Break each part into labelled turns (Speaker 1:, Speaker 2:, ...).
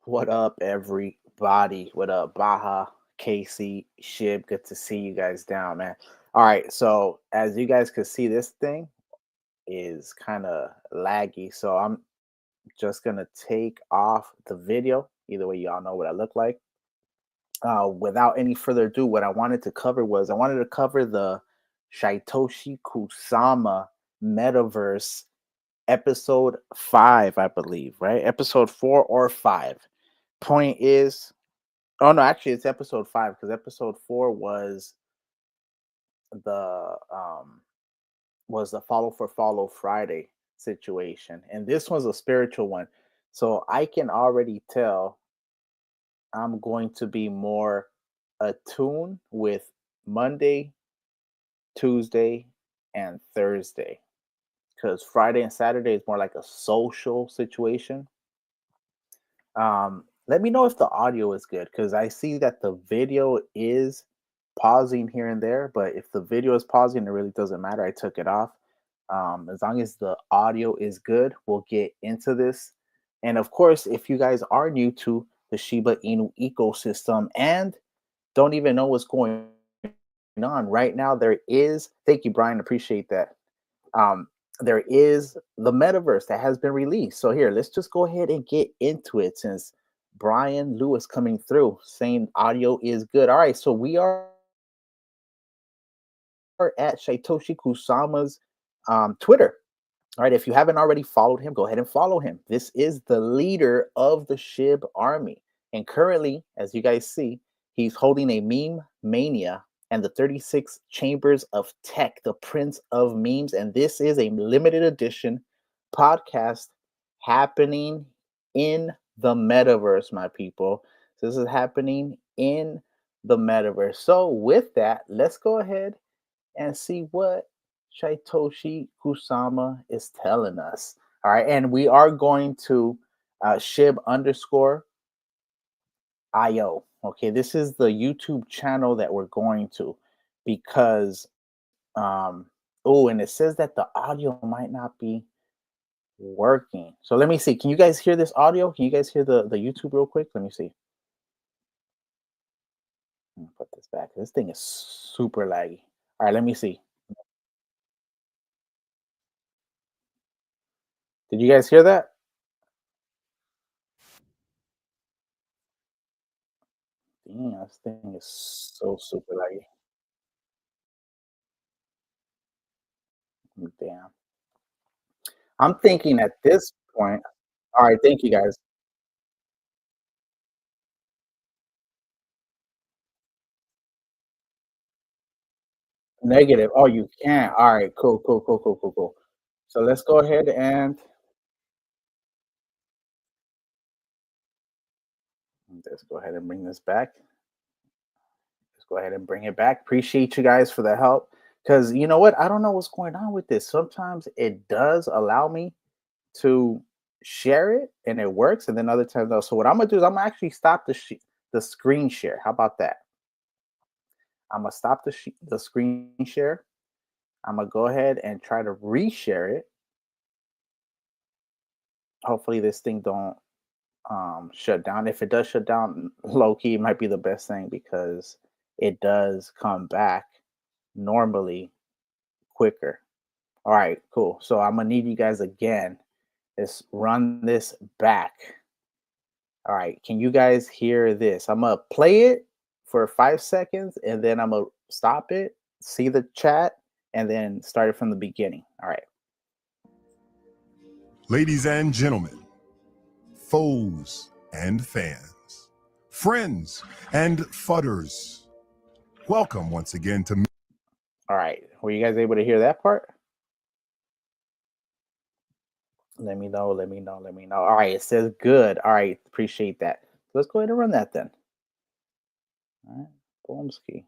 Speaker 1: What up, everybody? What up, Baja, Casey, Shib? Good to see you guys down, man. All right, so as you guys can see, this thing is kind of laggy, so I'm just gonna take off the video. Either way, y'all know what I look like. Without any further ado, what I wanted to cover was I wanted to cover the Shaitoshi Kusama metaverse episode 5, I believe, right? Episode 4 or 5. Point is, oh no, actually it's episode 5 because episode 4 the um was the follow for follow Friday situation. And this was a spiritual one. So I can already tell I'm going to be more attuned with Monday, Tuesday, and Thursday. Because Friday and Saturday is more like a social situation. Let me know if the audio is good because I see that the video is pausing here and there, but if the video is pausing, it really doesn't matter. I took it off. As long as the audio is good, we'll get into this. And of course, if you guys are new to the Shiba Inu ecosystem and don't even know what's going on right now, there is, thank you, Brian, appreciate that. Um, there is the metaverse that has been released. So here, let's just go ahead and get into it since Brian Lewis coming through saying audio is good. All right, so we are at Shaitoshi Kusama's Twitter. All right, if you haven't already followed him, go ahead and follow him. This is the leader of the SHIB army. And currently, as you guys see, he's holding a meme mania and the 36 chambers of tech, the prince of memes. And this is a limited edition podcast happening in the metaverse, my people. So this is happening in the metaverse. So with that, let's go ahead and see what Shaitoshi Kusama is telling us. All right, and we are going to Shib underscore IO. Okay, this is the YouTube channel that we're going to because oh, and it says that the audio might not be working. So let me see. Can you guys hear this audio? Can you guys hear the YouTube real quick? Let me see. Let me put this back. This thing is super laggy. All right, let me see. Did you guys hear that? Damn, this thing is so super laggy. Damn. I'm thinking at this point, all right, thank you guys. Negative. Oh, you can't. All right, cool, cool, cool, cool, cool, cool. So let's go ahead and let's go ahead and bring this back. Let's go ahead and bring it back. Appreciate you guys for the help. Because you know what? I don't know what's going on with this. Sometimes it does allow me to share it and it works, and then other times no. So what I'm gonna do is I'm gonna actually stop the screen share. How about that? I'm gonna stop the screen share. I'm gonna go ahead and try to reshare it. Hopefully this thing don't shut down. If it does shut down, low key, it might be the best thing because it does come back normally quicker. All right, cool. So I'm gonna need you guys again. Let's run this back. All right, can you guys hear this? I'm gonna play it for 5 seconds and then I'm gonna stop it, see the chat, and then start it from the beginning. All right.
Speaker 2: Ladies and gentlemen, foes and fans, friends and fudders, welcome once again to
Speaker 1: All right. Were you guys able to hear that part? Let me know. Let me know. Let me know. All right. It says good. All right. Appreciate that. Let's go ahead and run that then. All right. Boomski.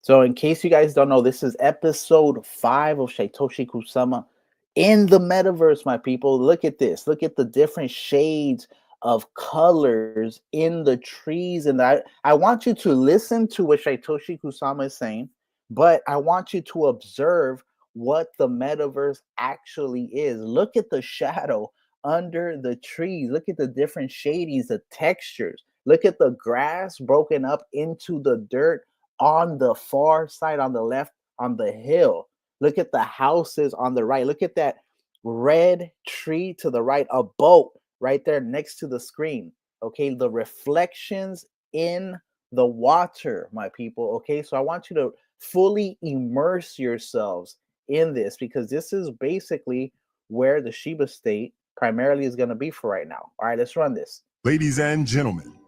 Speaker 1: So, in case you guys don't know, this is episode 5 of Shaitoshi Kusama in the metaverse, my people. Look at this. Look at the different shades of colors in the trees. And I want you to listen to what Shaitoshi Kusama is saying, but I want you to observe what the metaverse actually is. Look at the shadow under the trees. Look at the different shadings, the textures. Look at the grass broken up into the dirt on the far side, on the left, on the hill. Look at the houses on the right. Look at that red tree to the right, a boat right there next to the screen. Okay, the reflections in the water, my people. Okay, so I want you to fully immerse yourselves in this, because this is basically where the Shiba state primarily is going to be for right now. All right, let's run this.
Speaker 2: Ladies and gentlemen,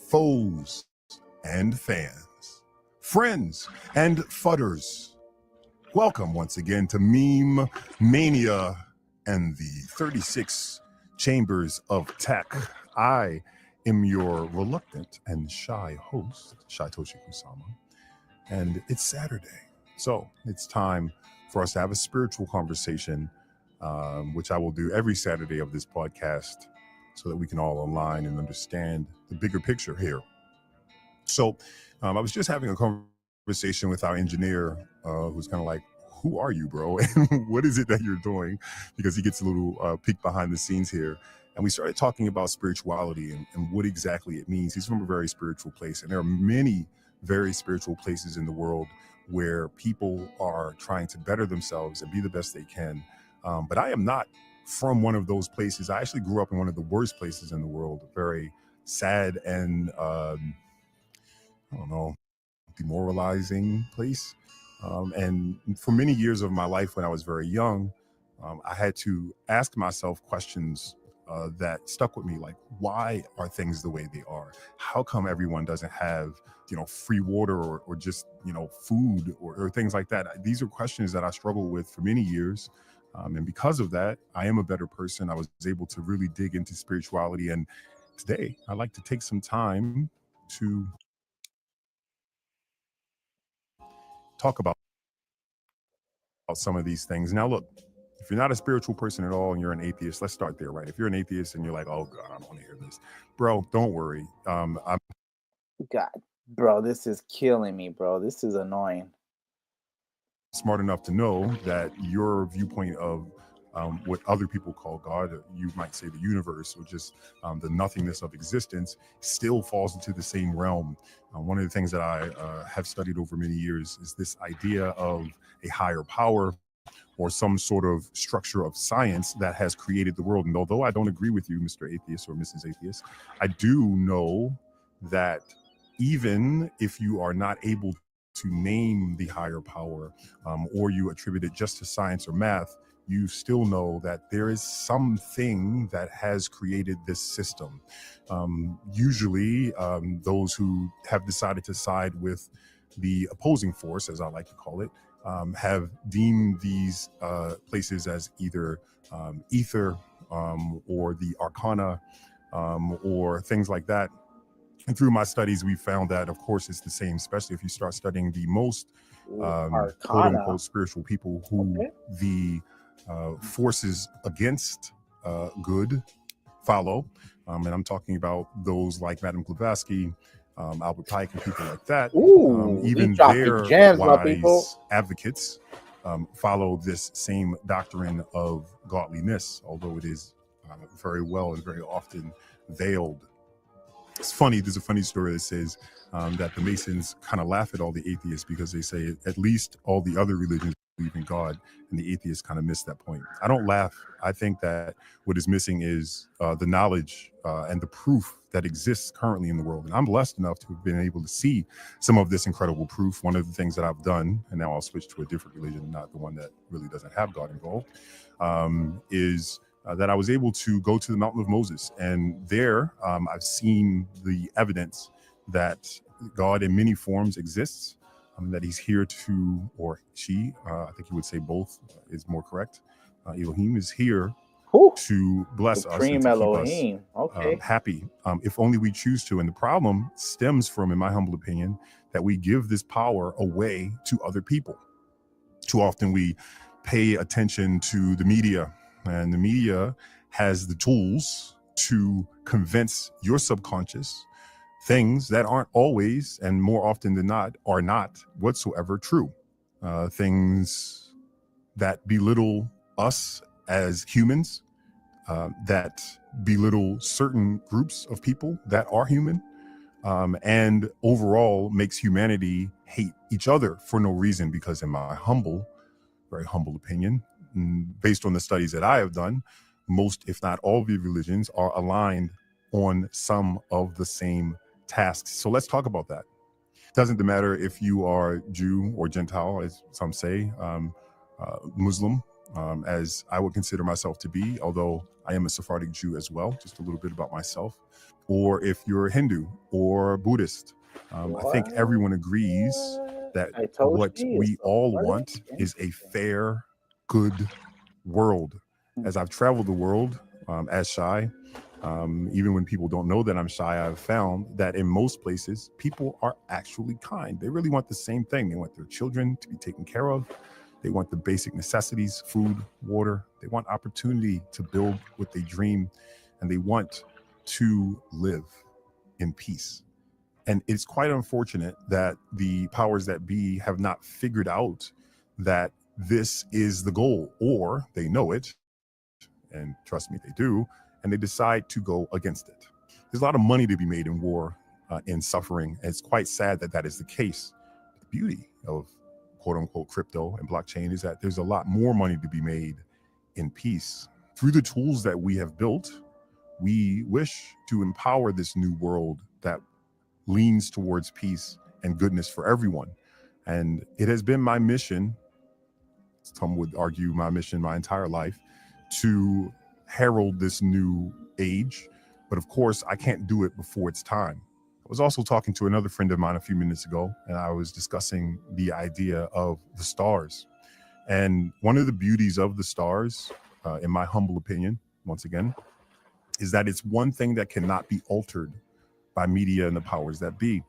Speaker 2: foes and fans, friends and fudders, welcome once again to Meme Mania and the 36 Chambers of Tech. I am your reluctant and shy host, Satoshi Kusama, and it's Saturday. So it's time for us to have a spiritual conversation, which I will do every Saturday of this podcast so that we can all align and understand the bigger picture here. So I was just having a conversation with our engineer, who's kind of like, who are you, bro? And what is it that you're doing? Because he gets a little peek behind the scenes here. And we started talking about spirituality and what exactly it means. He's from a very spiritual place. And there are many very spiritual places in the world where people are trying to better themselves and be the best they can. But I am not from one of those places. I actually grew up in one of the worst places in the world, a very sad and, I don't know, demoralizing place. And for many years of my life when I was very young, I had to ask myself questions that stuck with me, like, why are things the way they are? How come everyone doesn't have, free water or just, food or things like that? These are questions that I struggled with for many years. And because of that, I am a better person. I was able to really dig into spirituality. And today I'd like to take some time to talk about some of these things. Now, look, if you're not a spiritual person at all and you're an atheist, let's start there, right? If you're an atheist and you're like, oh God, I don't want to hear this, bro, don't worry. I'm
Speaker 1: God, bro, this is killing me, bro. This is annoying.
Speaker 2: smart enough to know that your viewpoint of what other people call God, you might say the universe, or just the nothingness of existence, still falls into the same realm. One of the things that I have studied over many years is this idea of a higher power or some sort of structure of science that has created the world. And although I don't agree with you, Mr. Atheist or Mrs. Atheist, I do know that even if you are not able to name the higher power, or you attribute it just to science or math, you still know that there is something that has created this system. Usually, those who have decided to side with the opposing force, as I like to call it, have deemed these places as either ether or the arcana or things like that. And through my studies, we found that, of course, it's the same, especially if you start studying the most quote unquote spiritual people who the forces against good follow. And I'm talking about those like Madame Blavatsky, Albert Pike, and people like that. Even their wise advocates follow this same doctrine of godliness, although it is very well and very often veiled. It's funny, there's a funny story that says that the Masons kind of laugh at all the atheists because they say at least all the other religions believe in God, and the atheists kind of miss that point. I don't laugh. I think that what is missing is the knowledge and the proof that exists currently in the world. And I'm blessed enough to have been able to see some of this incredible proof. One of the things that I've done, and now I'll switch to a different religion, not the one that really doesn't have God involved, is that I was able to go to the Mountain of Moses. And there I've seen the evidence that God in many forms exists, that he's here to, or she, I think you would say both is more correct. Elohim is here to bless us and to keep us happy, if only we choose to. And the problem stems from, in my humble opinion, that we give this power away to other people. Too often we pay attention to the media, and the media has the tools to convince your subconscious things that aren't always, and more often than not, are not whatsoever true. Things that belittle us as humans, that belittle certain groups of people that are human, and overall makes humanity hate each other for no reason. Because in my very humble opinion, based on the studies that I have done, most, if not all, of the religions are aligned on some of the same tasks. So let's talk about that. Doesn't matter if you are Jew or Gentile, as some say, Muslim, as I would consider myself to be, although I am a Sephardic Jew as well. Just a little bit about myself. Or if you're Hindu or Buddhist, I think everyone agrees that what we all want is a fair, good world. As I've traveled the world as shy, even when people don't know that I'm shy, I've found that in most places, people are actually kind. They really want the same thing. They want their children to be taken care of. They want the basic necessities, food, water. They want opportunity to build what they dream, and they want to live in peace. And it's quite unfortunate that the powers that be have not figured out that this is the goal, or they know it, and trust me, they do, and they decide to go against it. There's a lot of money to be made in war, in suffering, and it's quite sad that that is the case. The beauty of quote unquote crypto and blockchain is that there's a lot more money to be made in peace. Through the tools that we have built, we wish to empower this new world that leans towards peace and goodness for everyone. And it has been my mission, some would argue my mission my entire life, to herald this new age. But of course, I can't do it before it's time. I was also talking to another friend of mine a few minutes ago, and I was discussing the idea of the stars. And one of the beauties of the stars, in my humble opinion, once again, is that it's one thing that cannot be altered by media and the powers that be.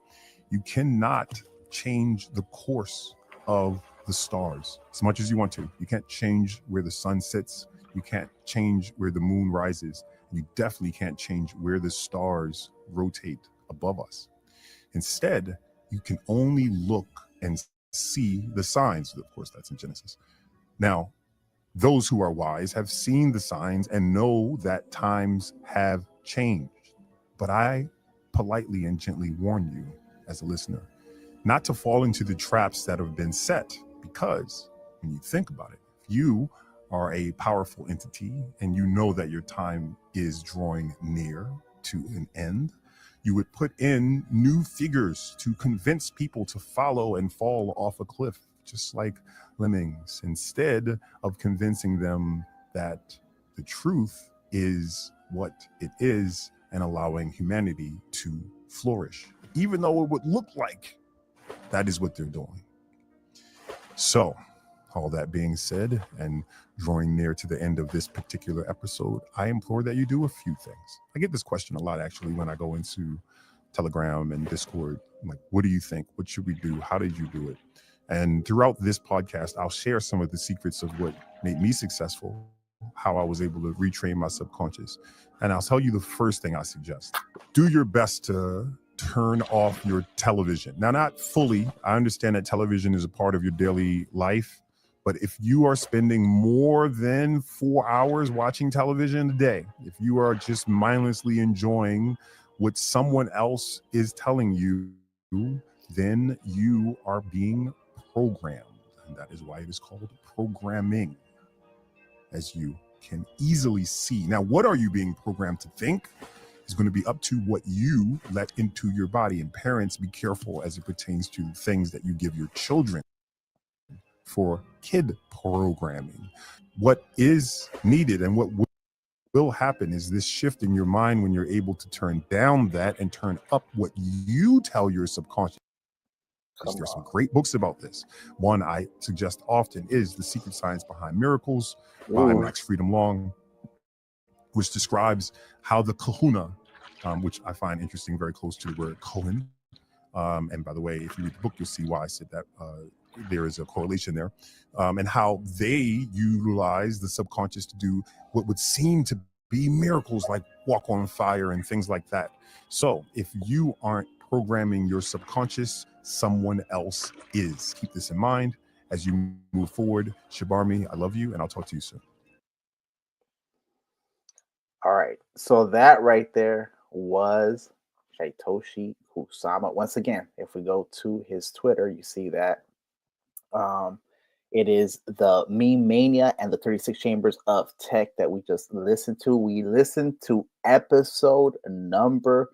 Speaker 2: You cannot change the course of the stars as much as you want to. You can't change where the sun sits. You can't change where the moon rises. You definitely can't change where the stars rotate above us. Instead, you can only look and see the signs. Of course, that's in Genesis. Now, those who are wise have seen the signs and know that times have changed. But I politely and gently warn you as a listener not to fall into the traps that have been set, because when you think about it, if you are a powerful entity and you know that your time is drawing near to an end, you would put in new figures to convince people to follow and fall off a cliff, just like lemmings, instead of convincing them that the truth is what it is and allowing humanity to flourish, even though it would look like that is what they're doing. So, all that being said, and drawing near to the end of this particular episode, I implore that you do a few things. I get this question a lot, actually, when I go into Telegram and Discord. I'm like, what do you think? What should we do? How did you do it? And throughout this podcast, I'll share some of the secrets of what made me successful, how I was able to retrain my subconscious. And I'll tell you the first thing I suggest. Do your best to turn off your television. Now, not fully. I understand that television is a part of your daily life. But if you are spending more than 4 hours watching television a day, if you are just mindlessly enjoying what someone else is telling you, then you are being programmed. And that is why it is called programming, as you can easily see. Now, what are you being programmed to think is going to be up to what you let into your body. And parents, be careful as it pertains to things that you give your children for kid programming. What is needed and what will happen is this shift in your mind when you're able to turn down that and turn up what you tell your subconscious. There's some great books about this. One I suggest often is The Secret Science Behind Miracles by Max Freedom Long, which describes how the kahuna, which I find interesting, very close to the word Cohen. And by the way, if you read the book, you'll see why I said that. There is a correlation there, and how they utilize the subconscious to do what would seem to be miracles, like walk on fire and things like that. So if you aren't programming your subconscious, someone else is. Keep this in mind as you move forward. Shibarium, I love you, and I'll talk to you soon.
Speaker 1: All right. So that right there was Satoshi Kusama. Once again, if we go to his Twitter, you see that um, it is the meme mania and the 36 chambers of tech that we just listened to. We listened to episode number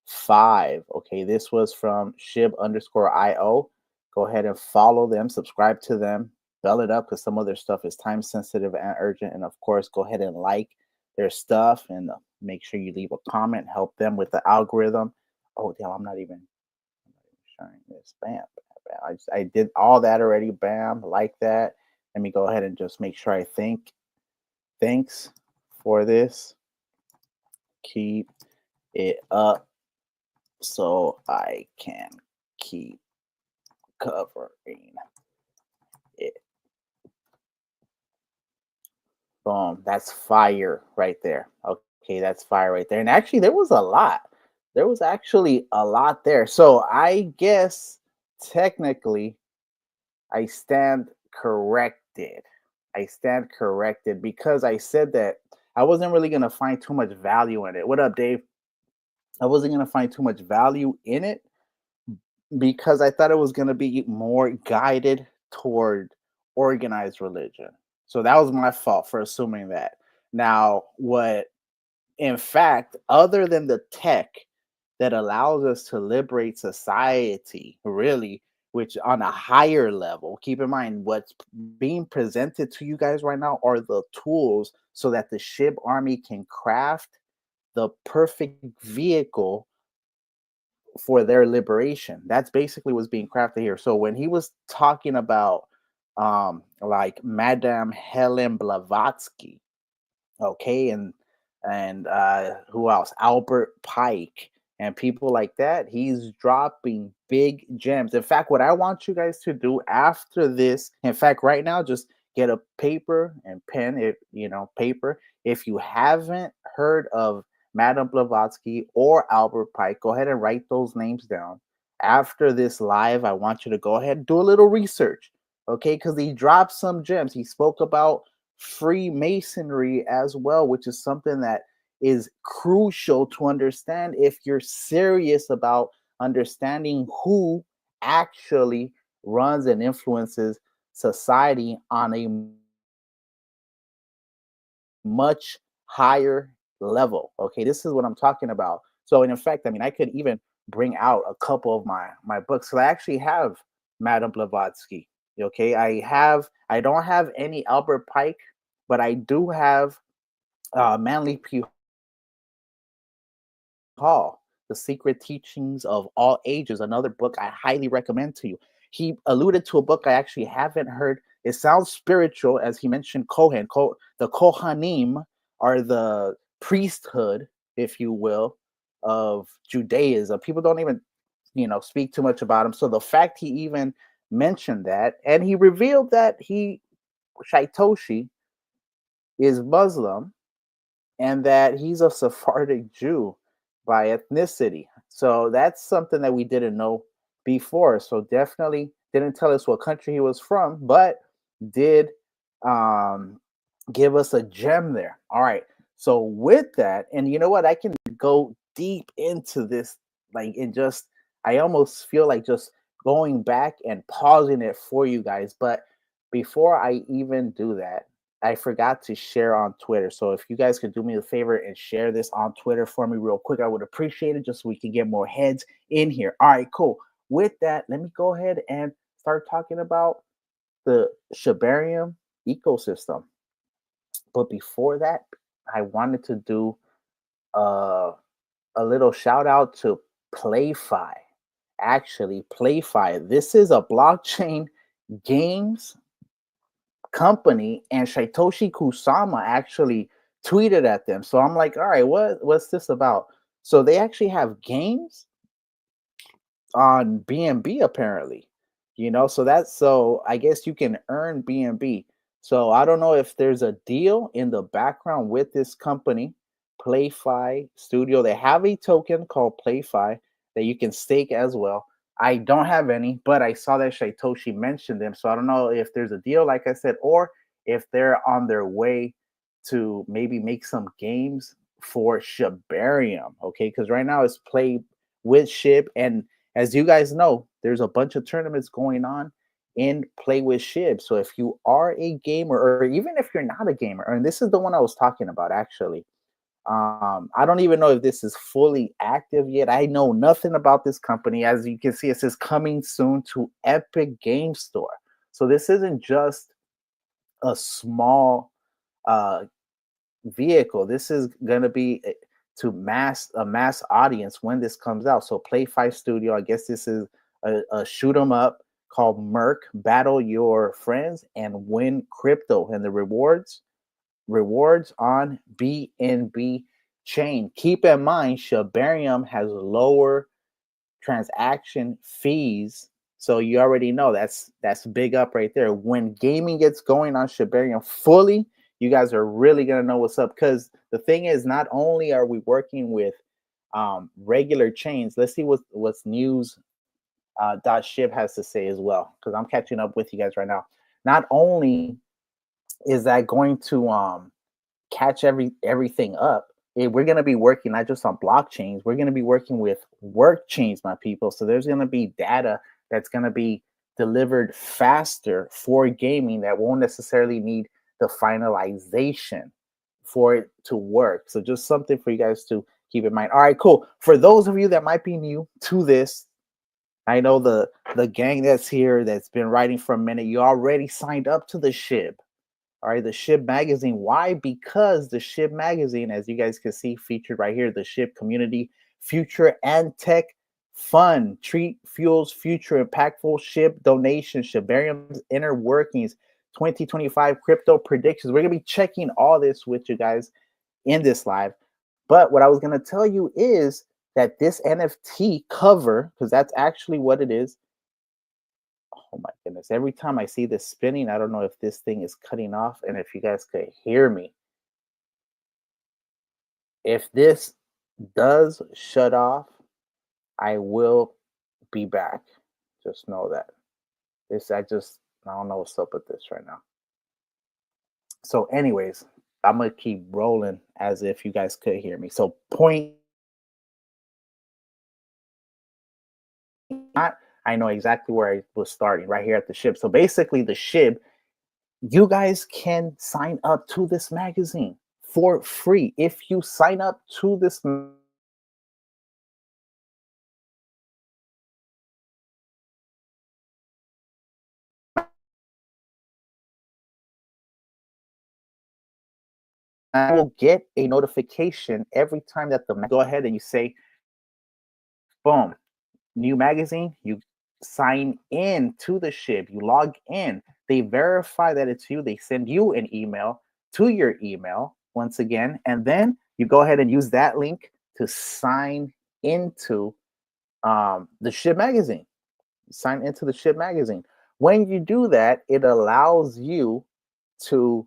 Speaker 1: 5. Okay, this was from SHIB_IO. Go ahead and follow them, subscribe to them, bell it up because some of their stuff is time sensitive and urgent. And of course, go ahead and like their stuff and make sure you leave a comment, help them with the algorithm. Oh, damn, I'm not even sharing this. Bam. I did all that already. Bam, like that. Let me go ahead and just make sure I think. Thanks for this. Keep it up so I can keep covering it. Boom. That's fire right there. Okay, that's fire right there. And actually, there was a lot. There was actually a lot there. So I guess technically I stand corrected. I stand corrected because I said that I wasn't really going to find too much value in it. What up, Dave? I wasn't going to find too much value in it because I thought it was going to be more guided toward organized religion. So that was my fault for assuming that. Now, what in fact, other than the tech that allows us to liberate society, really, which on a higher level, keep in mind what's being presented to you guys right now are the tools so that the SHIB army can craft the perfect vehicle for their liberation. That's basically what's being crafted here. So when he was talking about like Madame Helen Blavatsky, okay, and who else? Albert Pike and people like that. He's dropping big gems. In fact, what I want you guys to do after this, in fact, right now, just get a paper and pen. If you know paper. If you haven't heard of Madame Blavatsky or Albert Pike, go ahead and write those names down. After this live, I want you to go ahead and do a little research, okay? Because he dropped some gems. He spoke about Freemasonry as well, which is something that is crucial to understand if you're serious about understanding who actually runs and influences society on a much higher level. Okay, this is what I'm talking about. So, and in fact, I mean, I could even bring out a couple of my books. So I actually have Madame Blavatsky. Okay, I don't have any Albert Pike, but I do have Manly P. Hall, The Secret Teachings of All Ages, another book I highly recommend to you. He alluded to a book I actually haven't heard. It sounds spiritual, as he mentioned Kohen. The Kohanim are the priesthood, if you will, of Judaism. People don't even, speak too much about him. So the fact he even mentioned that, and he revealed that Shaitoshi, is Muslim and that he's a Sephardic Jew by ethnicity. So that's something that we didn't know before. So definitely didn't tell us what country he was from, but did um, give us a gem there. All right. So with that, and you know what, I can go deep into this, like in just, I almost feel like just going back and pausing it for you guys. But before I even do that, I forgot to share on Twitter. So if you guys could do me a favor and share this on Twitter for me real quick, I would appreciate it just so we can get more heads in here. All right, cool. With that, let me go ahead and start talking about the Shibarium ecosystem. But before that, I wanted to do uh, a little shout out to PlayFi. Actually, PlayFi. This is a blockchain games company, and Satoshi Kusama actually tweeted at them. So I'm like, all right, what's this about? So they actually have games on BNB apparently. So I guess you can earn BNB. So I don't know if there's a deal in the background with this company, PlayFi Studio. They have a token called PlayFi that you can stake as well. I don't have any, but I saw that Satoshi mentioned them. So I don't know if there's a deal, like I said, or if they're on their way to maybe make some games for Shibarium, okay? Because right now it's play with SHIB, and as you guys know, there's a bunch of tournaments going on in play with SHIB. So if you are a gamer, or even if you're not a gamer, and this is the one I was talking about actually. I don't even know if this is fully active yet. I know nothing about this company. As you can see, it says coming soon to Epic Game Store. So this isn't just a small uh, vehicle. This is going to be to a mass audience when this comes out. So Play 5 Studio, I guess this is a shoot 'em up called Merc. Battle your friends and win crypto, and the rewards on BNB chain. Keep in mind, Shibarium has lower transaction fees. So you already know that's big up right there. When gaming gets going on Shibarium fully, you guys are really gonna know what's up. Because the thing is, not only are we working with regular chains, let's see what's news .shib has to say as well. Because I'm catching up with you guys right now. Not only is that going to catch everything up, we're going to be working not just on blockchains, we're going to be working with work chains, my people. So there's going to be data that's going to be delivered faster for gaming that won't necessarily need the finalization for it to work. So just something for you guys to keep in mind. All right, cool. For those of you that might be new to this, I know the gang that's here that's been writing for a minute, you already signed up to the SHIB. All right, the SHIB magazine. Why? Because the SHIB magazine, as you guys can see featured right here, the SHIB community, future and tech fun, treat fuels future impactful SHIB donations, Shibarium's inner workings, 2025 crypto predictions. We're gonna be checking all this with you guys in this live. But what I was gonna tell you is that this NFT cover, because that's actually what it is. Oh my goodness. Every time I see this spinning, I don't know if this thing is cutting off and if you guys could hear me. If this does shut off, I will be back. Just know that. I don't know what's up with this right now. So, anyways, I'm gonna keep rolling as if you guys could hear me. So, point I know exactly where I was starting right here at the SHIB. So basically, the SHIB, you guys can sign up to this magazine for free. If you sign up to this I will get a notification every time that the go ahead and you say, boom, new magazine. You sign in to the SHIB, you log in, they verify that it's you, they send you an email to your email once again, and then you go ahead and use that link to sign into the SHIB magazine. Sign into the SHIB magazine. When you do that, it allows you to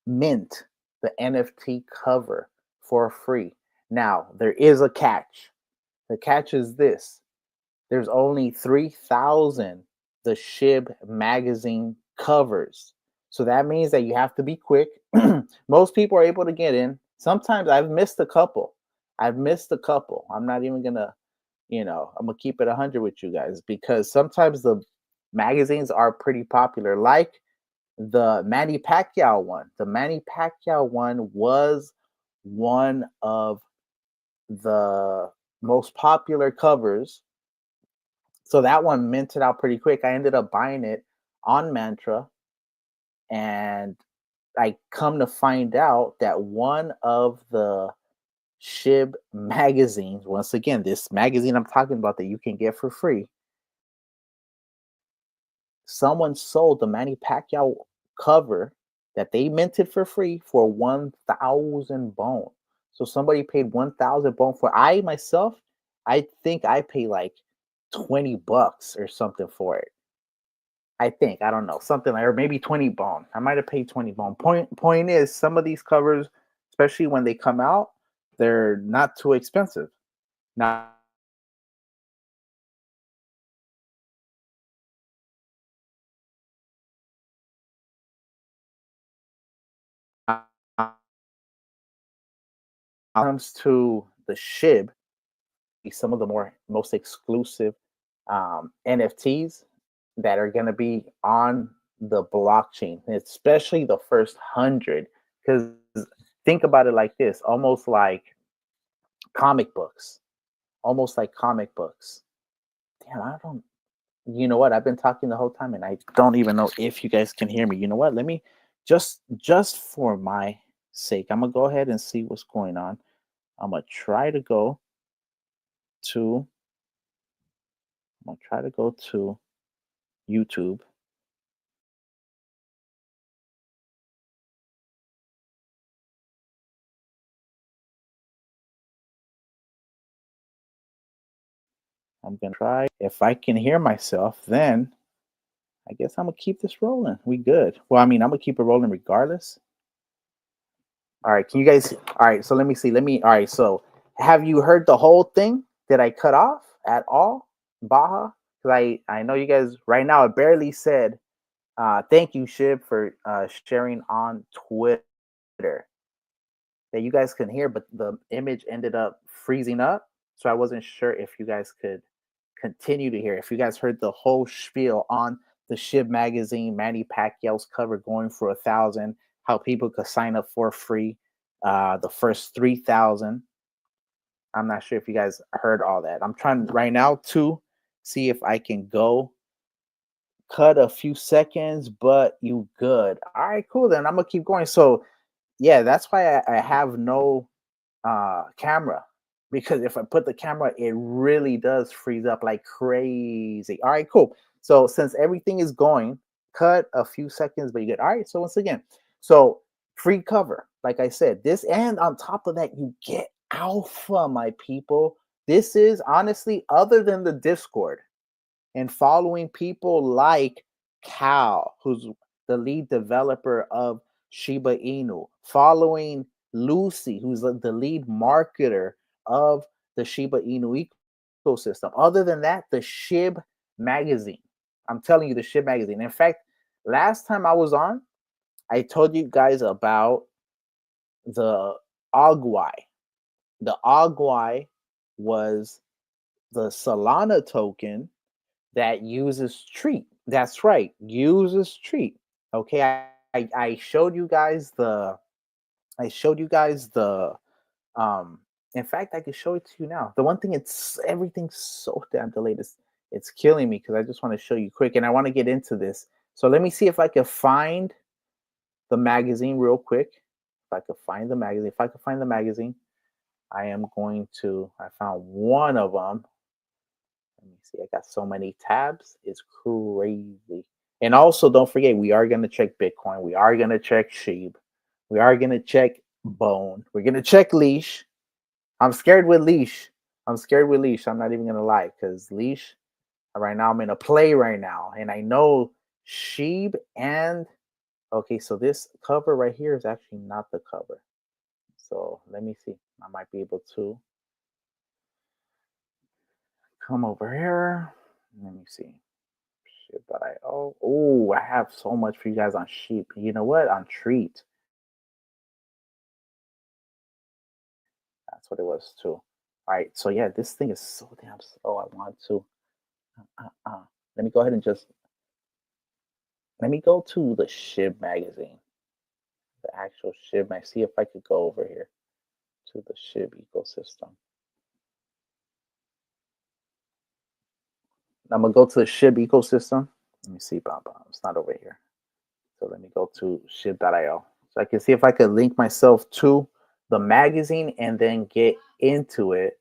Speaker 1: mint the NFT cover for free. Now, there is a catch. The catch is this: there's only 3,000 the SHIB magazine covers. So that means that you have to be quick. Most people are able to get in. Sometimes I've missed a couple. I'm not even going to, I'm going to keep it 100 with you guys because sometimes the magazines are pretty popular, like the Manny Pacquiao one. The Manny Pacquiao one was one of the most popular covers. So that one minted out pretty quick. I ended up buying it on Mantra, and I come to find out that one of the SHIB magazines, once again, this magazine I'm talking about that you can get for free, someone sold the Manny Pacquiao cover that they minted for free for 1,000 bone. So somebody paid 1,000 bone for. I myself, I think I paid like $20 or something for it. I think, I don't know, something like, or maybe 20 bone. I might have paid 20 bone. Point is, some of these covers, especially when they come out, they're not too expensive. Now, comes to the SHIB, some of the most exclusive NFTs that are going to be on the blockchain, especially the first 100. Because think about it like this, comic books, almost like comic books. Damn, I don't. You know what? I've been talking the whole time, and I don't even know if you guys can hear me. You know what? Let me just for my sake, I'm gonna go ahead and see what's going on. I'm gonna try to go to. I'm gonna try to go to YouTube. I'm gonna try. If I can hear myself, then I guess I'm gonna keep this rolling. We good. Well, I mean, I'm gonna keep it rolling regardless. All right, can you guys? All right, so let me see. All right, so have you heard the whole thing? Did I cut off at all, Baja? Because I know you guys right now. I barely said thank you, Shib, for sharing on Twitter that you guys can hear, but the image ended up freezing up, so I wasn't sure if you guys could continue to hear. If you guys heard the whole spiel on the SHIB magazine, Manny Pacquiao's cover going for 1,000, how people could sign up for free, the first 3,000. I'm not sure if you guys heard all that. I'm trying right now to see if I can go cut a few seconds, but you good. All right, cool. Then I'm gonna keep going. So yeah, that's why I have no camera, because if I put the camera, it really does freeze up like crazy. All right, cool. So since everything is going, cut a few seconds, but you get all right. So once again, so free cover, like I said, this, and on top of that, you get alpha, my people. This is honestly, other than the Discord and following people like Cal, who's the lead developer of Shiba Inu, following Lucy, who's the lead marketer of the Shiba Inu ecosystem. Other than that, the SHIB magazine. I'm telling you, the SHIB magazine. In fact, last time I was on, I told you guys about the Agwai. The Agwai was the Solana token that uses treat. That's right, uses treat. Okay, I showed you guys the um in fact I can show it to you now. The one thing, it's everything's so damn delayed. It's killing me because I just want to show you quick and I want to get into this. So let me see if I can find the magazine real quick. If I could find the magazine, I am going to. I found one of them. Let me see. I got so many tabs. It's crazy. And also, don't forget, we are going to check Bitcoin. We are going to check SHIB. We are going to check Bone. We're going to check Leash. I'm scared with Leash. I'm scared with Leash. I'm not even going to lie, because Leash, right now, I'm in a play right now. And I know SHIB and, okay, so this cover right here is actually not the cover. So let me see. I might be able to come over here. Let me see. Shit, but I have so much for you guys on sheep. You know what? On treat. That's what it was too. All right. So yeah, this thing is so damn slow. I want to. Let me go ahead and just let me go to the SHIB magazine, the actual SHIB mag. See if I could go over here to the SHIB ecosystem. I'm gonna go to the SHIB ecosystem. Let me see, it's not over here. So let me go to shib.io. So I can see if I could link myself to the magazine and then get into it.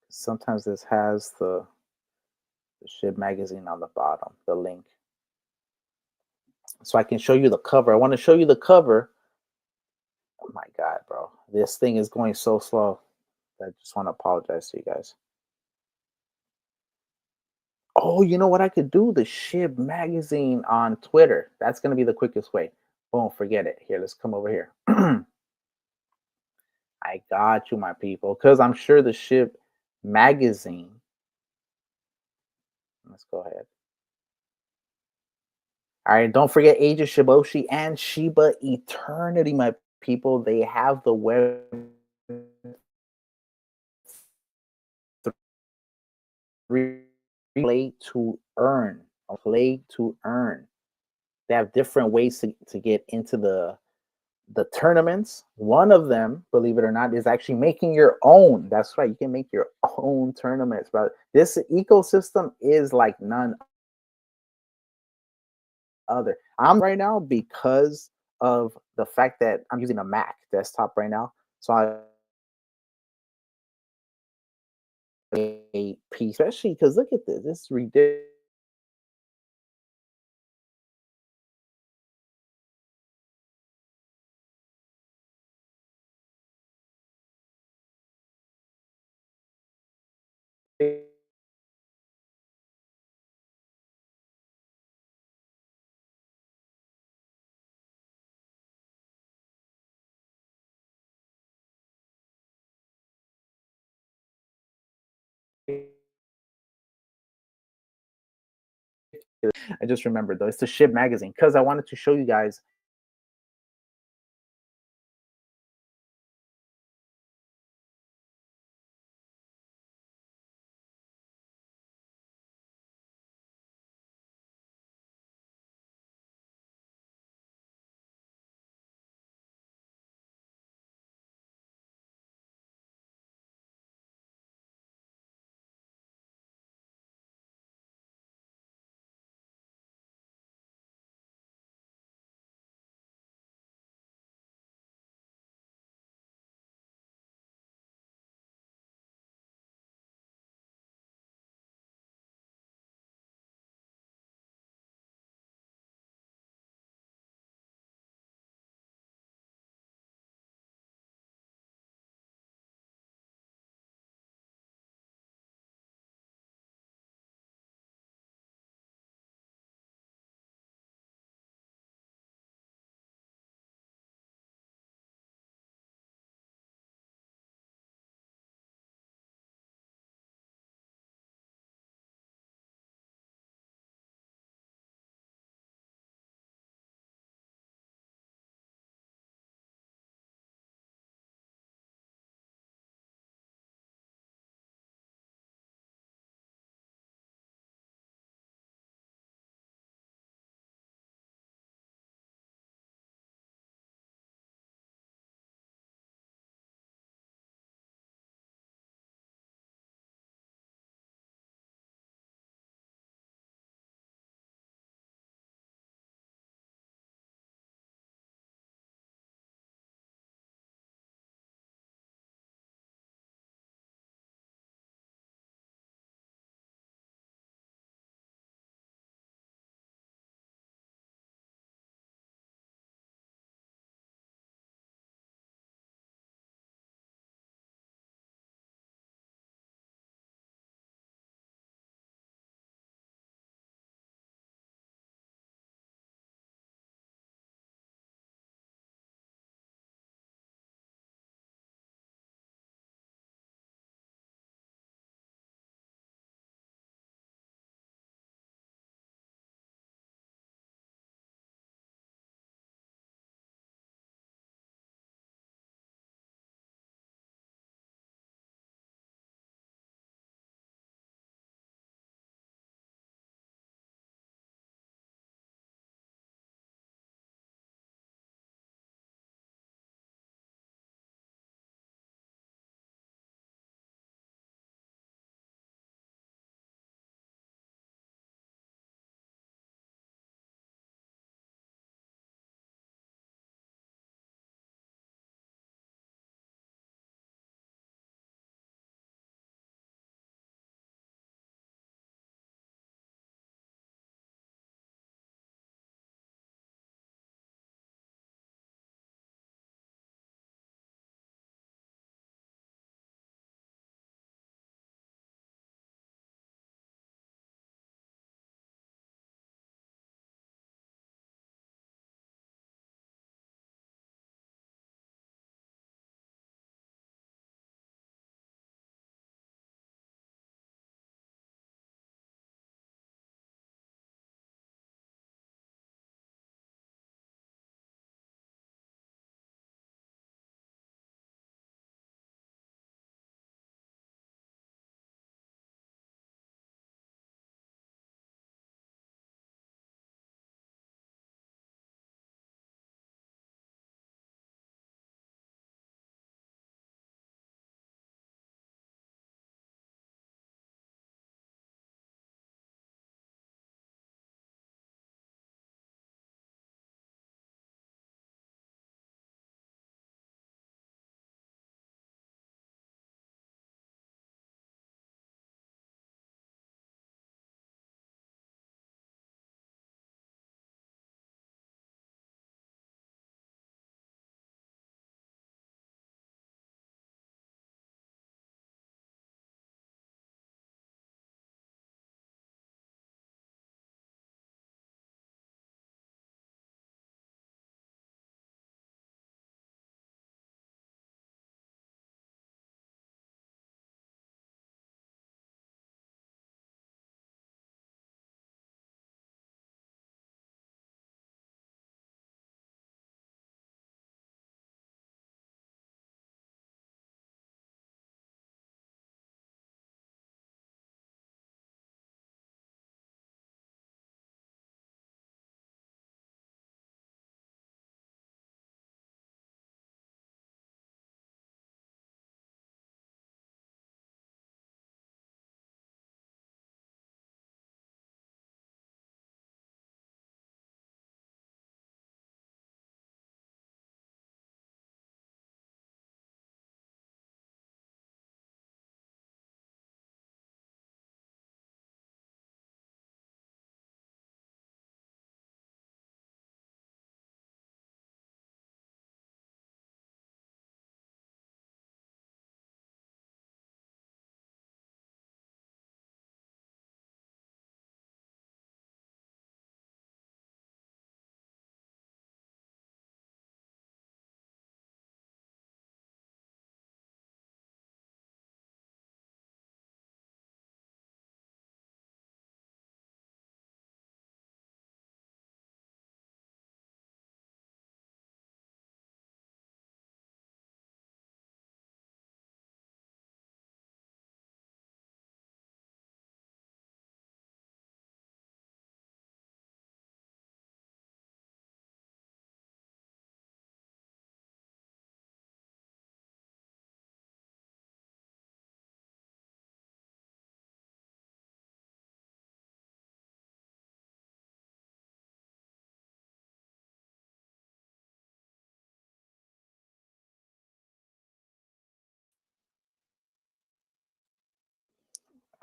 Speaker 1: Sometimes this has the SHIB magazine on the bottom, the link. So I can show you the cover. I want to show you the cover. Oh my God, bro. This thing is going so slow. I just want to apologize to you guys. Oh, you know what I could do? The SHIB magazine on Twitter. That's going to be the quickest way. Boom, forget it. Here, let's come over here. I got you, my people, because I'm sure the SHIB magazine. Let's go ahead. All right, don't forget Age of Shiboshi and Shiba Eternity, my people, they have the web three play to earn, play to earn. They have different ways to get into the tournaments. One of them, believe it or not, is actually making your own. That's right, you can make your own tournaments. But this ecosystem is like none other. I'm right now because of the fact that I'm using a Mac desktop right now. So I a piece, especially because look at this. This is ridiculous. I just remembered though. It's the SHIB magazine because I wanted to show you guys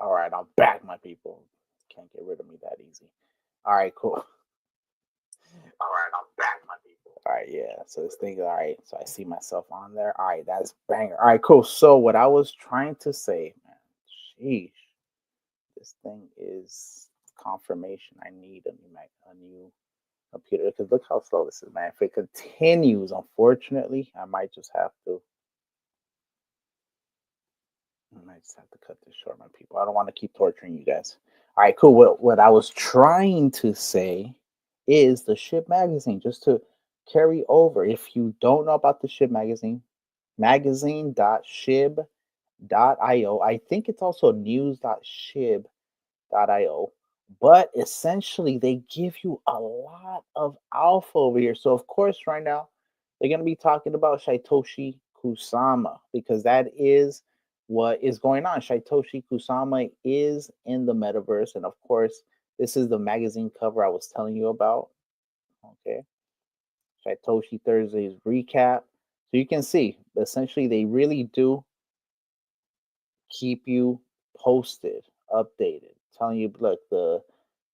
Speaker 1: All right, I'm back, my people. Can't get rid of me that easy. All right, cool. All right, I'm back, my people. All right, yeah. So this thing, all right. So I see myself on there. All right, that's banger. All right, cool. So what I was trying to say, man, sheesh, this thing is confirmation. I need a new computer because look how slow this is, man. If it continues, unfortunately, I might just have to. I might just have to cut this short, my people. I don't want to keep torturing you guys. All right, cool. What I was trying to say is the SHIB magazine, just to carry over. If you don't know about the SHIB magazine, magazine.shib.io. I think it's also news.shib .io. But essentially, they give you a lot of alpha over here. So, of course, right now, they're going to be talking about Satoshi Kusama because that is what is going on. Satoshi Kusama is in the metaverse. And, of course, this is the magazine cover I was telling you about. Okay. Satoshi Thursday's recap. So, you can see essentially, they really do keep you posted, updated, telling you, look, the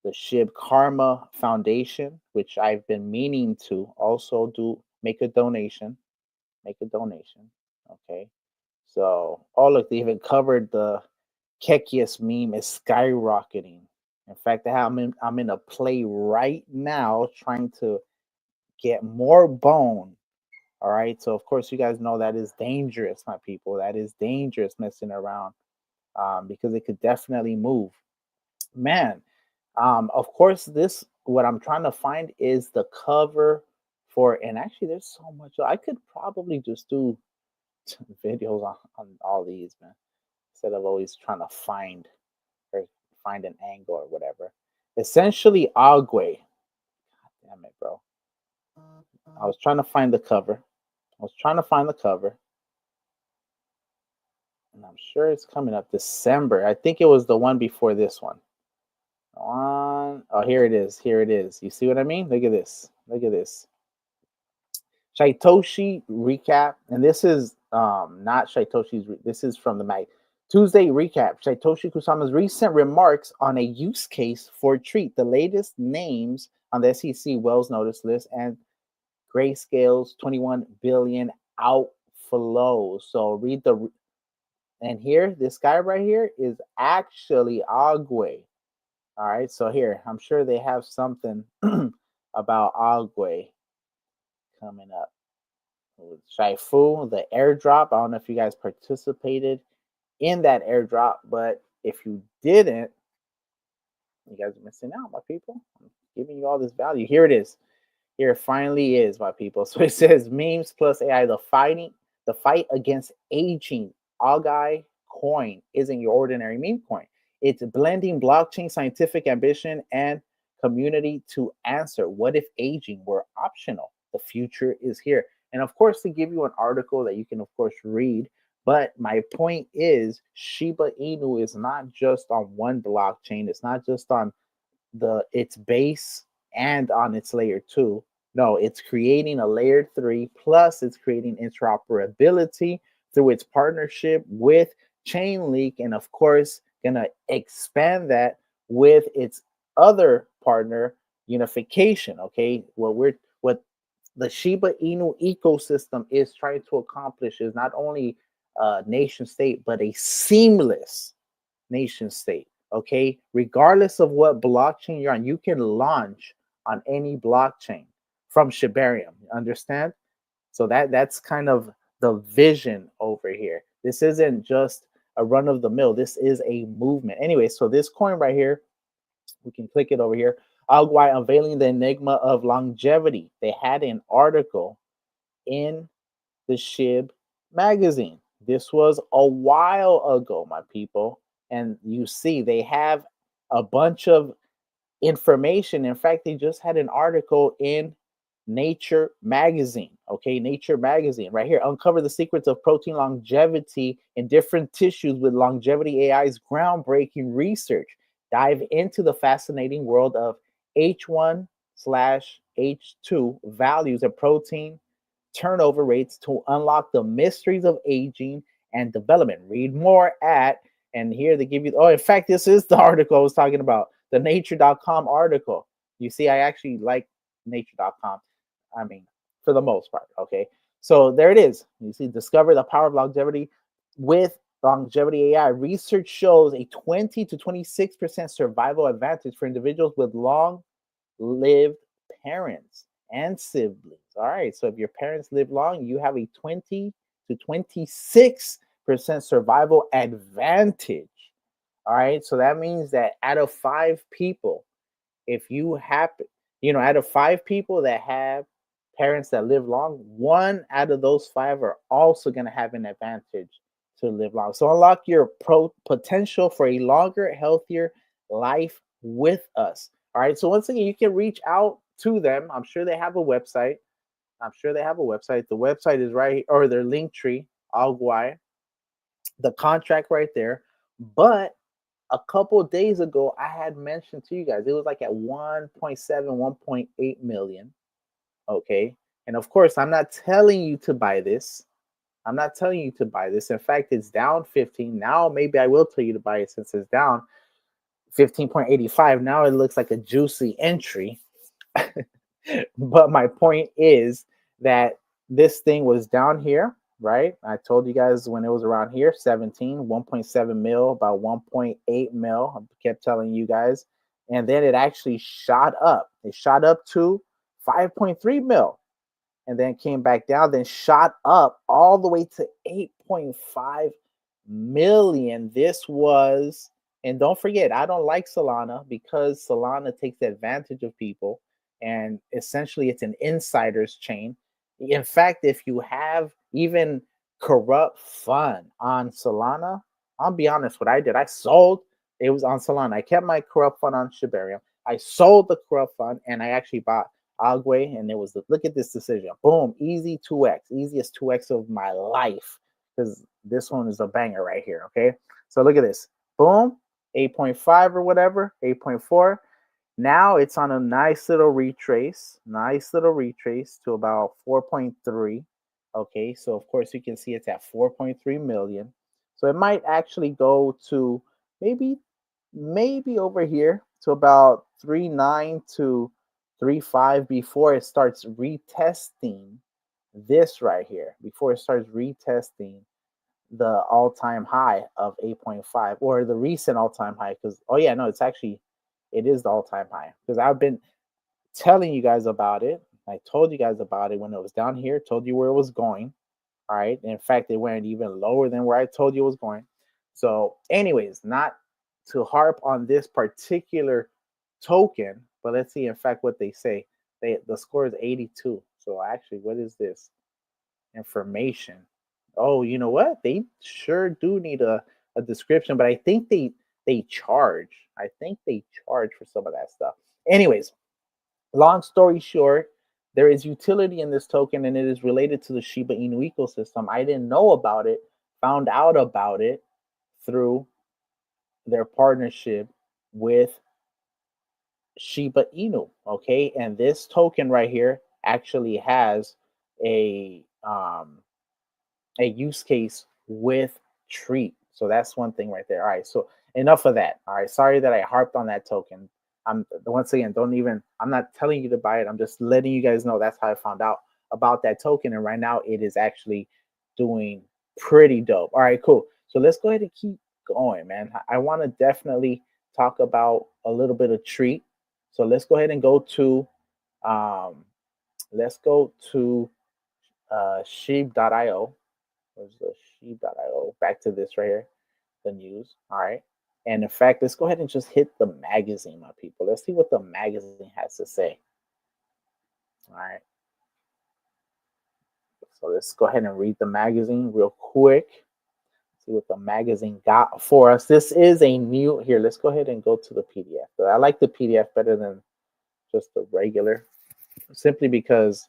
Speaker 1: SHIB Karma Foundation, which I've been meaning to also do make a donation. Make a donation. Okay. So, oh look, they even covered the Kekius meme is skyrocketing. In fact, I'm in a play right now trying to get more bone. All right. So of course you guys know that is dangerous, my people. That is dangerous messing around because it could definitely move. Man, of course, this what I'm trying to find is the cover for, and actually, there's so much. I could probably just do videos on all these, man, instead of always trying to or find an angle or whatever. Essentially, Agwe. Damn it, bro. I was trying to find the cover. I was trying to find the cover, and I'm sure it's coming up December. I think it was the one before this one. On. Oh, here it is. Here it is. You see what I mean? Look at this. Look at this. Shaitoshi recap, and this is not Shaitoshi's. This is from the Mag Tuesday recap. Shaitoshi Kusama's recent remarks on a use case for treat. The latest names on the SEC Wells notice list and Grayscale's 21 billion outflow. So read the and here this guy right here is actually Agwe. All right, so here I'm sure they have something about Agwe coming up. Shaifu, the airdrop. I don't know if you guys participated in that airdrop, but if you didn't, you guys are missing out, my people. I'm giving you all this value. Here it is. Here it finally is, my people. So it says memes plus AI, the fight against aging. Algai coin isn't your ordinary meme coin. It's blending blockchain, scientific ambition, and community to answer what if aging were optional? The future is here. And of course, to give you an article that you can, of course, read. But my point is, Shiba Inu is not just on one blockchain. It's not just on its base and on its layer 2. No, it's creating a layer 3, plus it's creating interoperability through its partnership with Chainlink, and of course gonna expand that with its other partner, unification. Okay, what the Shiba Inu ecosystem is trying to accomplish is not only a nation state but a seamless nation state. Okay, regardless of what blockchain you're on, you can launch on any blockchain from Shibarium. Understand? So that's kind of the vision over here. This isn't just a run of the mill. This is a movement. Anyway, so this coin right here, we can click it over here. Agwai unveiling the enigma of longevity. They had an article in the SHIB magazine. This was a while ago, my people. And you see, they have a bunch of information. In fact, they just had an article in Nature magazine. Okay, Nature magazine right here. Uncover the secrets of protein longevity in different tissues with Longevity AI's groundbreaking research. Dive into the fascinating world of H1 slash H2 values of protein turnover rates to unlock the mysteries of aging and development. Read more at And here they give you, oh, in fact, this is the article I was talking about, the nature.com article. You see, I actually like nature.com. I mean, for the most part. Okay. So there it is. You see, discover the power of longevity with longevity AI. Research shows a 20 to 26% survival advantage for individuals with long lived parents and siblings. All right. So if your parents live long, you have a 20 to 26% survival advantage. All right. So that means that out of 5 people, if you happen, out of 5 people that have parents that live long, 1 out of those 5 are also going to have an advantage to live long. So unlock your potential for a longer, healthier life with us. All right. So once again, you can reach out to them. I'm sure they have a website. The website is right here, or their link tree, Alguai, the contract right there. But a couple of days ago, I had mentioned to you guys, it was like at 1.7, 1.8 million. Okay. And of course, I'm not telling you to buy this. In fact, it's down 15. Now, maybe I will tell you to buy it since it's down 15.85. Now it looks like a juicy entry. But my point is that this thing was down here, right? I told you guys when it was around here, 1.7 mil, about 1.8 mil. I kept telling you guys. And then it actually shot up. It shot up to 5.3 mil and then came back down, then shot up all the way to 8.5 million. This was, and don't forget, I don't like Solana because Solana takes advantage of people, and essentially it's an insider's chain. In fact, if you have even corrupt fund on Solana, I'll be honest, what I did, I sold. It was on Solana. I kept my corrupt fund on Shibarium. I sold the corrupt fund and I actually bought Agwe, and it was look at this decision. Boom, easy 2x, easiest 2x of my life, because this one is a banger right here. Okay, so look at this. Boom, 8.5 or whatever, 8.4. Now it's on a nice little retrace to about 4.3. Okay, so of course you can see it's at 4.3 million. So it might actually go to maybe over here to about 3.9 to 3.5 before it starts retesting this right here, before it starts retesting the all-time high of 8.5, or the recent all-time high. Because it is the all-time high, because I've been telling you guys about it. I told you guys about it when it was down here, told you where it was going. All right. In fact, it went even lower than where I told you it was going. So anyways, not to harp on this particular token, but let's see in fact what they say. The score is 82. So actually, what is this information? Oh, you know what? They sure do need a description, but I think they charge. I think they charge for some of that stuff. Anyways, long story short, there is utility in this token, and it is related to the Shiba Inu ecosystem. I didn't know about it, found out about it through their partnership with Shiba Inu. Okay, and this token right here actually has a use case with Treat. So that's one thing right there. All right, so enough of that. All right, sorry that I harped on that token. I'm once again, I'm not telling you to buy it. I'm just letting you guys know that's how I found out about that token. And right now it is actually doing pretty dope. All right, cool. So let's go ahead and keep going, man. I want to definitely talk about a little bit of Treat. So let's go ahead and go to SHIB.io. Where's the SHIB.io? Back to this right here, the news. All right. And in fact, let's go ahead and just hit the magazine, my people. Let's see what the magazine has to say. All right. So let's go ahead and read the magazine real quick. See what the magazine got for us. This is a new, here, let's go ahead and go to the PDF. But I like the PDF better than just the regular, simply because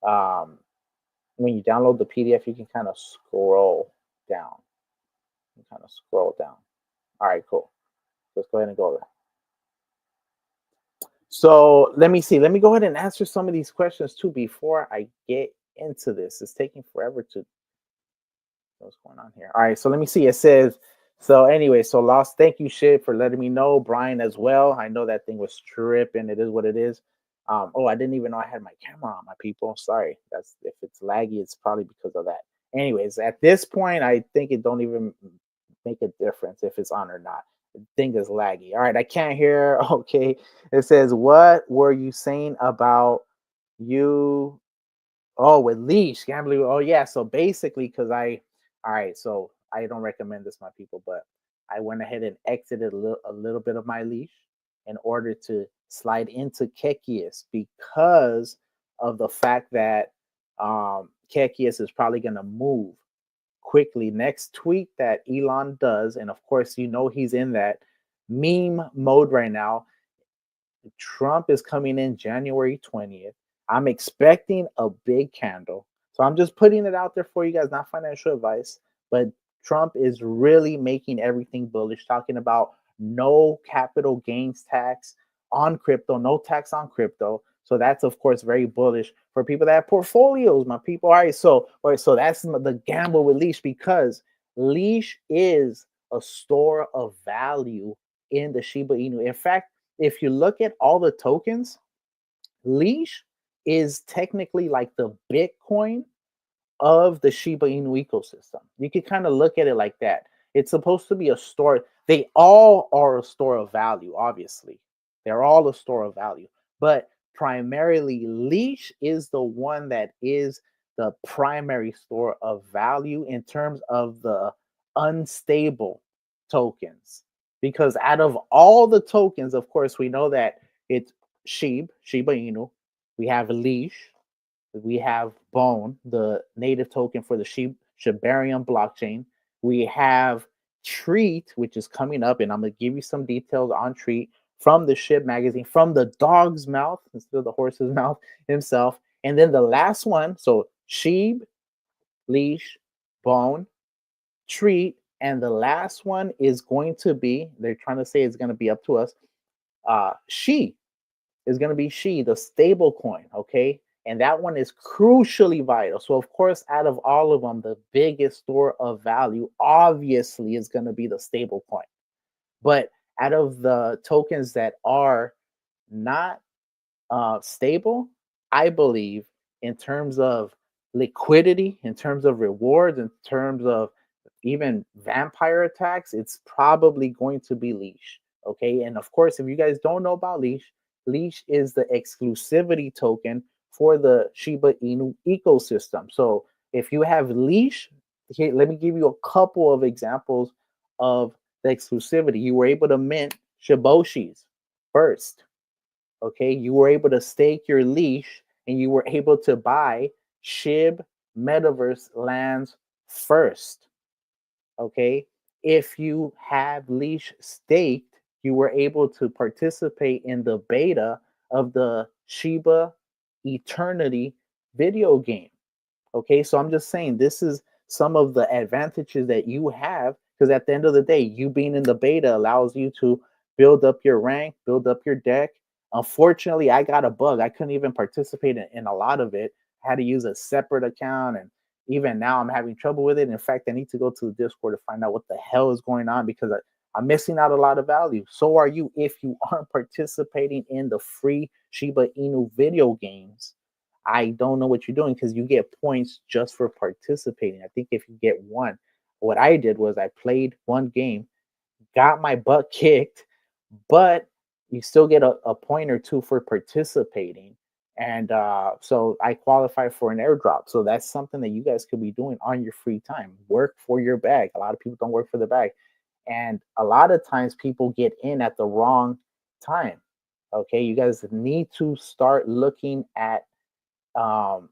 Speaker 1: when you download the PDF, you can kind of scroll down. All right, cool. Let's go ahead and go there. So let me see. Let me go ahead and answer some of these questions too before I get into this. It's taking forever to. What's going on here? All right, so let me see. It says So anyway, so Lost, thank you, shit, for letting me know. Brian as well. I know that thing was tripping. It is what it is. Oh, I didn't even know I had my camera on, my people. Sorry. That's if it's laggy, it's probably because of that. Anyways, at this point, I think it don't even make a difference if it's on or not. The thing is laggy. All right, I can't hear. Okay. It says, what were you saying about you? Oh, with leash gambling. Oh yeah. So basically, all right. So I don't recommend this, my people, but I went ahead and exited a little bit of my leash in order to slide into Kekius because of the fact that Kekius is probably going to move quickly. Next tweet that Elon does, and of course, you know he's in that meme mode right now. Trump is coming in January 20th. I'm expecting a big candle. So I'm just putting it out there for you guys, not financial advice, but Trump is really making everything bullish, talking about no capital gains tax on crypto, no tax on crypto. So that's of course very bullish for people that have portfolios, my people. All right, so that's the gamble with Leash because Leash is a store of value in the Shiba Inu. In fact, if you look at all the tokens, Leash is technically like the Bitcoin of the Shiba Inu ecosystem. You could kind of look at it like that. It's supposed to be a store. They all are a store of value, obviously. They're all a store of value. But primarily, Leash is the one that is the primary store of value in terms of the unstable tokens. Because out of all the tokens, of course, we know that it's Shiba Inu. We have Leash, we have Bone, the native token for the Shibarium blockchain. We have Treat, which is coming up, and I'm going to give you some details on Treat from the SHIB magazine, from the dog's mouth instead of the horse's mouth himself. And then the last one, so SHIB, Leash, Bone, Treat, and the last one is going to be, they're trying to say it's going to be up to us, She is going to be She, the stable coin, okay? And that one is crucially vital. So, of course, out of all of them, the biggest store of value obviously is going to be the stable coin. But out of the tokens that are not stable, I believe, in terms of liquidity, in terms of rewards, in terms of even vampire attacks, it's probably going to be Leash. Okay. And of course, if you guys don't know about Leash, Leash is the exclusivity token for the Shiba Inu ecosystem. So if you have Leash, here, let me give you a couple of examples of the exclusivity. You were able to mint Shiboshis first. Okay, you were able to stake your leash and you were able to buy SHIB metaverse lands first. Okay, if you have leash staked, you were able to participate in the beta of the Shiba Eternity video game. Okay, so I'm just saying this is some of the advantages that you have because at the end of the day, you being in the beta allows you to build up your rank, build up your deck. Unfortunately, I got a bug. I couldn't even participate in a lot of it. I had to use a separate account, and even now I'm having trouble with it. In fact, I need to go to the Discord to find out what the hell is going on because I'm missing out a lot of value. So are you if you aren't participating in the free Shiba Inu video games. I don't know what you're doing because you get points just for participating. I think if you get one, what I did was I played one game, got my butt kicked, but you still get a point or two for participating. And so I qualify for an airdrop. So that's something that you guys could be doing on your free time. Work for your bag. A lot of people don't work for the bag. And a lot of times people get in at the wrong time. Okay. You guys need to start looking at um,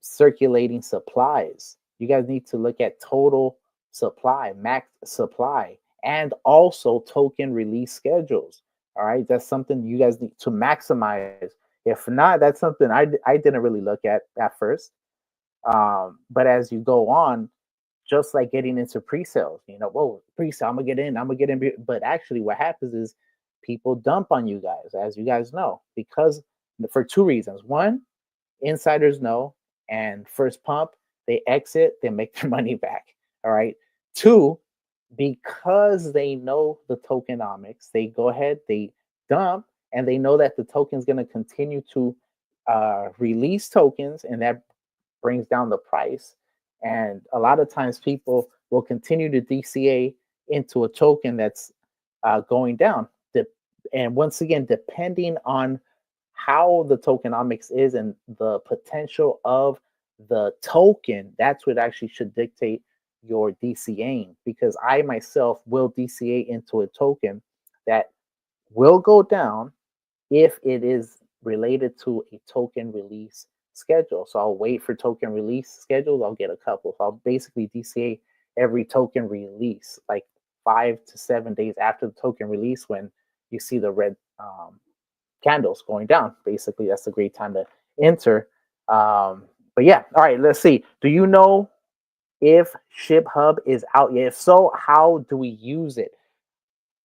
Speaker 1: circulating supplies. You guys need to look at total supply, max supply, and also token release schedules. All right, that's something you guys need to maximize. If not, that's something I didn't really look at first. But as you go on, just like getting into pre-sales, you know, whoa, pre-sale, I'm gonna get in. But actually, what happens is people dump on you guys, as you guys know, because for two reasons. One, insiders know, and first pump, they exit, they make their money back. All right. Two, because they know the tokenomics, they go ahead, they dump, and they know that the token is going to continue to release tokens, and that brings down the price. And a lot of times people will continue to DCA into a token that's going down. And once again, depending on how the tokenomics is and the potential of the token, that's what actually should dictate your DCAing. Because I myself will DCA into a token that will go down if it is related to a token release schedule. So I'll wait for token release schedules. I'll get a couple. So I'll basically DCA every token release, like 5 to 7 days after the token release, when you see the red candles going down. Basically, that's a great time to enter. But yeah, all right, let's see. Do you know if SHIB Hub is out yet? If so, how do we use it?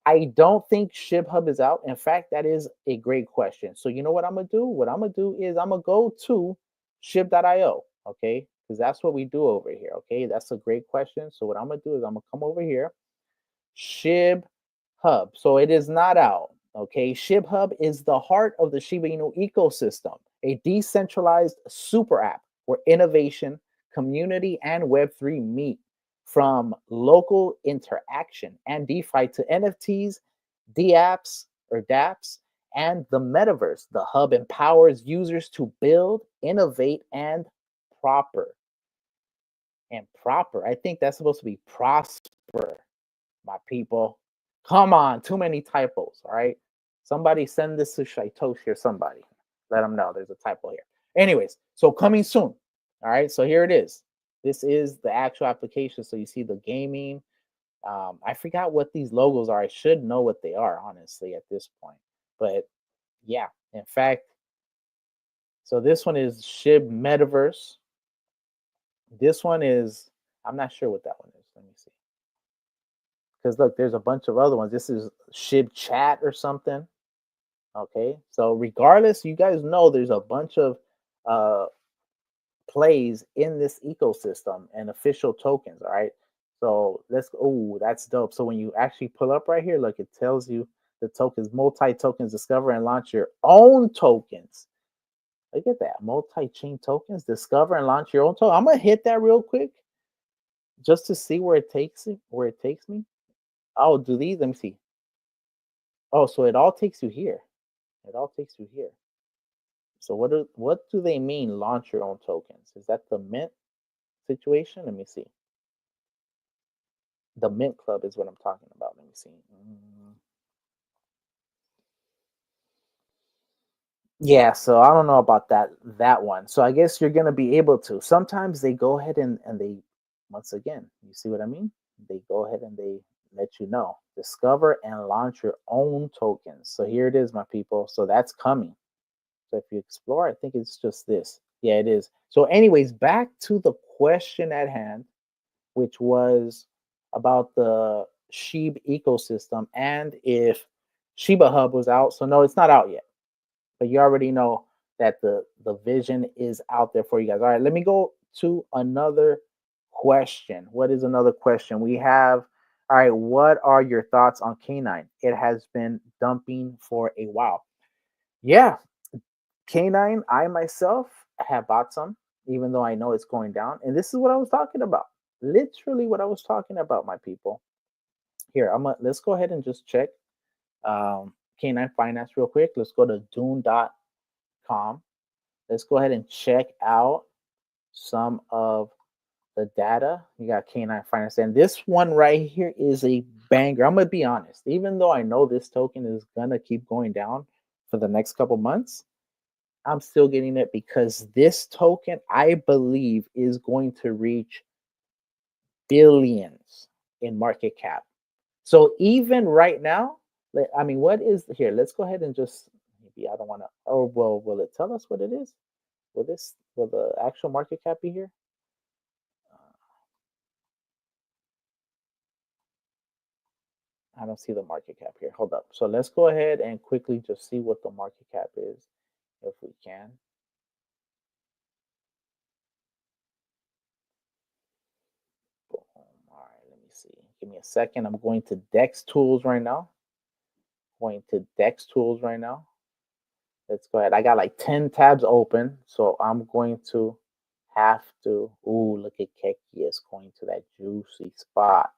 Speaker 1: I don't think SHIB Hub is out. In fact, that is a great question. So you know what I'm gonna do? What I'm gonna do is I'm gonna go to shib.io, okay? Because that's what we do over here, okay? That's a great question. So what I'm gonna do is I'm gonna come over here, SHIB Hub. So it is not out, okay? SHIB Hub is the heart of the Shiba Inu ecosystem, a decentralized super app where innovation, community, and Web3 meet. From local interaction and DeFi to NFTs, DApps or dApps, and the metaverse, the hub empowers users to build, innovate, and proper. And proper, I think that's supposed to be prosper, my people. Come on, too many typos, all right? Somebody send this to Shaitoshi or somebody. Let them know there's a typo here. Anyways, so coming soon, all right? So here it is. This is the actual application. So you see the gaming. I forgot what these logos are. I should know what they are, honestly, at this point. But yeah, in fact, so this one is SHIB Metaverse. This one is, I'm not sure what that one is. Let me see. Because look, there's a bunch of other ones. This is SHIB Chat or something. Okay, so regardless, you guys know there's a bunch of plays in this ecosystem and official tokens. All right, so let's. Oh, that's dope. So when you actually pull up right here, look, it tells you the tokens, multi tokens, discover and launch your own tokens. Look at that, multi-chain tokens, discover and launch your own token. I'm gonna hit that real quick just to see where it takes it, where it takes me. Oh, do these? Let me see. Oh, so it all takes you here. It all takes you here. So what do they mean? Launch your own tokens? Is that the mint situation? Let me see. The mint club is what I'm talking about. Let me see. Yeah, so I don't know about that one. So I guess you're gonna be able to. Sometimes they go ahead and they, once again, you see what I mean? They go ahead and they let you know. Discover and launch your own tokens. So here it is, my people. So that's coming. So if you explore, I think it's just this. Yeah, it is. So, anyways, back to the question at hand, which was about the SHIB ecosystem and if Shiba Hub was out. So no, it's not out yet, but you already know that the vision is out there for you guys. All right, let me go to another question. What is another question? We have, all right, what are your thoughts on K9? It has been dumping for a while. Yeah, K9, I myself have bought some, even though I know it's going down. And this is what I was talking about. Literally what I was talking about, my people. Here, let's go ahead and just check K9 Finance real quick. Let's go to Dune.com. Let's go ahead and check out some of the data. You got K9 Finance. And this one right here is a banger. I'm going to be honest. Even though I know this token is going to keep going down for the next couple months, I'm still getting it because this token, I believe, is going to reach billions in market cap. So even right now, I mean, what is here? Let's go ahead and just, maybe I don't want to, oh, well, will it tell us what it is? Will the actual market cap be here? I don't see the market cap here. Hold up. So let's go ahead and quickly just see what the market cap is if we can. Boom. All right, let me see. Give me a second. I'm going to Dex Tools right now. Going to Dex Tools right now. Let's go ahead. I got like 10 tabs open, so I'm going to have to. Ooh, look at Keki is going to that juicy spot.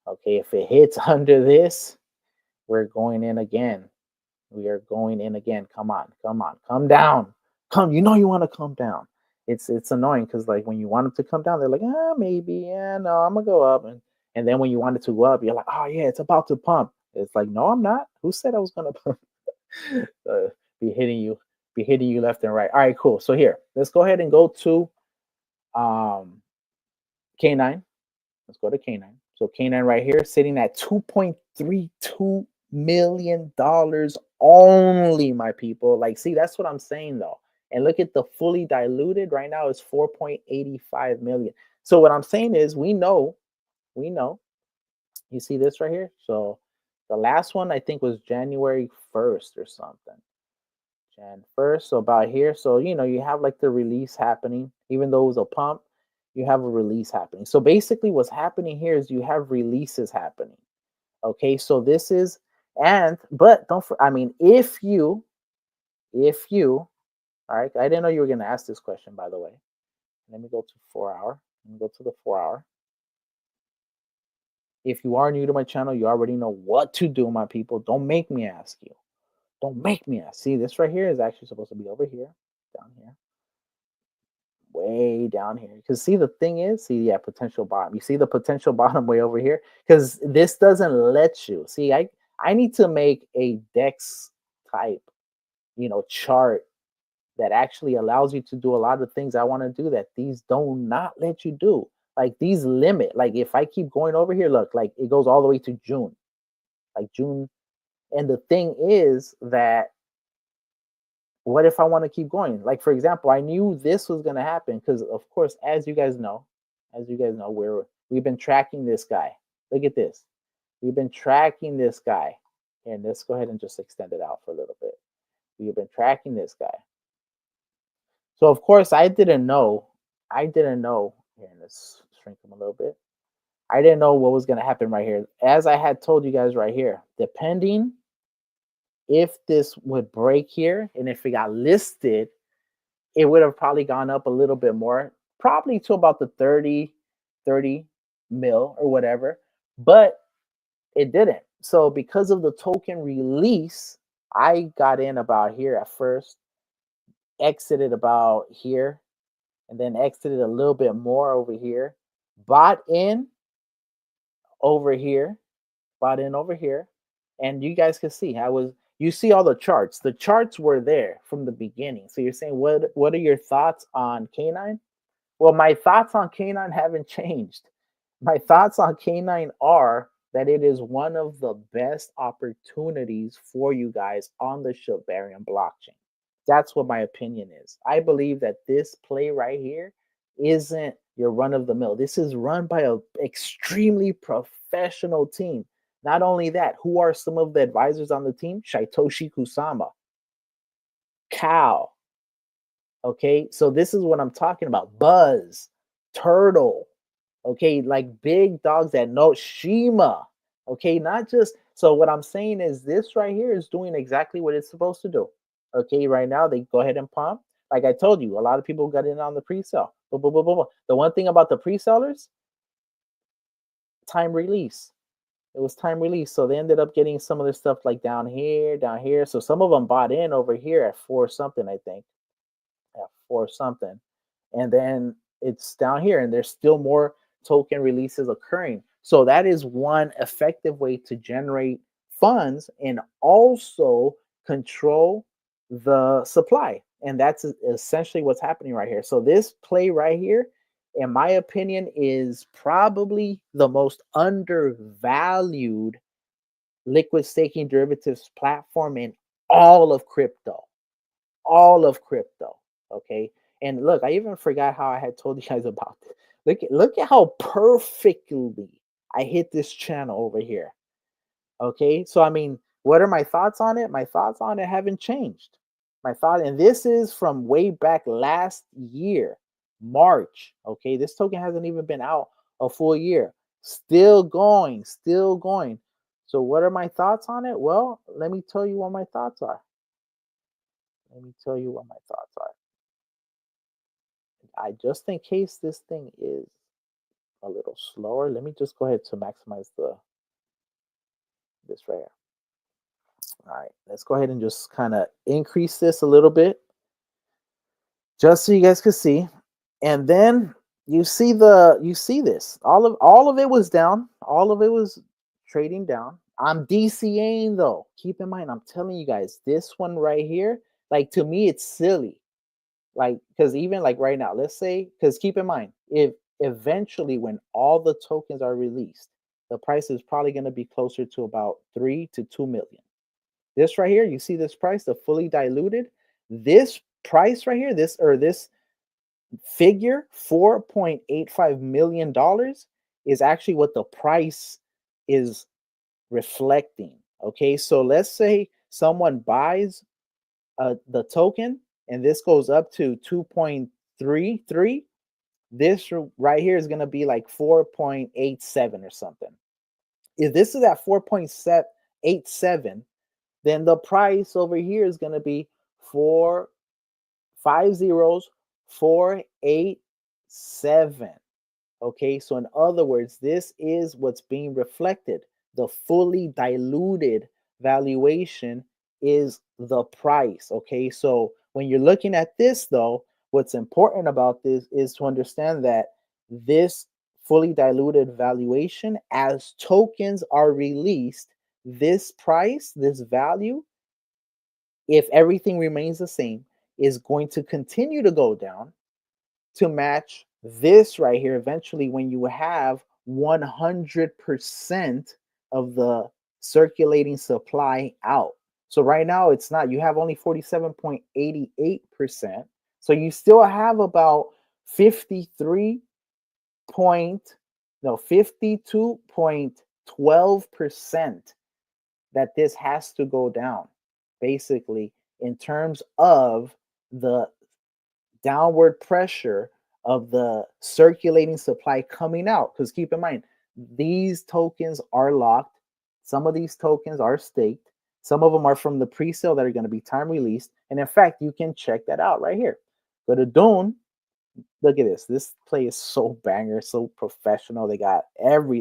Speaker 1: Okay, if it hits under this, we're going in again. We are going in again. Come on, come on, come down. Come, you know you want to come down. It's annoying because like when you want them to come down, they're like, maybe, yeah, no, I'm gonna go up. And then when you want it to go up, you're like, oh yeah, it's about to pump. It's like, no, I'm not. Who said I was gonna pump? uh, be hitting you left and right. All right, cool. So here, let's go ahead and go to K9. Let's go to K9. So K9 right here, sitting at $2.32 million only, my people. Like, see, that's what I'm saying though. And look at the fully diluted right now is 4.85 million. So what I'm saying is we know, you see this right here? So the last one I think was January 1st or something. Jan 1st, so about here. So, you know, you have like the release happening, even though it was a pump, you have a release happening. So basically what's happening here is you have releases happening. Okay, so this is, but don't, I mean, if you, all right, I didn't know you were going to ask this question, by the way. Let me go to 4 hour. Let me go to the 4 hour. If you are new to my channel, you already know what to do, my people. Don't make me ask you. Don't make me ask. See, this right here is actually supposed to be over here, down here, way down here. Because see, the thing is, see, yeah, potential bottom. You see the potential bottom way over here? Because this doesn't let you. See, I need to make a DEX type, you know, chart that actually allows you to do a lot of things I want to do that these do not let you do. Like these limit. Like if I keep going over here, look, like it goes all the way to June. Like June. And the thing is that what if I want to keep going? Like, for example, I knew this was going to happen because, of course, as you guys know, we've been tracking this guy. Look at this. We've been tracking this guy. And let's go ahead and just extend it out for a little bit. We've been tracking this guy. So, of course, I didn't know. Here, let's shrink him a little bit. I didn't know what was going to happen right here. As I had told you guys right here, depending if this would break here and if it got listed, it would have probably gone up a little bit more, probably to about the 30 mil or whatever, but it didn't. So because of the token release, I got in about here at first, exited about here, and then exited a little bit more over here, bought in over here, and you guys can see you see all the charts. The charts were there from the beginning. So you're saying, what are your thoughts on K9? Well, my thoughts on K9 haven't changed. My thoughts on K9 are that it is one of the best opportunities for you guys on the Shibarium blockchain. That's what my opinion is. I believe that this play right here isn't your run of the mill. This is run by an extremely professional team. Not only that, who are some of the advisors on the team? Satoshi Kusama, Cal. Okay, so this is what I'm talking about. Buzz, Turtle. Okay, like big dogs that know Shima. Okay, not just, so what I'm saying is this right here is doing exactly what it's supposed to do. Okay, right now they go ahead and pump. Like I told you, a lot of people got in on the pre-sale. The one thing about the pre-sellers, time release. It was time release. So they ended up getting some of this stuff like down here. So some of them bought in over here at 4 something, I think. At 4 something. And then it's down here and there's still more token releases occurring. So that is one effective way to generate funds and also control the supply. And that's essentially what's happening right here. So this play right here, in my opinion, is probably the most undervalued liquid staking derivatives platform in all of crypto. Okay. And look, I even forgot how I had told you guys about this. Look at how perfectly I hit this channel over here. Okay. So, I mean, what are my thoughts on it? My thoughts on it haven't changed. And this is from way back last year, March. Okay. This token hasn't even been out a full year. Still going, still going. So what are my thoughts on it? Well, let me tell you what my thoughts are. Let me tell you what my thoughts are. I just in case this thing is a little slower, let me just go ahead to maximize this right here. All right, let's go ahead and just kind of increase this a little bit just so you guys can see. And then you see this. All of it was down. All of it was trading down. I'm DCAing though. Keep in mind, I'm telling you guys, this one right here, like to me, it's silly. Like, because even like right now, let's say, because keep in mind, if eventually when all the tokens are released, the price is probably going to be closer to about 3 to 2 million. This right here, you see this price, the fully diluted, this price right here, this figure, $4.85 million, is actually what the price is reflecting. Okay, so let's say someone buys the token and this goes up to 2.33. This right here is going to be like 4.87 or something. If this is at 4.87, then the price over here is going to be 450,487. Okay, so in other words, this is what's being reflected. The fully diluted valuation is the price. Okay, so when you're looking at this, though, what's important about this is to understand that this fully diluted valuation, as tokens are released, this price, this value, if everything remains the same, is going to continue to go down to match this right here eventually when you have 100% of the circulating supply out. So right now it's not, you have only 47.88%. So you still have about 52.12% that this has to go down, basically, in terms of the downward pressure of the circulating supply coming out. Because keep in mind, these tokens are locked. Some of these tokens are staked. Some of them are from the pre-sale that are going to be time released. And in fact, you can check that out right here. Go to Dune. Look at this. This play is so banger, so professional. They got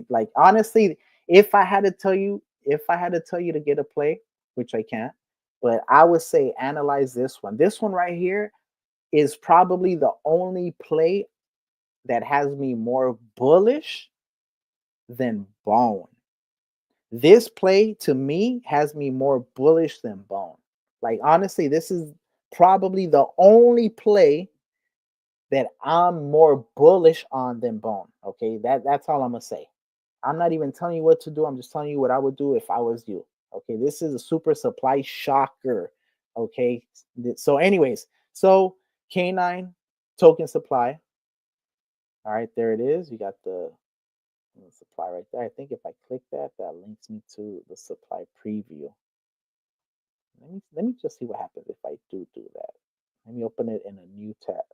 Speaker 1: like honestly, if I had to tell you to get a play, which I can't, but I would say analyze this one. This one right here is probably the only play that has me more bullish than Bone. This play to me has me more bullish than Bone. Like honestly, this is probably the only play that I'm more bullish on than Bone. Okay, that's all I'm gonna say. I'm not even telling you what to do. I'm just telling you what I would do if I was you. Okay, this is a super supply shocker. Okay, so anyways, so K9 token supply. All right, there it is. You got the supply right there. I think if I click that, that links me to the supply preview. Let me just see what happens if I do that. Let me open it in a new tab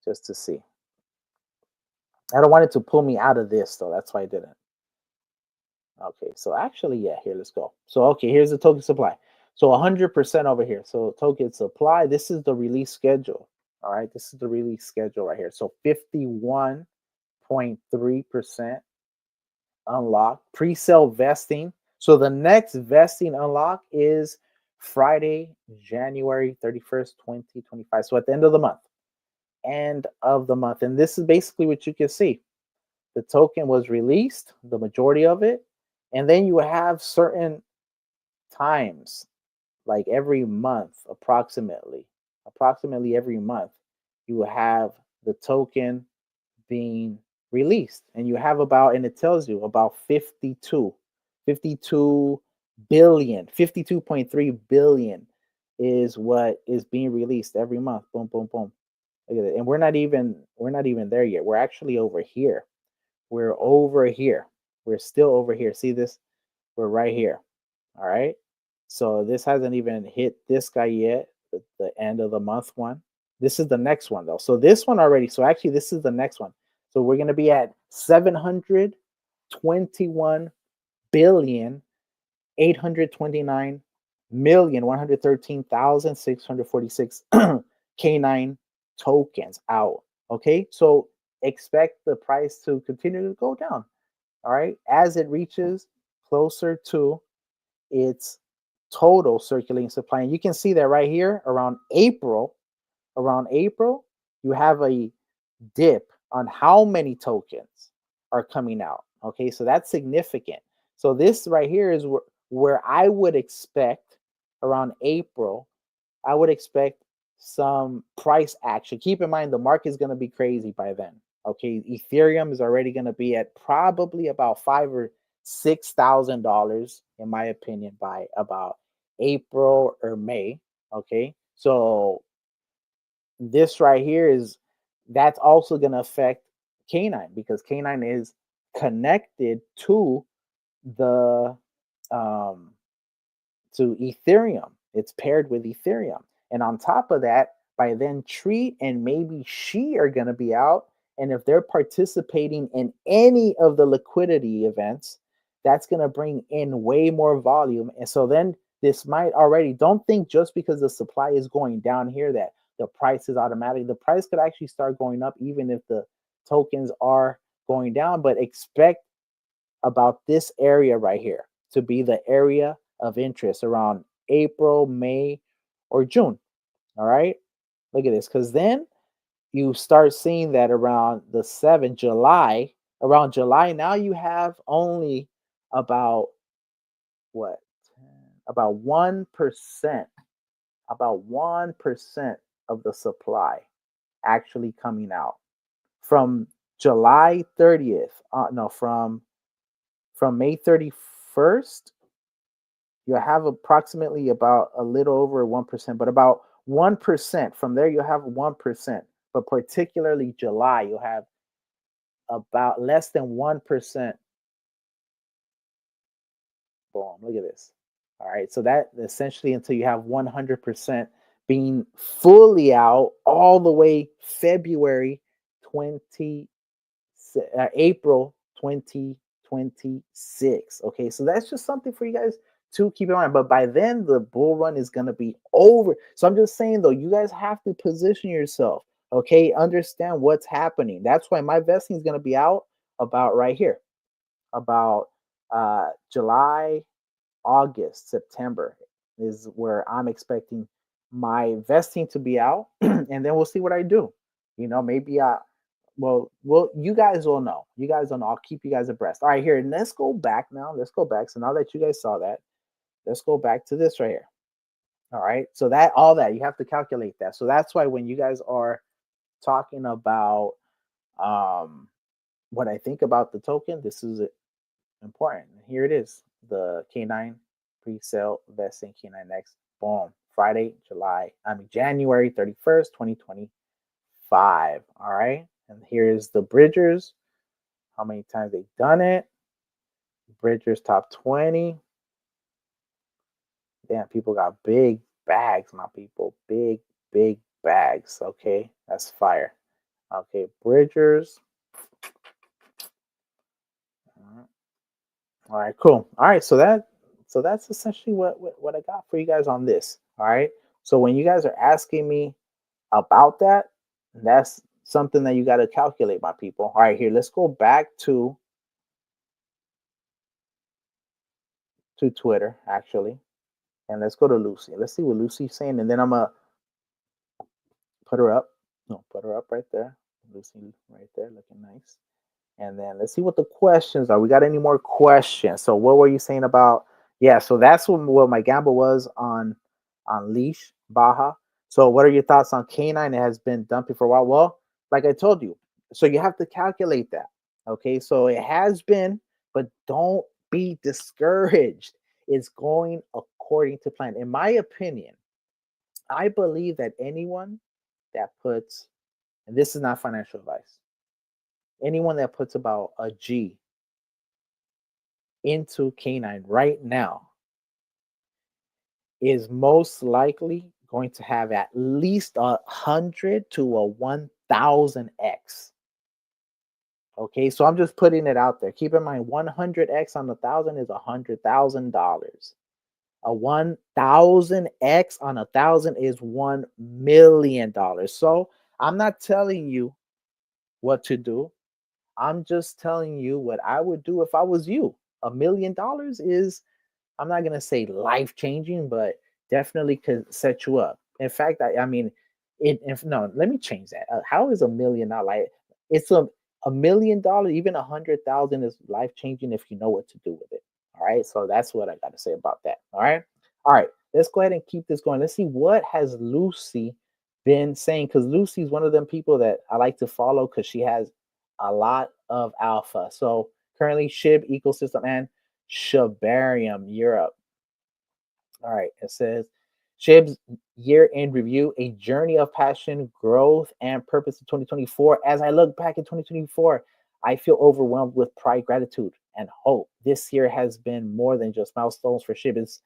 Speaker 1: just to see. I don't want it to pull me out of this though. That's why I didn't. Okay, so actually, yeah, here, let's go. So, okay, here's the token supply. So 100% over here. So token supply, this is the release schedule. All right, this is the release schedule right here. So 51.3% unlocked. Pre-sale vesting. So the next vesting unlock is Friday, January 31st, 2025. So at the end of the month. End of the month. And this is basically what you can see. The token was released, the majority of it. And then you have certain times, like every month, approximately every month, you have the token being released. And you have about, and it tells you about 52 billion, 52.3 billion is what is being released every month. Boom, boom, boom. Look at it. And we're not even there yet. We're actually over here. We're over here. We're still over here. See this? We're right here. All right. So this hasn't even hit this guy yet, the end of the month one. This is the next one though. So this one already. So actually, this is the next one. So we're going to be at 700 21 billion 829,113,646 K9 tokens out. Okay, so expect the price to continue to go down. All right, as it reaches closer to its total circulating supply. And you can see that right here around April, you have a dip on how many tokens are coming out. Okay, so that's significant. So this right here is where I would expect around April, I would expect some price action. Keep in mind the market is going to be crazy by then. Okay, Ethereum is already going to be at probably about $5,000 or $6,000 in my opinion by about April or May. Okay, so this right here is that's also going to affect K9 because K9 is connected to the um to Ethereum. It's paired with Ethereum. And on top of that, by then Tree and maybe She are going to be out. And if they're participating in any of the liquidity events, that's going to bring in way more volume. And so then this might already, don't think just because the supply is going down here that the price is automatic. The price could actually start going up even if the tokens are going down, but expect about this area right here to be the area of interest around April, May, or June. All right. Look at this. Because then you start seeing that around the 7th July, around July, now you have only about what? About 1%, about 1% of the supply actually coming out from July 30th. No, from May 31st, you have approximately about a little over 1%, but about 1%. From there, you have 1%. But particularly July, you have about less than 1%. Boom, look at this. All right, so that essentially until you have 100% being fully out all the way February 20, April 2026. Okay, so that's just something for you guys to keep in mind. But by then, the bull run is going to be over. So I'm just saying, though, you guys have to position yourself. Okay, understand what's happening. That's why my vesting is going to be out about right here, about July, August, September is where I'm expecting my vesting to be out, and then we'll see what I do. You know, maybe well, you guys will know. You guys will know. I'll keep you guys abreast. All right, here, let's go back now. Let's go back. So now that you guys saw that, let's go back to this right here. All right. So that all that you have to calculate that. So that's why when you guys are talking about what I think about the token, this is important. Here it is. The K9 pre-sale vesting K9X. Boom. Friday, January 31st, 2025. All right. And here's the Bridgers. How many times they've done it. Bridgers top 20. Damn, people got big bags, my people. Big, big bags. Okay. That's fire. Okay. Bridgers. All right, cool. All right, so that's essentially what I got for you guys on this. All right. So when you guys are asking me about that, that's something that you got to calculate, my people. All right, here, let's go back to Twitter, actually. And let's go to Lucy. Let's see what Lucy's saying. And then I'm gonna put her up. No, put her up right there. Lucy right there, looking nice. And then let's see what the questions are. We got any more questions? So what were you saying about? Yeah, so that's what my gamble was on Leash Baja. So what are your thoughts on K9? It has been dumping for a while. Well, like I told you, so you have to calculate that. Okay, so it has been, but don't be discouraged. It's going according to plan. In my opinion, I believe that anyone that puts, and this is not financial advice, anyone that puts about a G into K9 right now is most likely going to have at least 100 to 1,000x Okay, so I'm just putting it out there. Keep in mind, 100x on 1,000 is $100,000. A 1,000x on 1,000 is $1 million. So I'm not telling you what to do. I'm just telling you what I would do if I was you. $1 million is, I'm not gonna say life changing, but definitely could set you up. In fact, I mean, it. If no, let me change that. How is $1 million like? It's $1 million. Even 100,000 is life changing if you know what to do with it. All right, so that's what I got to say about that. All right. Let's go ahead and keep this going. Let's see what has Lucy been saying, because Lucy's one of them people that I like to follow because she has a lot of alpha. So currently, SHIB ecosystem and Shibarium Europe. All right, it says SHIB's year-end review, a journey of passion, growth, and purpose in 2024. As I look back in 2024, I feel overwhelmed with pride, gratitude, and hope. This year has been more than just milestones for SHIB. It's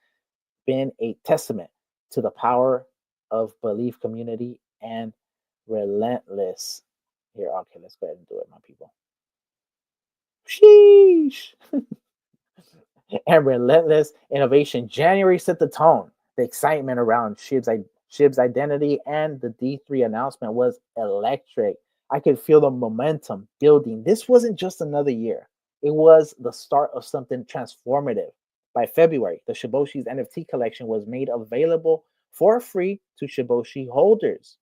Speaker 1: been a testament to the power of belief, community, and relentless. Here, okay, let's go ahead and do it, my people. Sheesh. And relentless innovation. January set the tone. The excitement around SHIB's identity and the D3 announcement was electric. I could feel the momentum building. This wasn't just another year, it was the start of something transformative. By February, the Shiboshi's NFT collection was made available for free to Shiboshi holders,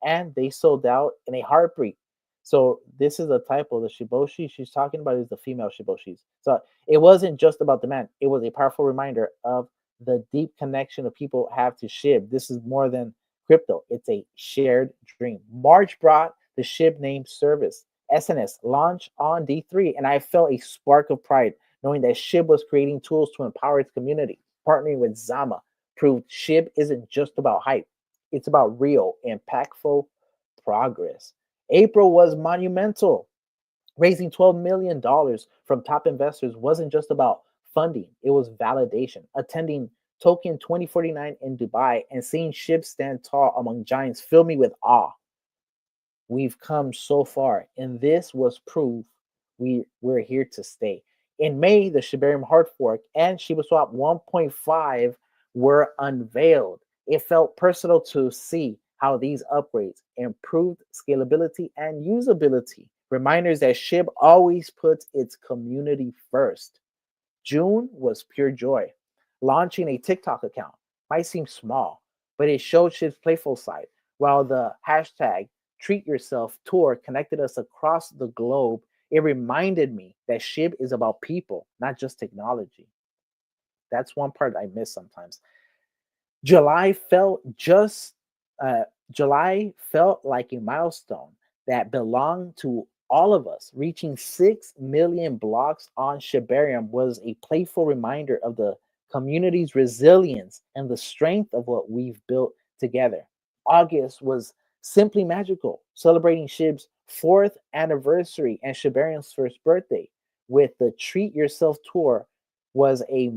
Speaker 1: and they sold out in a heartbeat. So this is a typo. The Shiboshi she's talking about is the female Shiboshis. So it wasn't just about demand. It was a powerful reminder of the deep connection that people have to SHIB. This is more than crypto. It's a shared dream. March brought the SHIB name service. SNS launched on D3, and I felt a spark of pride knowing that SHIB was creating tools to empower its community. Partnering with Zama proved SHIB isn't just about hype. It's about real, impactful progress. April was monumental. Raising $12 million from top investors wasn't just about funding, it was validation. Attending Token 2049 in Dubai and seeing SHIB stand tall among giants filled me with awe. We've come so far, and this was proof we're here to stay. In May, the Shibarium hard fork and Shiba Swap 1.5 were unveiled. It felt personal to see how these upgrades improved scalability and usability. Reminders that SHIB always puts its community first. June was pure joy. Launching a TikTok account might seem small, but it showed SHIB's playful side, while the hashtag Treat Yourself tour connected us across the globe. It reminded me that SHIB is about people, not just technology. That's one part I miss sometimes. July felt just July felt like a milestone that belonged to all of us. Reaching 6 million blocks on Shibarium was a playful reminder of the community's resilience and the strength of what we've built together. August was simply magical, celebrating SHIB's fourth anniversary and Shibarium's first birthday. With the Treat Yourself tour was a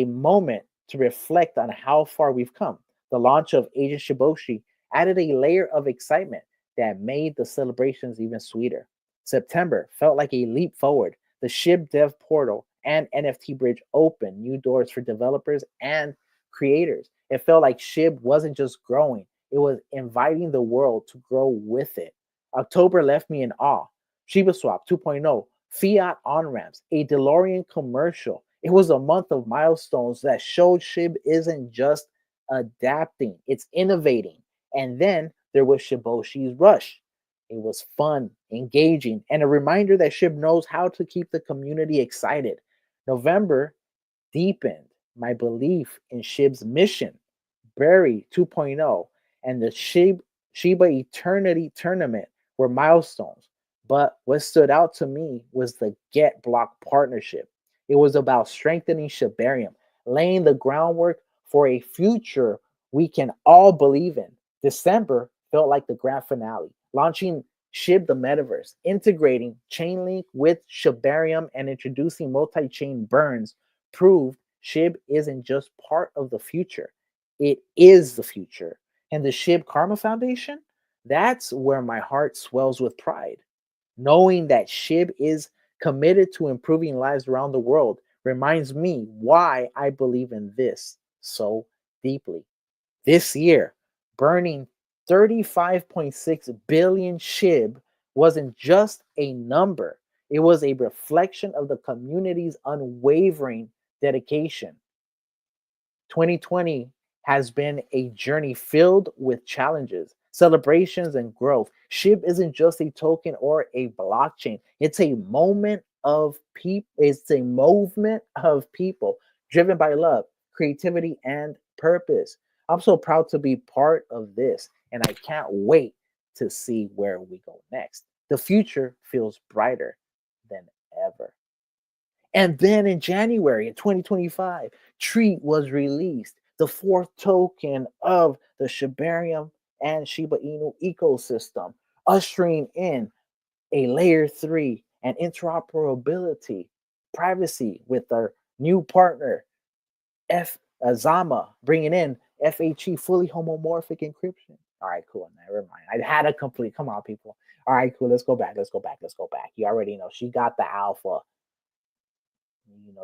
Speaker 1: moment to reflect on how far we've come. The launch of Agent Shiboshi added a layer of excitement that made the celebrations even sweeter. September felt like a leap forward. The SHIB Dev Portal and NFT Bridge opened new doors for developers and creators. It felt like SHIB wasn't just growing, it was inviting the world to grow with it. October left me in awe. Shiba Swap 2.0, Fiat on ramps, a DeLorean commercial. It was a month of milestones that showed SHIB isn't just adapting, it's innovating. And then there was Shiboshi's Rush. It was fun, engaging, and a reminder that SHIB knows how to keep the community excited. November deepened my belief in SHIB's mission. Berry 2.0 and the Shiba Eternity Tournament were milestones. But what stood out to me was the Get Block partnership. It was about strengthening Shibarium, laying the groundwork for a future we can all believe in. December felt like the grand finale, launching SHIB the Metaverse, integrating Chainlink with Shibarium and introducing multi-chain burns proved SHIB isn't just part of the future, it is the future. And the SHIB Karma Foundation, that's where my heart swells with pride. Knowing that SHIB is committed to improving lives around the world reminds me why I believe in this so deeply. This year, burning 35.6 billion SHIB wasn't just a number, it was a reflection of the community's unwavering dedication. 2020 has been a journey filled with challenges, celebrations, and growth. SHIB isn't just a token or a blockchain. It's a moment of people, it's a movement of people driven by love, creativity, and purpose. I'm so proud to be part of this, and I can't wait to see where we go next. The future feels brighter than ever. And then in January in 2025, Treat was released, the fourth token of the Shibarium and Shiba Inu ecosystem, ushering in a layer three and interoperability, privacy with our new partner, F Zama, bringing in FHE, fully homomorphic encryption. All right, cool. Never mind. I had a complete. Come on, people. All right, cool. Let's go back. Let's go back. Let's go back. You already know she got the alpha.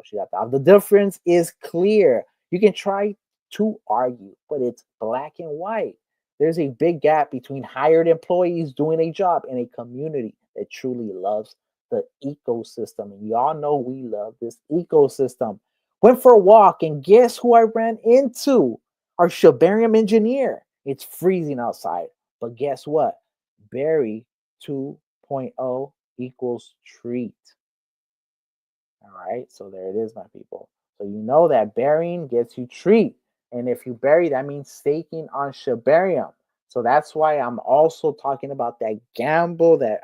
Speaker 1: She got the difference is clear. You can try to argue, but it's black and white. There's a big gap between hired employees doing a job and a community that truly loves the ecosystem. And y'all know we love this ecosystem. Went for a walk, and guess who I ran into? Our Shibarium engineer. It's freezing outside, but guess what? Barry 2.0 equals treat. All right, so there it is, my people. So you know that burying gets you treat. And if you bury, that means staking on Shibarium. So that's why I'm also talking about that gamble that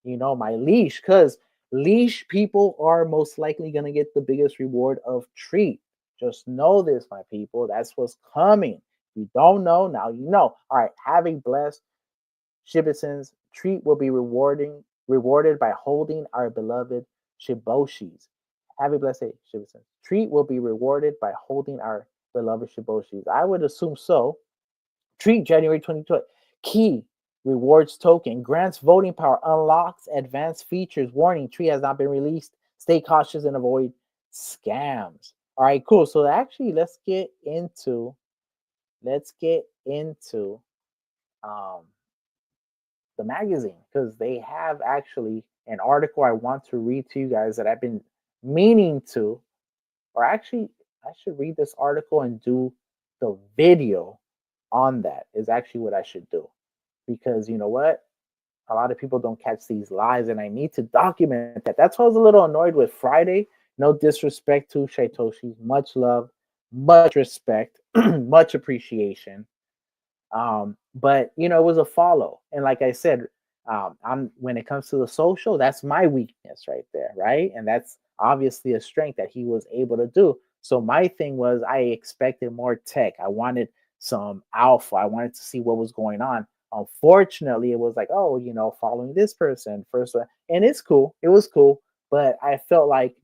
Speaker 1: my leash, because leash people are most likely going to get the biggest reward of treat. Just know this, my people. That's what's coming. If you don't know, now you know. All right, have a blessed Shibisons. Treat will be rewarded by holding our beloved Shiboshis. Have a blessed day, Shibisons. Treat will be rewarded by holding our beloved Shiboshis. I would assume so. Treat January 2020. Key rewards token grants voting power, unlocks advanced features. Warning: Treat has not been released. Stay cautious and avoid scams. All right, cool. So actually, let's get into um the magazine, because they have actually an article I want to read to you guys that I've been meaning to, or actually I should read this article and do the video on that is actually what I should do, because you know what, a lot of people don't catch these lives and I need to document that. That's why I was a little annoyed with Friday. No disrespect to Shaitoshi, much love, much respect, much appreciation. But it was a follow. And like I said, I'm when it comes to the social, that's my weakness right there, right? And that's obviously a strength that he was able to do. So my thing was I expected more tech. I wanted some alpha. I wanted to see what was going on. Unfortunately, it was like, oh, following this person first, and it's cool. It was cool, but I felt like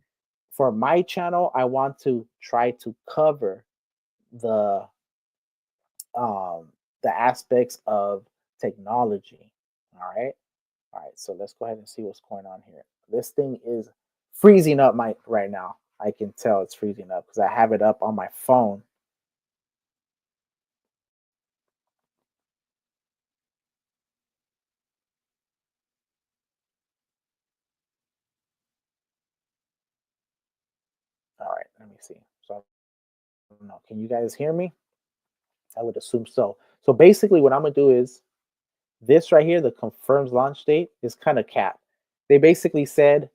Speaker 1: for my channel, I want to try to cover the um, the aspects of technology. All right. So let's go ahead and see what's going on here. This thing is freezing up my right now. I can tell it's freezing up because I have it up on my phone. All right, let me see. So I don't know. Can you guys hear me? I would assume so. So basically, what I'm gonna do is this right here, the confirmed launch date is kind of capped. They basically said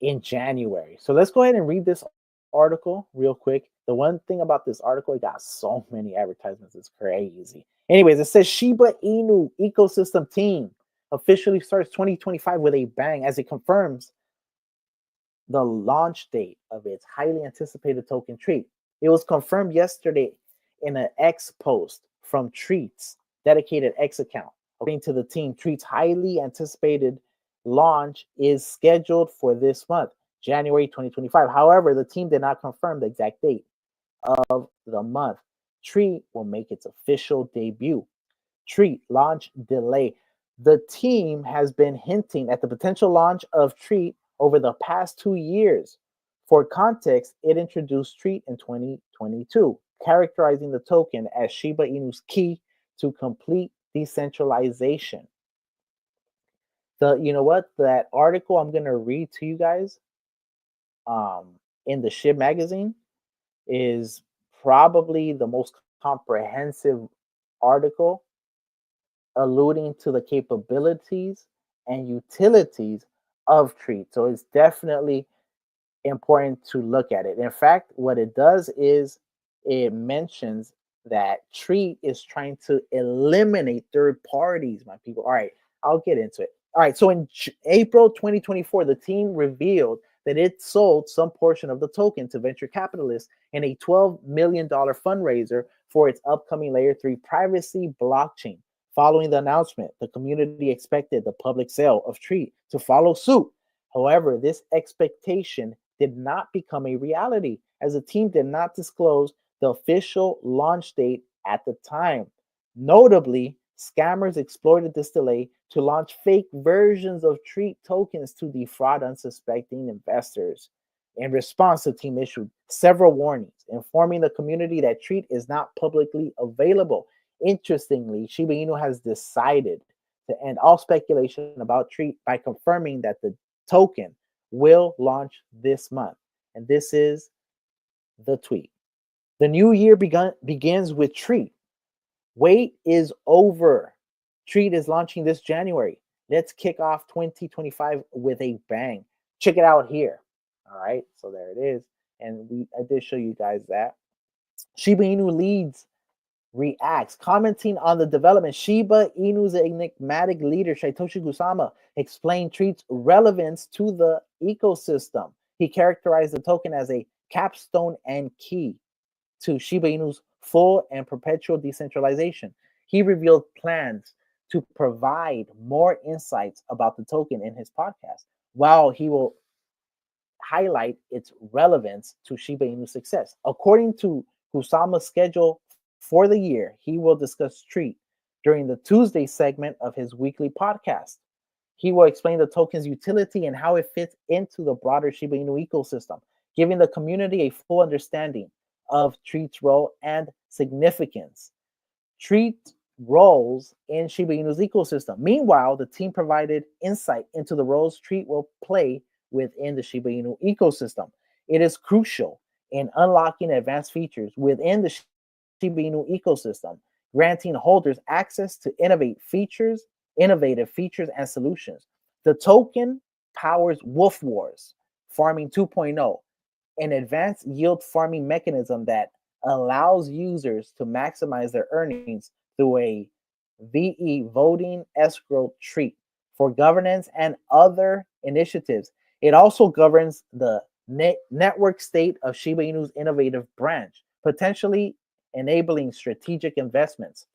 Speaker 1: in January. So let's go ahead and read this article real quick. The one thing about this article, it got so many advertisements, it's crazy. Anyways, it says Shiba Inu ecosystem team officially starts 2025 with a bang as it confirms the launch date of its highly anticipated token Treat. It was confirmed yesterday in an X post from Treat's dedicated X account. According to the team, Treat's highly anticipated launch is scheduled for this month, January 2025. However, the team did not confirm the exact date of the month. Treat will make its official debut. Treat launch delay. The team has been hinting at the potential launch of Treat over the past 2 years. For context, it introduced Treat in 2022, characterizing the token as Shiba Inu's key to complete decentralization. You know what, that article I'm going to read to you guys in the SHIB magazine is probably the most comprehensive article alluding to the capabilities and utilities of Treat. So it's definitely important to look at it. In fact, what it does is it mentions that Treat is trying to eliminate third parties, my people. All right, I'll get into it. All right, so in April 2024, the team revealed that it sold some portion of the token to venture capitalists in a $12 million fundraiser for its upcoming Layer 3 privacy blockchain. Following the announcement, the community expected the public sale of Treat to follow suit. However, this expectation did not become a reality as the team did not disclose the official launch date at the time. Notably, scammers exploited this delay to launch fake versions of Treat tokens to defraud unsuspecting investors. In response, the team issued several warnings, informing the community that Treat is not publicly available. Interestingly, Shiba Inu has decided to end all speculation about Treat by confirming that the token will launch this month. And this is the tweet. The new year begins with Treat. Wait is over. Treat is launching this January. Let's kick off 2025 with a bang. Check it out here. All right, so there it is. And I did show you guys that. Shiba Inu leads reacts, commenting on the development. Shiba Inu's enigmatic leader, Satoshi Kusama, explained Treat's relevance to the ecosystem. He characterized the token as a capstone and key to Shiba Inu's full and perpetual decentralization. He revealed plans to provide more insights about the token in his podcast, while he will highlight its relevance to Shiba Inu's success. According to Kusama's schedule for the year, he will discuss Treat during the Tuesday segment of his weekly podcast. He will explain the token's utility and how it fits into the broader Shiba Inu ecosystem, giving the community a full understanding of Treat's role and significance. Treat roles in Shiba Inu's ecosystem. Meanwhile, the team provided insight into the roles Treat will play within the Shiba Inu ecosystem. It is crucial in unlocking advanced features within the Shiba Inu ecosystem, granting holders access to innovative features and solutions. The token powers Wolf Wars, Farming 2.0, an advanced yield farming mechanism that allows users to maximize their earnings through a VE voting escrow treat for governance and other initiatives. It also governs the network state of Shiba Inu's innovative branch, potentially enabling strategic investments.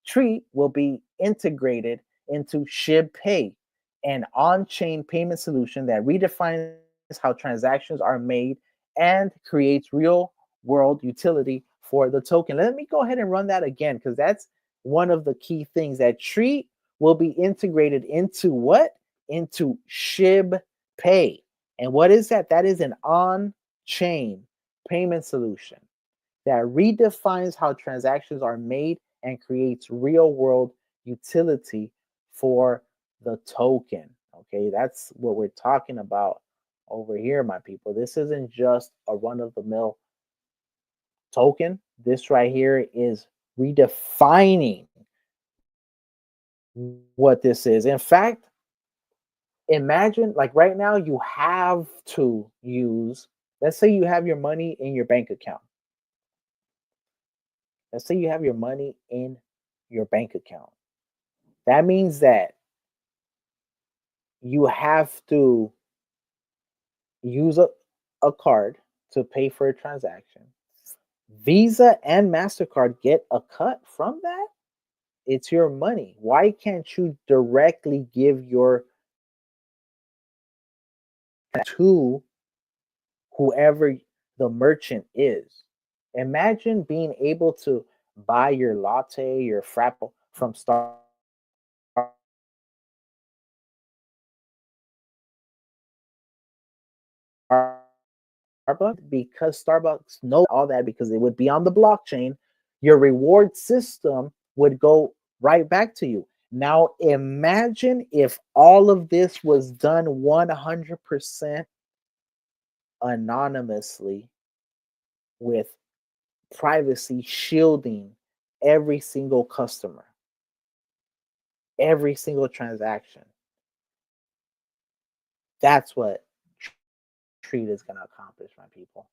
Speaker 1: Treat will be integrated into SHIB Pay, an on-chain payment solution that redefines how transactions are made and creates real-world utility for the token. Let me go ahead and run that again, because that's one of the key things, that Treat will be integrated into what? Into SHIB Pay. And what is that? That is an on-chain payment solution that redefines how transactions are made and creates real world utility for the token. Okay, that's what we're talking about over here, my people. This isn't just a run of the mill token. This right here is redefining what this is. In fact, imagine, like, right now you have to use, let's say you have your money in your bank account. Let's say you have your money in your bank account. That means that you have to use a card to pay for a transaction. Visa and MasterCard get a cut from that. It's your money. Why can't you directly give your to whoever the merchant is? Imagine being able to buy your latte, your frappo from Starbucks Starbucks, because Starbucks knows all that, because it would be on the blockchain, your reward system would go right back to you. Now imagine if all of this was done 100% anonymously, with privacy shielding every single customer, every single transaction. That's what Treat is going to accomplish, my people.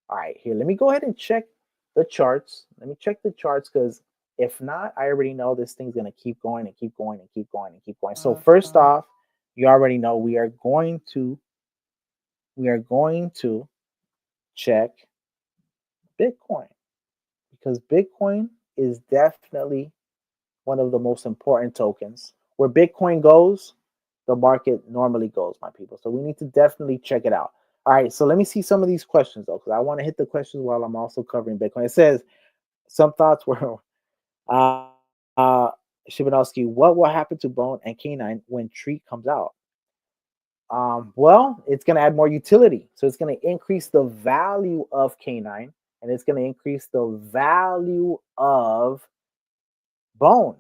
Speaker 1: All right, here, let me go ahead and check the charts. Let me check the charts, because if not, I already know this thing's going to keep going and keep going and keep going and keep going. So first off, you already know we are going to check Bitcoin, because Bitcoin is definitely one of the most important tokens. Where Bitcoin goes, the market normally goes, my people. So we need to definitely check it out. All right, so let me see some of these questions, though, because I want to hit the questions while I'm also covering Bitcoin. It says, some thoughts were, Shibanowski, what will happen to Bone and Canine when Treat comes out? Well, it's going to add more utility. So it's going to increase the value of Canine, and it's going to increase the value of Bone,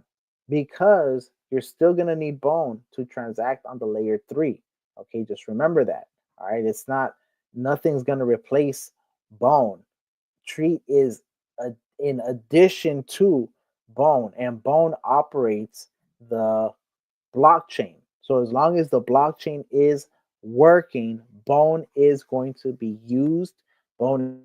Speaker 1: because you're still going to need Bone to transact on the layer 3. Okay, just remember that. All right, it's not, nothing's going to replace Bone. Treat is in addition to Bone, and Bone operates the blockchain. So as long as the blockchain is working, Bone is going to be used. Bone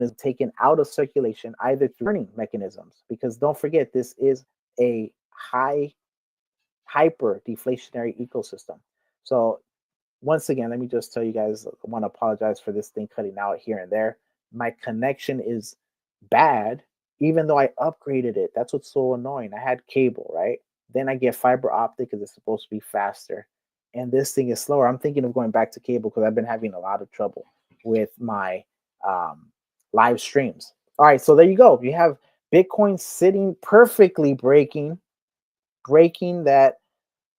Speaker 1: is taken out of circulation either through earning mechanisms, because don't forget, this is a hyper deflationary ecosystem. So once again, let me just tell you guys, I want to apologize for this thing cutting out here and there. My connection is bad, even though I upgraded it. That's what's so annoying. I had cable, right? Then I get fiber optic because it's supposed to be faster, and this thing is slower. I'm thinking of going back to cable because I've been having a lot of trouble with my live streams. All right, so there you go. You have Bitcoin sitting perfectly, breaking that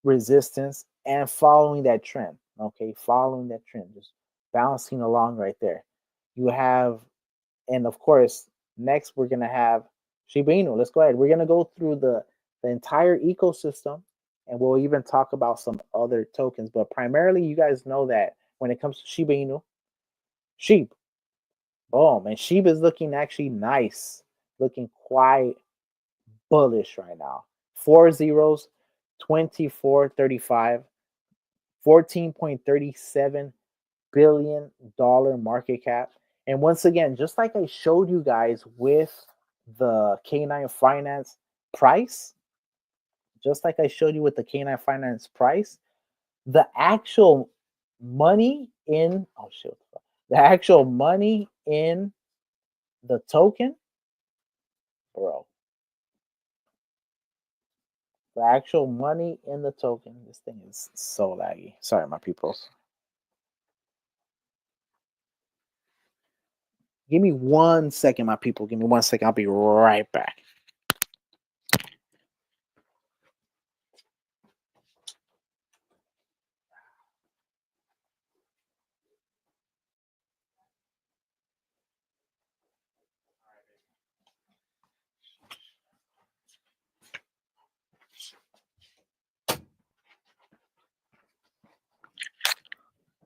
Speaker 1: resistance and following that trend. Okay, following that trend, just bouncing along right there. You have, and of course, next we're gonna have Shiba Inu. Let's go ahead. We're gonna go through the entire ecosystem, and we'll even talk about some other tokens. But primarily, you guys know that when it comes to Shiba Inu, SHIB, boom, and SHIB is looking actually nice, looking quite bullish right now. 4 zeros, 24.35, $14.37 billion market cap. And once again, just like I showed you guys with the K9 Finance price, just like I showed you with the K9 Finance price, the actual money in, oh shit, the actual money in the token, bro, the actual money in the token, this thing is so laggy. Sorry, my people. Give me 1 second, my people. Give me 1 second. I'll be right back.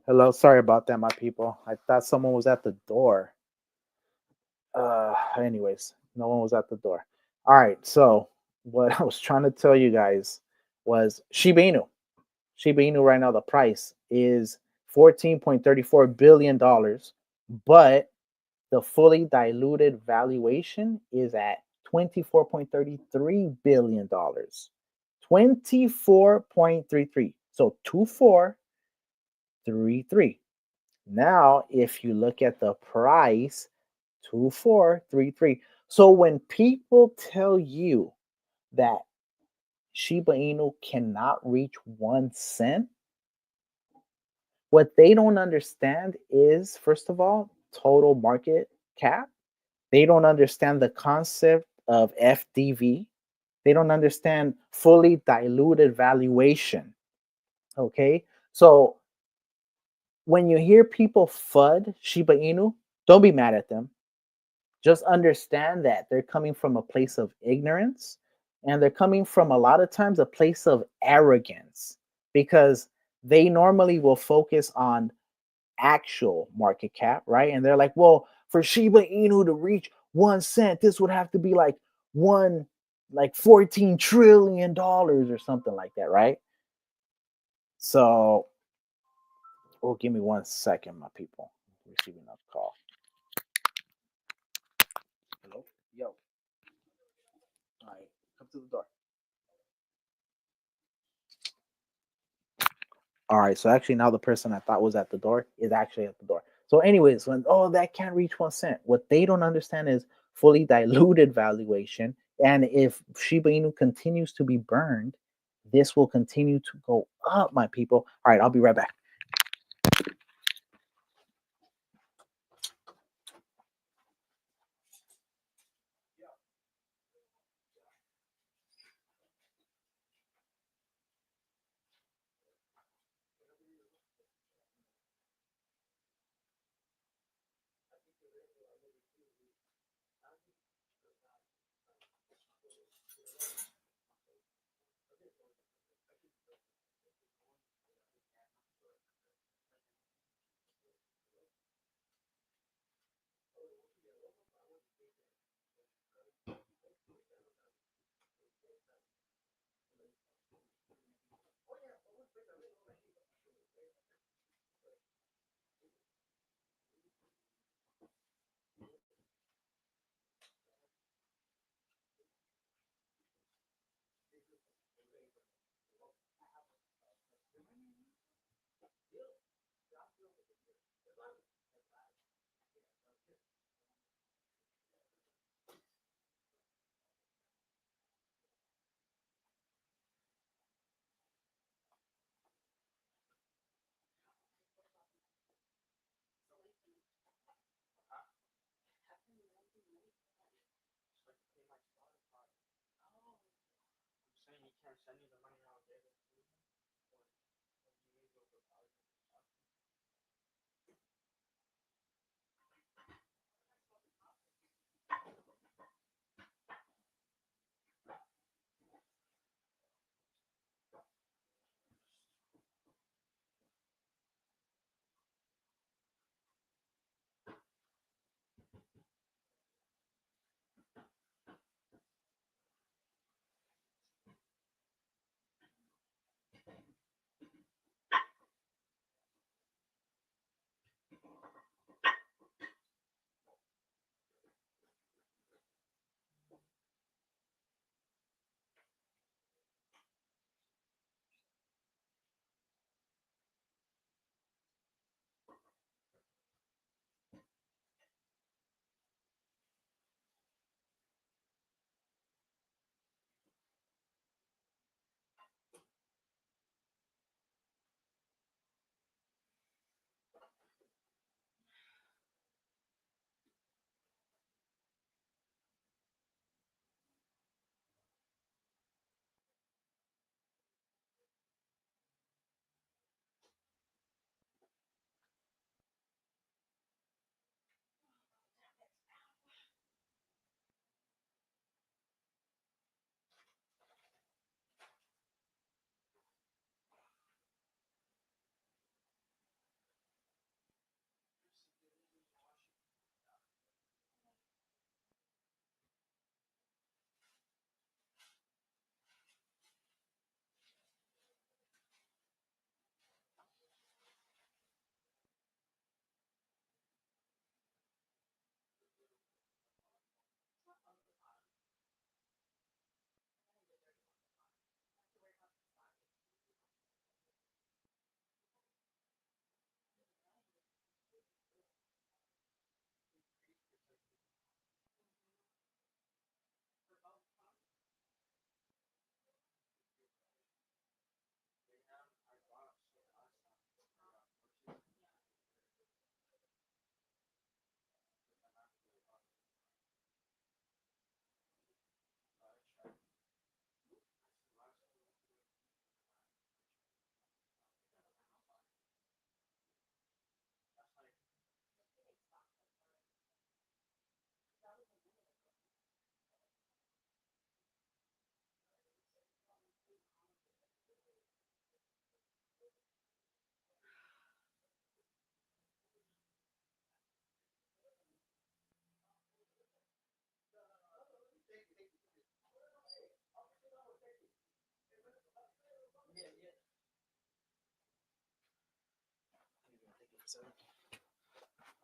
Speaker 1: Hello, sorry about that, my people. I thought someone was at the door. Anyways, no one was at the door. All right, so what I was trying to tell you guys was Shiba Inu. Shiba Inu right now, the price is $14.34 billion, but the fully diluted valuation is at $24.33 billion. 24.33. So 2433. Now, if you look at the price, 2433. So when people tell you that Shiba Inu cannot reach 1 cent, what they don't understand is, first of all, total market cap. They don't understand the concept of FDV. They don't understand fully diluted valuation. Okay, so when you hear people FUD Shiba Inu, don't be mad at them. Just understand that they're coming from a place of ignorance, and they're coming from a lot of times a place of arrogance, because they normally will focus on actual market cap, right? And they're like, well, for Shiba Inu to reach 1 cent, this would have to be like one, like $14 trillion or something like that, right? So, oh, give me 1 second, my people. Receiving a call. Hello? Yo. All right, come to the door. All right, so actually now the person I thought was at the door is actually at the door. So, anyways, when that can't reach 1 cent, what they don't understand is fully diluted valuation. And if Shiba Inu continues to be burned, this will continue to go up, my people. All right, I'll be right back.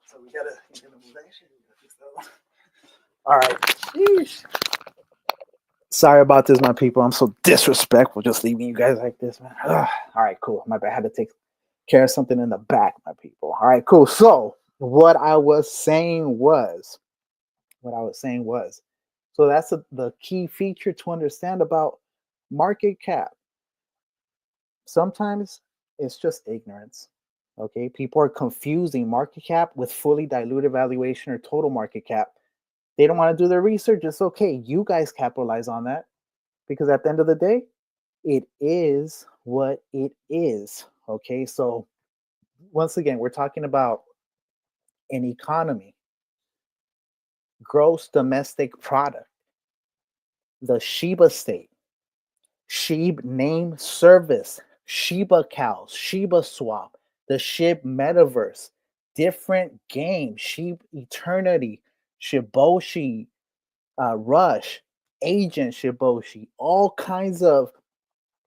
Speaker 1: So we gotta move that shit. All right. Sheesh. Sorry about this, my people. I'm so disrespectful just leaving you guys like this, man. Ugh. All right, cool. My bad. I had to take care of something in the back, my people. All right, cool. So what I was saying was, so that's the key feature to understand about market cap. Sometimes it's just ignorance. Okay, people are confusing market cap with fully diluted valuation or total market cap. They don't want to do their research. It's okay. You guys capitalize on that because at the end of the day, it is what it is. Okay, so once again, we're talking about an economy, gross domestic product, the Shiba state, SHIB name service, Shiba cows, Shiba swap, the SHIB metaverse, different games, SHIB eternity, Shiboshi, Rush, Agent Shiboshi, all kinds of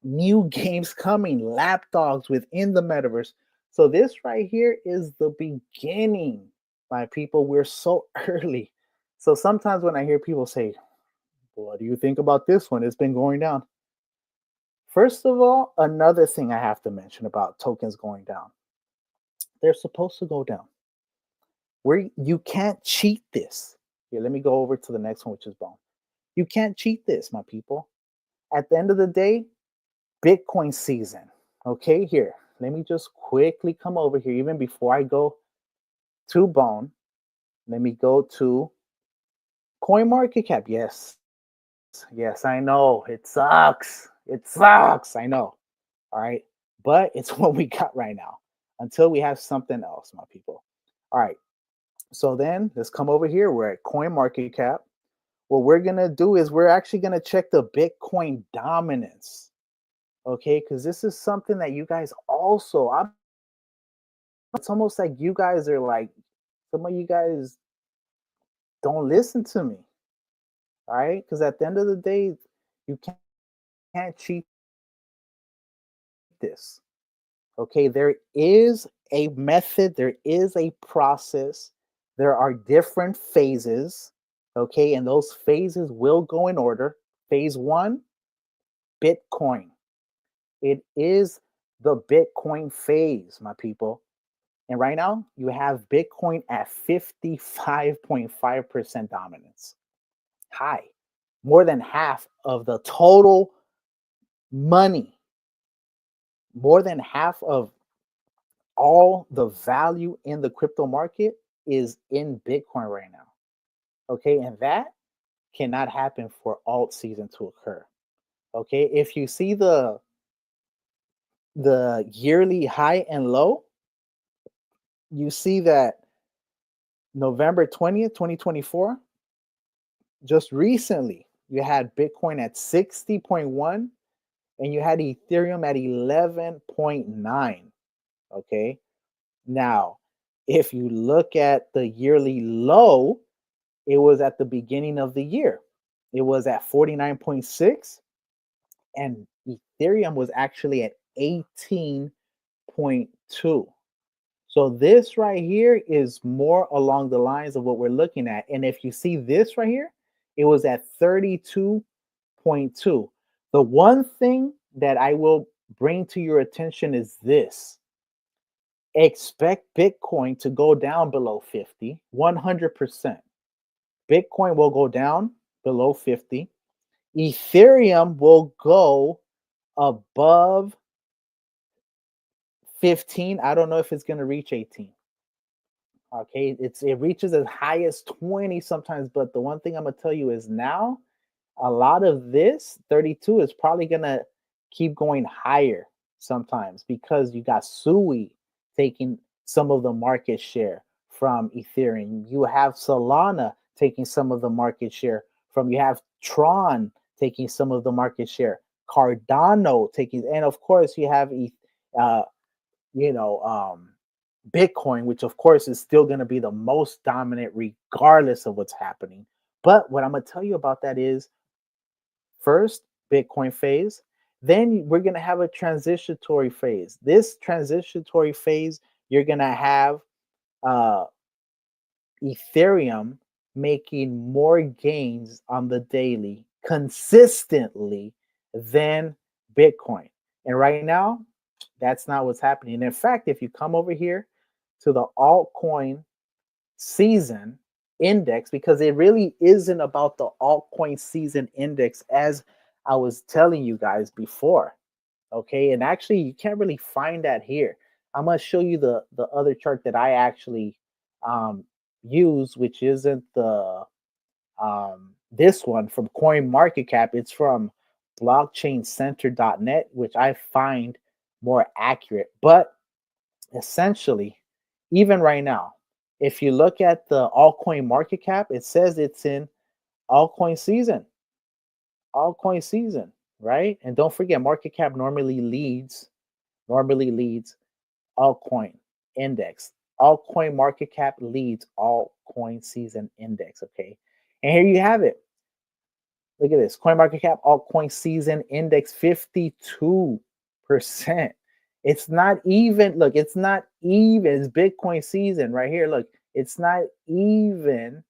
Speaker 1: new games coming, lapdogs within the metaverse. So this right here is the beginning, my people. We're so early. So sometimes when I hear people say, what do you think about this one? It's been going down. First of all, another thing I have to mention about tokens going down. They're supposed to go down. Where you can't cheat this. Here, let me go over to the next one, which is Bone. You can't cheat this, my people. At the end of the day, Bitcoin season. Okay, here. Let me just quickly come over here. Even before I go to Bone, let me go to CoinMarketCap. Yes, I know. It sucks. I know. All right. But it's what we got right now until we have something else, my people. All right. So then let's come over here. We're at CoinMarketCap. What we're going to do is we're actually going to check the Bitcoin dominance. Okay. Because this is something that you guys also, it's almost like you guys are like, some of you guys don't listen to me. All right. Because at the end of the day, you can't cheat this. Okay, there is a method, there is a process, there are different phases. Okay, and those phases will go in order. Phase one, Bitcoin. It is the Bitcoin phase, my people. And right now, you have Bitcoin at 55.5% dominance. High. More than half of the total money, more than half of all the value in the crypto market is in Bitcoin right now. Okay, and that cannot happen for alt season to occur. Okay, if you see the yearly high and low, you see that November 20th, 2024, just recently you had Bitcoin at 60.1 and you had Ethereum at 11.9. Okay, now if you look at the yearly low, it was at the beginning of the year. It was at 49.6 and Ethereum was actually at 18.2. So this right here is more along the lines of what we're looking at. And if you see this right here, it was at 32.2. The one thing that I will bring to your attention is this. Expect Bitcoin to go down below 50, 100%. Bitcoin will go down below 50. Ethereum will go above 15. I don't know if it's going to reach 18. Okay, it reaches as high as 20 sometimes, but the one thing I'm going to tell you is now a lot of this 32 is probably going to keep going higher sometimes because you got Sui taking some of the market share from Ethereum. You have Solana taking some of the market share from, you have Tron taking some of the market share, Cardano taking, and of course you have Bitcoin, which of course is still going to be the most dominant regardless of what's happening. But what I'm going to tell you about that is first Bitcoin phase, then we're going to have a transitory phase. This transitory phase, you're going to have uh, Ethereum making more gains on the daily consistently than Bitcoin. And right now, that's not what's happening. And in fact, if you come over here to the altcoin season index, because it really isn't about the altcoin season index as I was telling you guys before. Okay, and actually you can't really find that here. I'm going to show you the other chart that I actually use, which isn't the this one from Coin Market Cap. It's from blockchaincenter.net, which I find more accurate. But essentially, even right now, if you look at the altcoin market cap, it says it's in altcoin season. Altcoin season, right? And don't forget, market cap normally leads altcoin index. Altcoin market cap leads altcoin season index. Okay, and here you have it. Look at this. Coin market cap altcoin season index 52%. It's not even. Look, it's not even. It's Bitcoin season right here. Look, it's not even.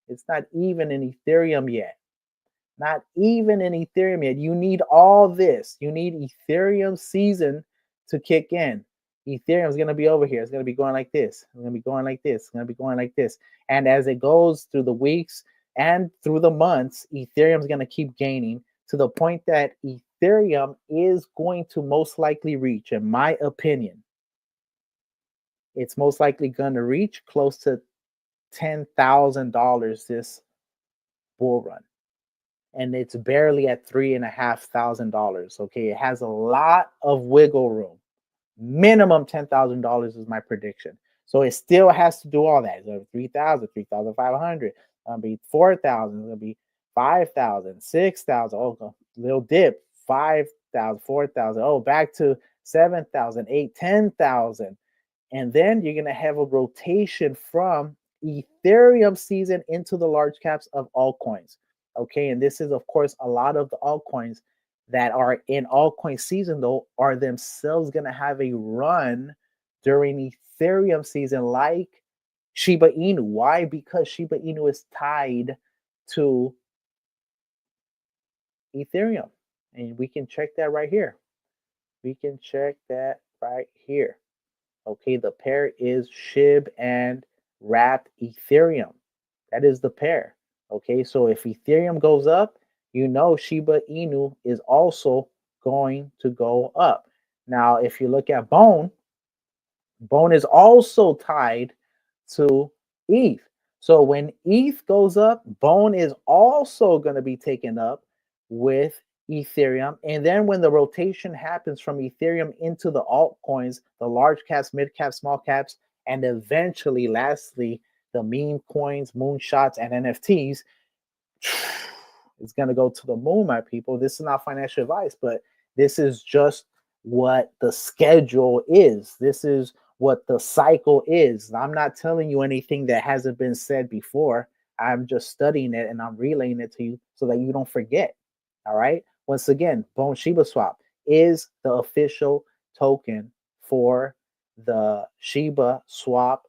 Speaker 1: It's not even in Ethereum yet. Not even in Ethereum yet. You need all this. You need Ethereum season to kick in. Ethereum is going to be over here. It's going to be going like this. It's going to be going like this. It's going to be going like this. And as it goes through the weeks and through the months, Ethereum is going to keep gaining to the point that Ethereum is going to most likely reach, in my opinion, it's most likely going to reach close to $10,000 this bull run. And it's barely at $3,500. Okay, it has a lot of wiggle room. Minimum $10,000 is my prediction. So it still has to do all that. It's going to be 3,000, 3,500. It's going to be 4,000. It's going to be 5,000, 6,000. Oh, little dip. 5,000, 4,000. Oh, back to 7,000, 8,000, 10,000. And then you're going to have a rotation from Ethereum season into the large caps of altcoins. Okay, and this is, of course, a lot of the altcoins that are in altcoin season, though, are themselves going to have a run during Ethereum season, like Shiba Inu. Why? Because Shiba Inu is tied to Ethereum. And we can check that right here. We can check that right here. Okay, the pair is SHIB and wrapped Ethereum. That is the pair. Okay, so if Ethereum goes up, you know Shiba Inu is also going to go up. Now, if you look at Bone, Bone is also tied to ETH. So when ETH goes up, Bone is also going to be taken up with Ethereum. And then when the rotation happens from Ethereum into the altcoins, the large caps, mid caps, small caps, and eventually, lastly, the meme coins, moonshots, and NFTs, it's going to go to the moon, my people. This is not financial advice, but this is just what the schedule is. This is what the cycle is. I'm not telling you anything that hasn't been said before. I'm just studying it and I'm relaying it to you so that you don't forget. All right. Once again, Bone Shiba Swap is the official token for the Shiba Swap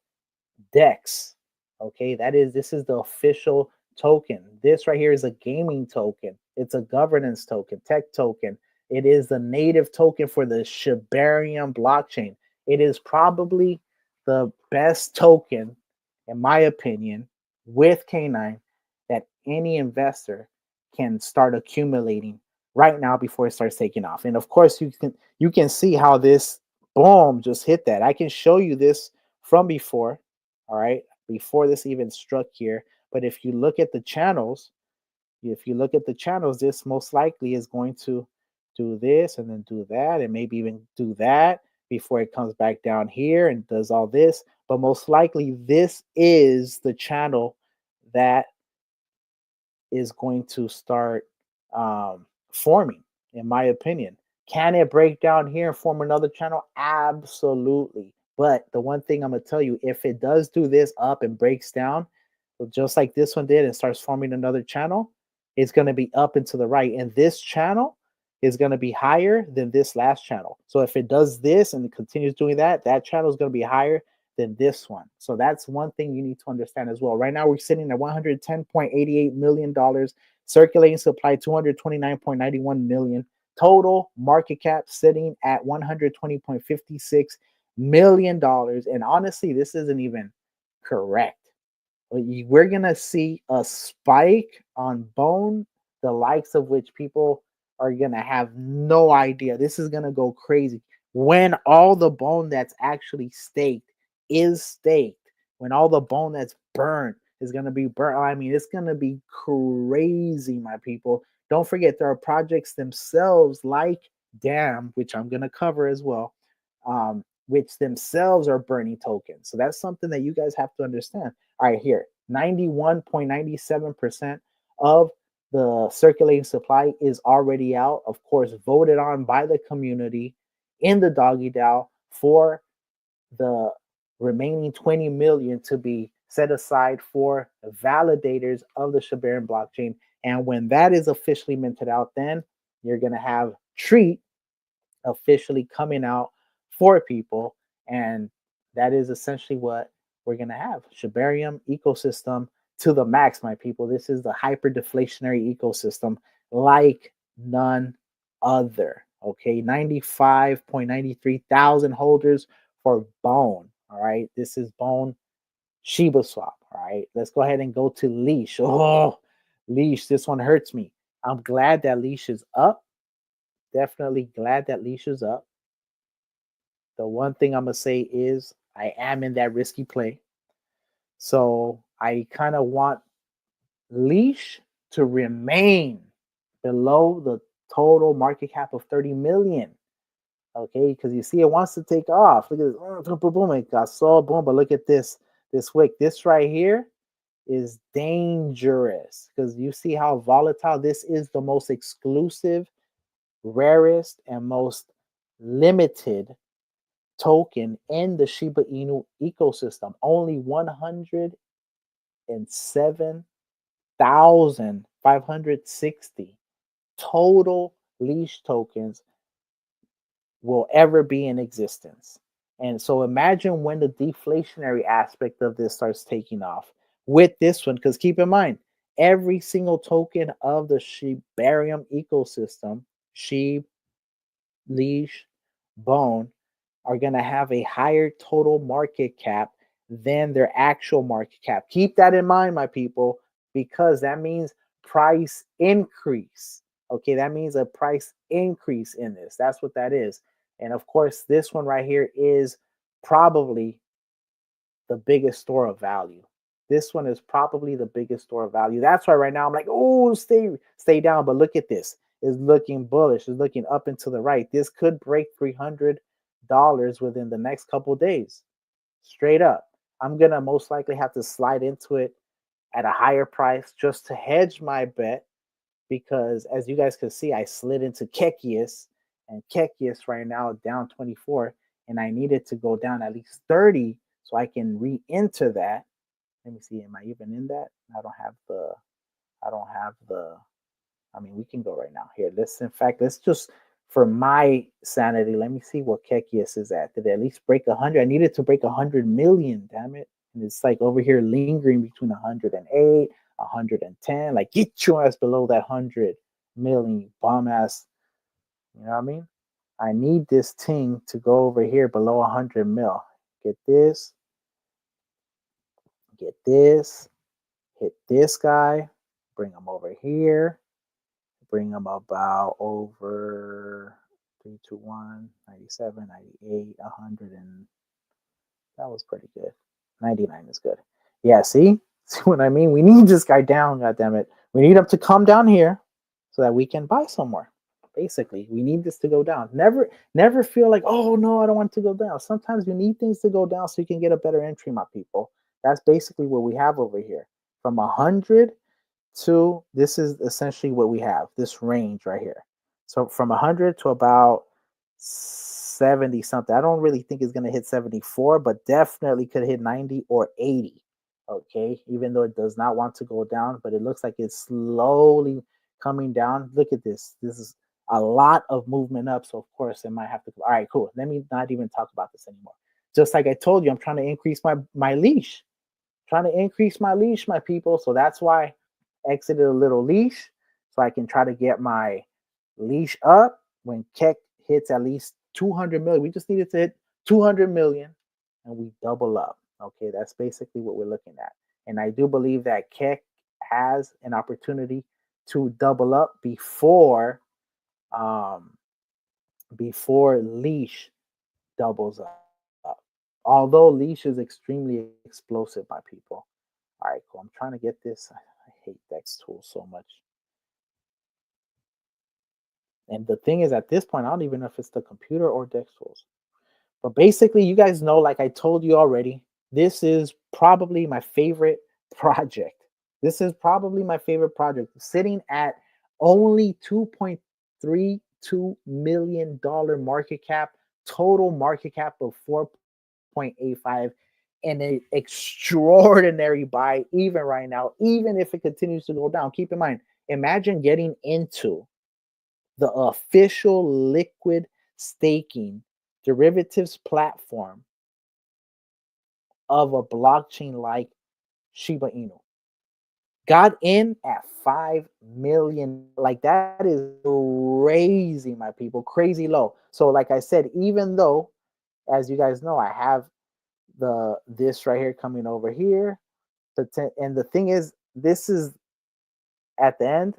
Speaker 1: DEX. Okay, this is the official token. This right here is a gaming token. It's a governance token, tech token. It is the native token for the Shibarium blockchain. It is probably the best token, in my opinion, with K9 that any investor can start accumulating right now before it starts taking off. And of course, you can see how this boom just hit that. I can show you this from before. All right, before this even struck here. But if you look at the channels, this most likely is going to do this and then do that and maybe even do that before it comes back down here and does all this. But most likely this is the channel that is going to start forming, in my opinion. Can it break down here and form another channel? Absolutely. But the one thing I'm going to tell you, if it does do this up and breaks down, just like this one did, and starts forming another channel, it's going to be up and to the right. And this channel is going to be higher than this last channel. So if it does this and it continues doing that, that channel is going to be higher than this one. So that's one thing you need to understand as well. Right now, we're sitting at $110.88 million, circulating supply 229.91 million, total market cap sitting at $120.56 million. And honestly, this isn't even correct. We're going to see a spike on bone, the likes of which people are going to have no idea. This is going to go crazy when all the bone that's actually staked is staked, when all the bone that's burnt is going to be burnt. I mean, it's going to be crazy, my people. Don't forget, there are projects themselves like Dam, which I'm going to cover as well, which themselves are burning tokens. So that's something that you guys have to understand. All right, here, 91.97% of the circulating supply is already out, of course, voted on by the community in the doggy DAO for the remaining 20 million to be set aside for validators of the Shibarium blockchain. And when that is officially minted out, then you're going to have Treat officially coming out for people. And that is essentially what we're going to have. Shibarium ecosystem to the max, my people. This is the hyper deflationary ecosystem like none other. Okay, 95.93 thousand holders for Bone. All right, this is Bone Shiba Swap. All right, let's go ahead and go to Leash. Oh, Leash, this one hurts me. I'm glad that Leash is up. Definitely glad that Leash is up. The one thing I'm going to say is I am in that risky play. So I kind of want Leash to remain below the total market cap of 30 million. Okay, because you see it wants to take off. Look at this. Boom, boom, boom. It got so boom. But look at this wick. This right here is dangerous because you see how volatile this is. The most exclusive, rarest, and most limited token in the Shiba Inu ecosystem. Only 107,560 total leash tokens will ever be in existence. And so imagine when the deflationary aspect of this starts taking off with this one, because keep in mind, every single token of the Shibarium ecosystem, SHIB, Leash, Bone, are going to have a higher total market cap than their actual market cap. Keep that in mind, my people, because that means price increase. Okay, that means a price increase in this. That's what that is. And of course, this one right here is probably the biggest store of value. This one is probably the biggest store of value. That's why right now I'm like, oh, stay down. But look at this. It's looking bullish. It's looking up and to the right. This could break $300 within the next couple of days. Straight up. I'm going to most likely have to slide into it at a higher price just to hedge my bet, because as you guys can see, I slid into Kekius, and Kekius right now down 24, and I needed to go down at least 30 so I can re-enter that. Let me see, am I even in that? I don't have the, I mean, we can go right now. Here, let's just, for my sanity, let me see what Kekius is at. Did it at least break 100? I needed to break 100 million, damn it. And it's like over here lingering between 108, 110. Like, get your ass below that 100 million, bomb ass. You know what I mean? I need this thing to go over here below 100 mil. Get this. Get this. Hit this guy. Bring him over here. Bring them about over 321, 97, 98, 100, and that was pretty good. 99 is good. Yeah, see what I mean? We need this guy down, goddammit. We need him to come down here so that we can buy somewhere. Basically, we need this to go down. Never feel like, oh no, I don't want to go down. Sometimes you need things to go down so you can get a better entry, my people. That's basically what we have over here. From 100 to, this is essentially what we have, this range right here. So from 100 to about 70 something. I don't really think it's going to hit 74, but definitely could hit 90 or 80. Okay, even though it does not want to go down, but it looks like it's slowly coming down. Look at this. This is a lot of movement up. So of course it might have to. All right, cool. Let me not even talk about this anymore. Just like I told you, I'm trying to increase my leash. Trying to increase my leash, my people. So that's why I exited a little leash, so I can try to get my leash up when Keck hits at least 200 million. We just needed to hit 200 million, and we double up. Okay, that's basically what we're looking at. And I do believe that Keck has an opportunity to double up um, before leash doubles up. Although leash is extremely explosive, my people. All right, cool. I'm trying to get this. I hate Dex tools so much. And the thing is, at this point, I don't even know if it's the computer or Dex tools. But basically, you guys know, like I told you already, this is probably my favorite project. This is probably my favorite project, sitting at only $2.32 million market cap, total market cap of 4.85, and an extraordinary buy even right now, even if it continues to go down. Keep in mind, imagine getting into the official liquid staking derivatives platform of a blockchain like Shiba Inu. Got in at 5 million. Like, that is crazy, my people. Crazy low. So, like I said, even though, as you guys know, I have this right here coming over here. And the thing is, this is at the end,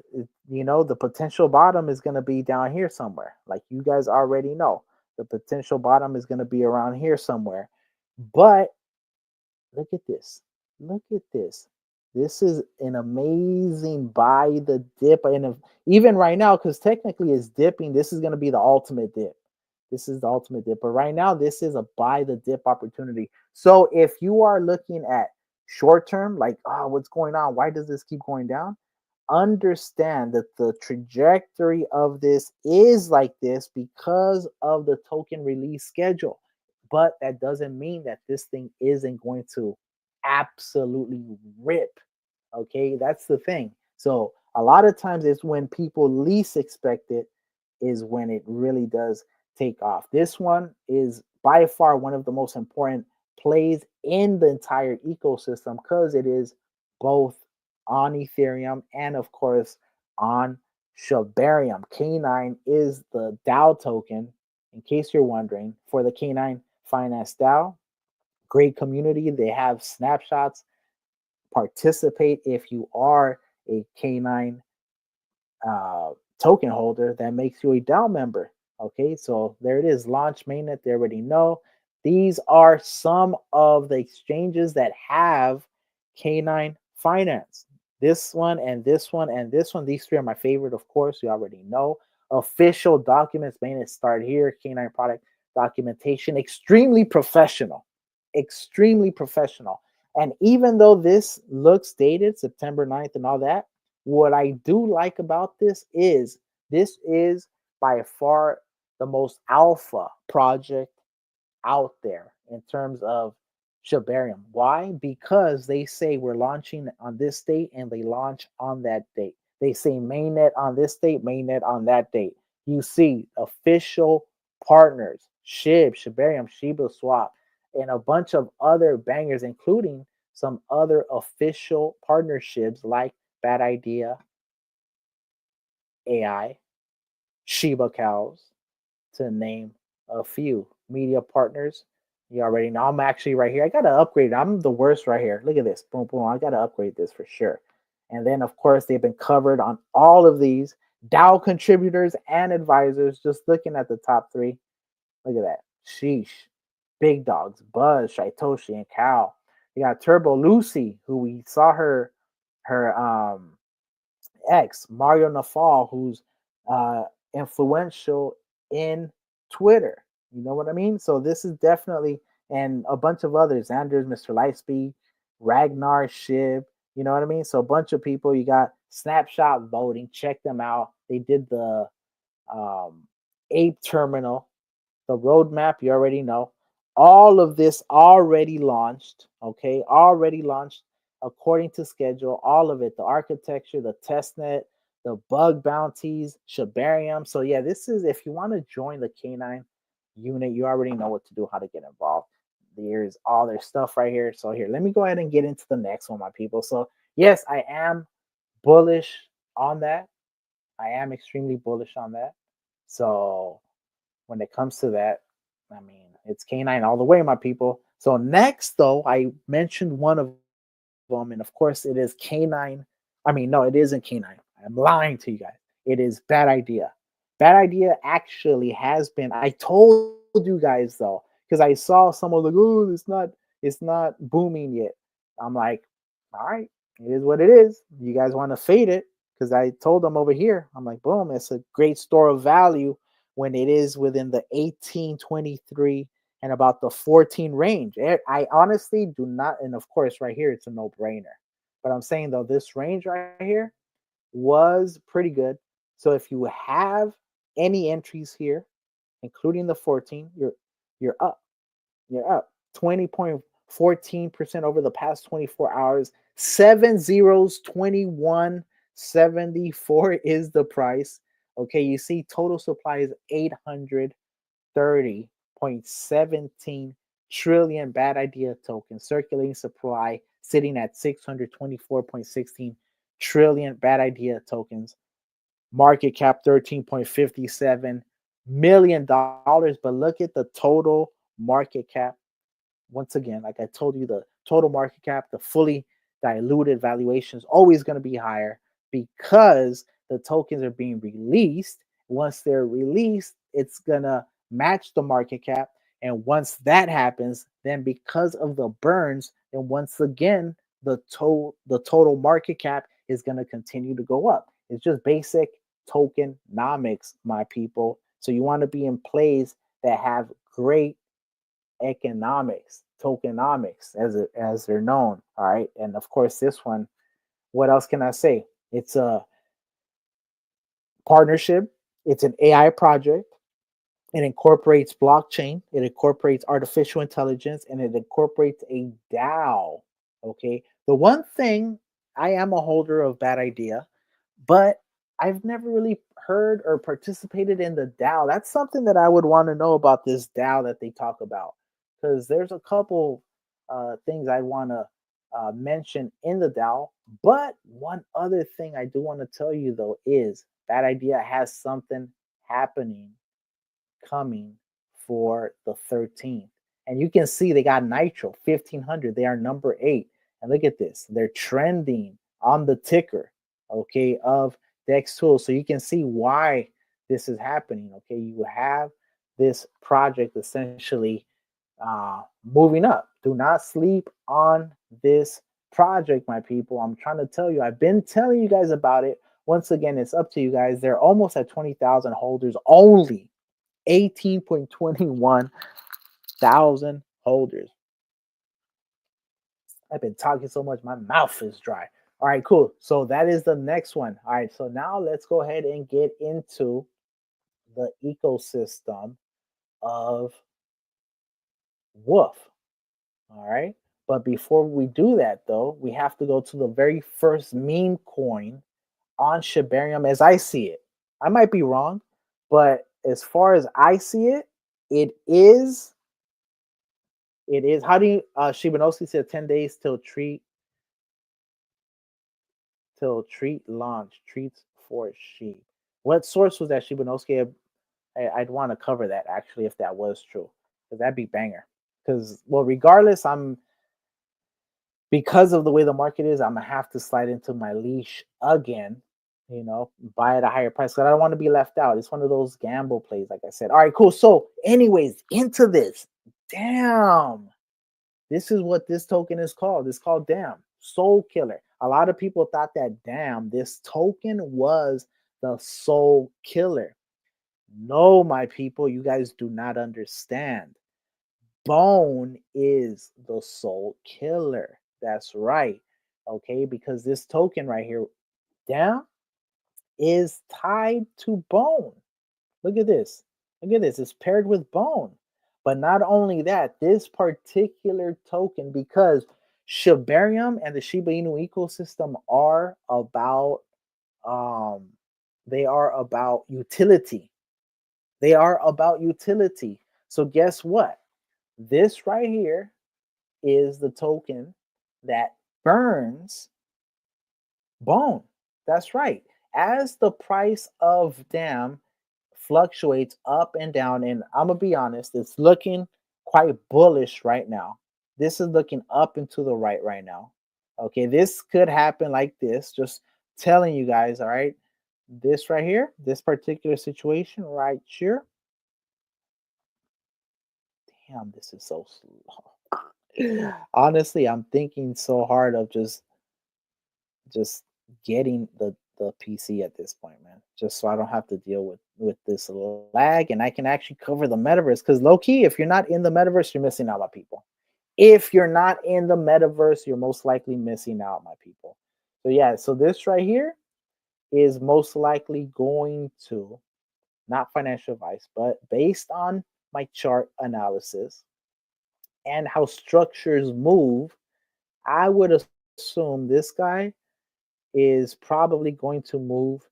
Speaker 1: the potential bottom is going to be down here somewhere. Like you guys already know, the potential bottom is going to be around here somewhere. But look at this. Look at this. This is an amazing buy the dip. And even right now, because technically it's dipping, this is going to be the ultimate dip. This is the ultimate dip. But right now, this is a buy the dip opportunity. So if you are looking at short term, like, oh, what's going on? Why does this keep going down? Understand that the trajectory of this is like this because of the token release schedule. But that doesn't mean that this thing isn't going to absolutely rip. Okay, that's the thing. So a lot of times it's when people least expect it is when it really does take off. This one is by far one of the most important plays in the entire ecosystem because it is both on Ethereum and of course on Shibarium. K9 is the DAO token, in case you're wondering, for the K9 Finance DAO. Great community. They have snapshots. Participate if you are a K9 token holder. That makes you a DAO member. Okay, so there it is. Launch mainnet. They already know. These are some of the exchanges that have K9 Finance. This one and this one and this one. These three are my favorite, of course. You already know. Official documents. Mainnet start here. K9 product documentation. Extremely professional. Extremely professional. And even though this looks dated, September 9th and all that, what I do like about this is by far the most alpha project out there in terms of Shibarium. Why? Because they say we're launching on this date and they launch on that date. They say mainnet on this date, mainnet on that date. You see official partners, SHIB, Shibarium, Shiba Swap, and a bunch of other bangers, including some other official partnerships like Bad Idea, AI, Shiba Cows, to name a few. Media partners, you already know. I'm actually right here. I got to upgrade. I'm the worst right here. Look at this. Boom, boom. I got to upgrade this for sure. And then, of course, they've been covered on all of these DAO contributors and advisors. Just looking at the top three. Look at that. Sheesh. Big dogs. Buzz, Shaitoshi, and Cal. You got Turbo Lucy, who we saw her ex, Mario Nafal, who's influential in Twitter. You know what I mean? So this is definitely, and a bunch of others, Anders, Mr. Lightspeed, Ragnar, Shib, you know what I mean? So a bunch of people. You got snapshot voting. Check them out. They did the Ape Terminal, the roadmap, you already know. All of this already launched, okay? Already launched according to schedule. All of it, the architecture, the testnet, the bug bounties, Shibarium. So yeah, this is if you want to join the K9 unit, you already know what to do, how to get involved. There's all their stuff right here. So here, let me go ahead and get into the next one, my people. So yes, I am bullish on that. I am extremely bullish on that. So when it comes to that, I mean, it's K9 all the way, my people. So next, though, I mentioned one of them, and of course, it is K9. I mean, no, it isn't K9. I'm lying to you guys. It is Bad Idea. Bad Idea actually has been. I told you guys though, because I saw someone like, oh, it's not booming yet. I'm like, all right, it is what it is. You guys want to fade it because I told them over here. I'm like, boom, it's a great store of value when it is within the 1823 and about the 14 range. I honestly do not, and of course, right here, it's a no brainer. But I'm saying though, this range right here was pretty good. So if you have any entries here, including the 14, you're up. You're up 20.14% over the past 24 hours. 7 zeros, 2174 is the price. Okay, you see total supply is 830.17 trillion bad idea tokens. Circulating supply sitting at 624.16 trillion bad idea tokens. Market cap $13.57 million. But look at the total market cap. Once again, like I told you, the total market cap, the fully diluted valuation is always going to be higher because the tokens are being released. Once they're released, it's going to match the market cap. And once that happens, then because of the burns, then once again, the total market cap is going to continue to go up. It's just basic tokenomics, my people. So you want to be in plays that have great economics, tokenomics, as they're known. All right, and of course, this one. What else can I say? It's a partnership. It's an AI project. It incorporates blockchain. It incorporates artificial intelligence, and it incorporates a DAO. Okay. The one thing, I am a holder of Bad Idea, but I've never really heard or participated in the DAO. That's something that I would want to know about this DAO that they talk about, because there's a couple things I want to mention in the DAO. But one other thing I do want to tell you though is Bad Idea has something happening coming for the 13th. And you can see they got Nitro 1500. They are number 8. And look at this. They're trending on the ticker, okay, of Dex Tool. So you can see why this is happening. Okay, you have this project essentially moving up. Do not sleep on this project, my people. I'm trying to tell you, I've been telling you guys about it. Once again, it's up to you guys. They're almost at 20,000 holders only. 18.21 thousand holders. I've been talking so much, my mouth is dry. All right, cool. So that is the next one. All right, so now let's go ahead and get into the ecosystem of Wolf. All right. But before we do that, though, we have to go to the very first meme coin on Shibarium as I see it. I might be wrong, but as far as I see it, it is. It is. How do you? Shibanosky said 10 days till treat launch treats for sheep. What source was that, Shibanosky? I'd want to cover that actually if that was true, because that'd be banger. Because well, regardless, because of the way the market is, I'm gonna have to slide into my leash again. You know, buy at a higher price because I don't want to be left out. It's one of those gamble plays, like I said. All right, cool. So, anyways, into this. Damn. This is what this token is called. It's called Damn Soul Killer. A lot of people thought that Damn, this token was the Soul Killer. No, my people, you guys do not understand. Bone is the Soul Killer. That's right. Okay, because this token right here, Damn, is tied to Bone. Look at this. Look at this. It's paired with Bone. But not only that, this particular token, because Shibarium and the Shiba Inu ecosystem are about They are about utility. They are about utility. So guess what? This right here is the token that burns bone. That's right. As the price of DAM fluctuates up and down, and I'm gonna be honest, it's looking quite bullish right now. This is looking up and to the right now. Okay, this could happen like this. Just telling you guys, all right. This right here, this particular situation right here. Damn, this is so slow. Honestly, I'm thinking so hard of just getting the PC at this point, man. Just so I don't have to deal with this lag, and I can actually cover the metaverse. Because low key, if you're not in the metaverse, you're missing out, my people. If you're not in the metaverse, you're most likely missing out, my people. So yeah, so this right here is most likely going to, not financial advice, but based on my chart analysis and how structures move, I would assume this guy is probably going to move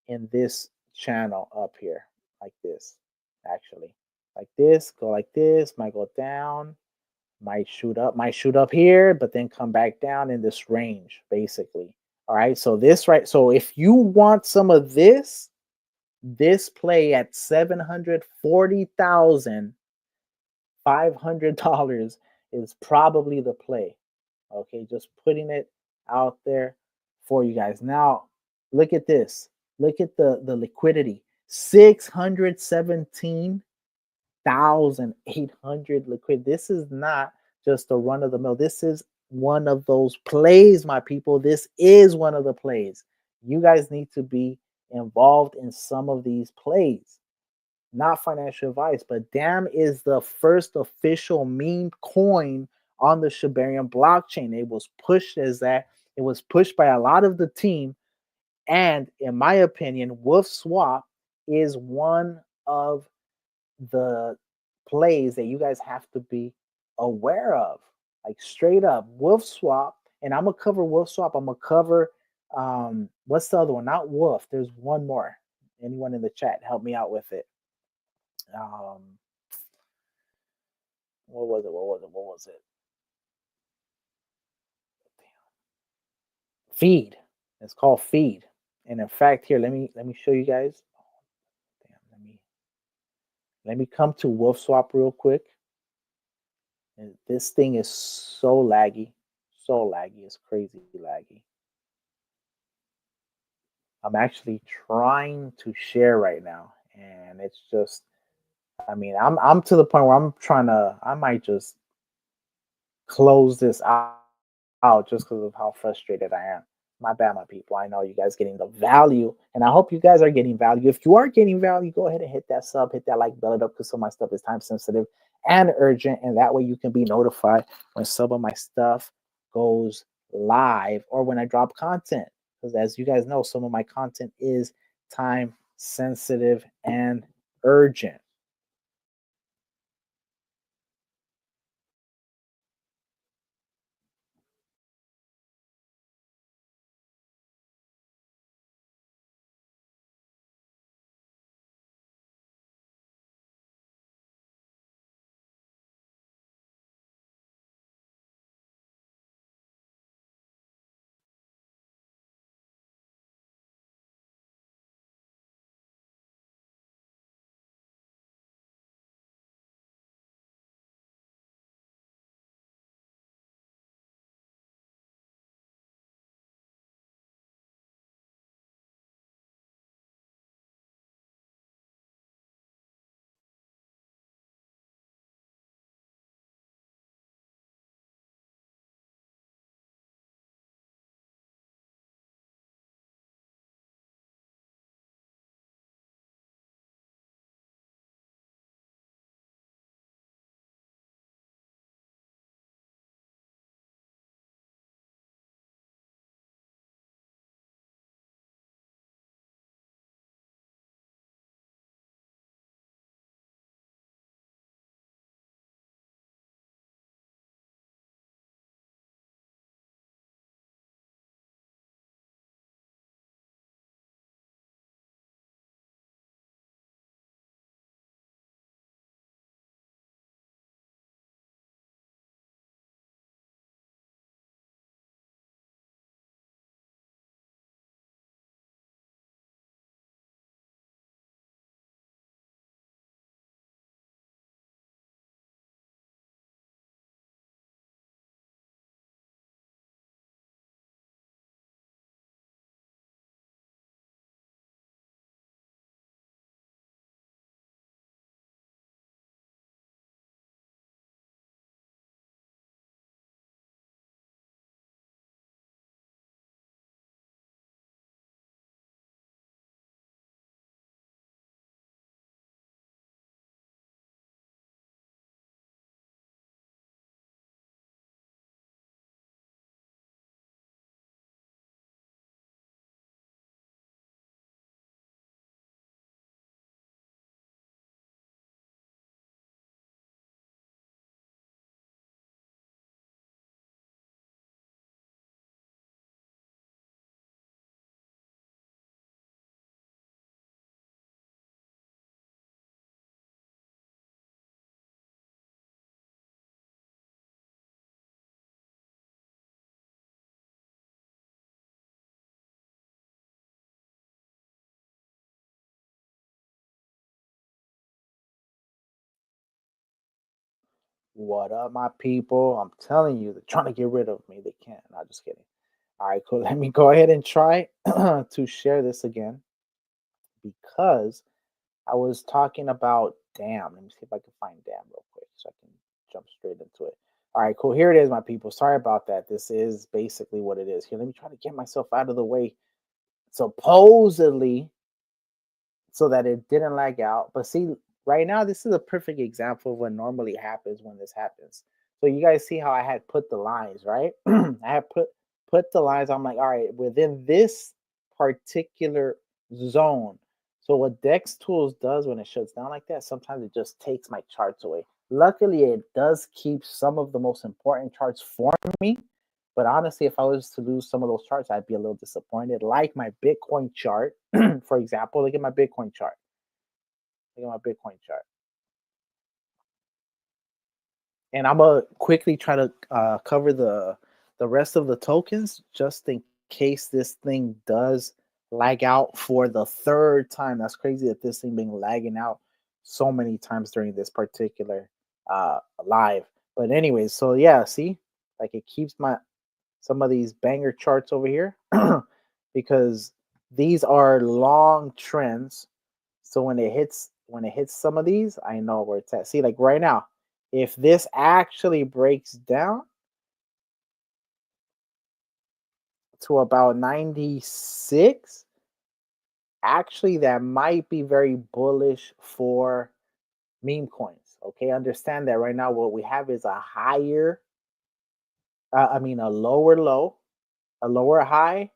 Speaker 1: in this channel up here, like this, actually. Like this, go like this, might go down, might shoot up here, but then come back down in this range, basically. All right, so this right, so if you want some of this play at $740,500 is probably the play. Okay, just putting it out there for you guys. Now, look at this. Look at the liquidity. 617,800 liquid. This is not just a run of the mill. This is one of those plays, my people. This is one of the plays. You guys need to be involved in some of these plays. Not financial advice, but DAM is the first official meme coin on the Shibarium blockchain. It was pushed as that. It was pushed by a lot of the team. And in my opinion, Wolf Swap is one of the plays that you guys have to be aware of. Like straight up, Wolf Swap. And I'm gonna cover Wolf Swap. I'm gonna cover what's the other one? Not Wolf. There's one more. Anyone in the chat, help me out with it. Um, what was it? What was it? What was it? Feed. It's called Feed. And in fact, here, let me show you guys. Damn, let me come to Wolf Swap real quick. And this thing is so laggy. So laggy. It's crazy laggy. I'm actually trying to share right now. And it's just, I mean, I'm to the point where I'm trying to, I might just close this out just because of how frustrated I am. My bad, my people. I know you guys getting the value, and I hope you guys are getting value. If you are getting value, go ahead and hit that sub, hit that like bell up, because some of my stuff is time sensitive and urgent, and that way you can be notified when some of my stuff goes live or when I drop content. Because as you guys know, some of my content is time sensitive and urgent. What up, my people? I'm telling you, they're trying to get rid of me. They can't. Not just kidding. All right, cool. Let me go ahead and try to share this again because I was talking about damn. Let me see if I can find damn real quick so I can jump straight into it. All right, cool. Here it is, my people. Sorry about that. This is basically what it is. Here, let me try to get myself out of the way. Supposedly, so that it didn't lag out. But see, right now, this is a perfect example of what normally happens when this happens. So you guys see how I had put the lines, right? I had put the lines. I'm like, all right, within this particular zone. So what Dex Tools does when it shuts down like that, sometimes it just takes my charts away. Luckily, it does keep some of the most important charts for me. But honestly, if I was to lose some of those charts, I'd be a little disappointed. Like my Bitcoin chart, for example, look at my Bitcoin chart. Look at my Bitcoin chart. And I'm gonna quickly try to cover the rest of the tokens just in case this thing does lag out for the third time. That's crazy that this thing been lagging out so many times during this particular live. But anyways, so yeah, see, like it keeps my some of these banger charts over here because these are long trends. So when it hits some of these, I know where it's at. See, like right now, if this actually breaks down to about 96, actually that might be very bullish for meme coins. Okay, understand that right now what we have is a higher, a lower low, a lower high,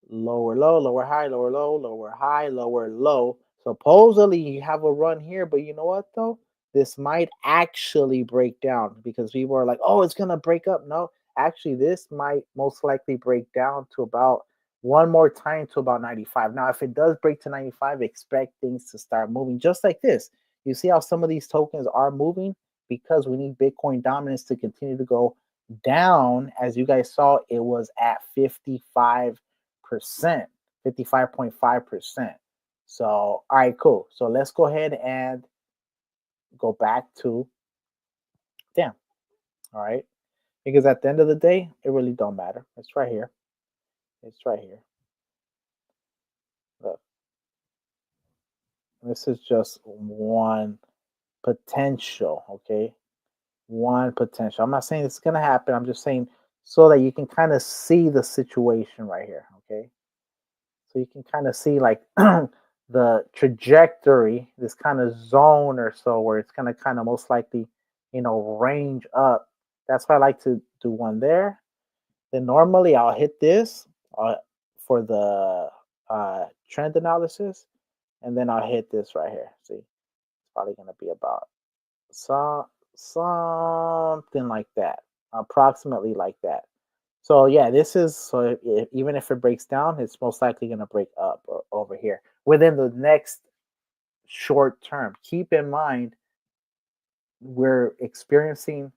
Speaker 1: lower low, lower high, lower low, lower high, lower low. Supposedly you have a run here, but you know what though? This might actually break down because people are like, oh, it's gonna break up. No, actually, this might most likely break down to about one more time to about 95. Now, if it does break to 95, expect things to start moving just like this. You see how some of these tokens are moving because we need Bitcoin dominance to continue to go down. As you guys saw, it was at 55%, 55.5%. So, all right, cool. So let's go ahead and go back to damn. All right. Because at the end of the day, it really don't matter. It's right here. It's right here. Look, this is just one potential. Okay. One potential. I'm not saying it's going to happen. I'm just saying so that you can kind of see the situation right here. Okay. So you can kind of see like the trajectory, this kind of zone or so where it's going to kind of most likely, range up. That's why I like to do one there. Then normally I'll hit this for the trend analysis, and then I'll hit this right here. See, it's probably going to be about something like that, approximately like that. So yeah, this is so even if it breaks down, it's most likely going to break up over here within the next short term. Keep in mind, we're experiencing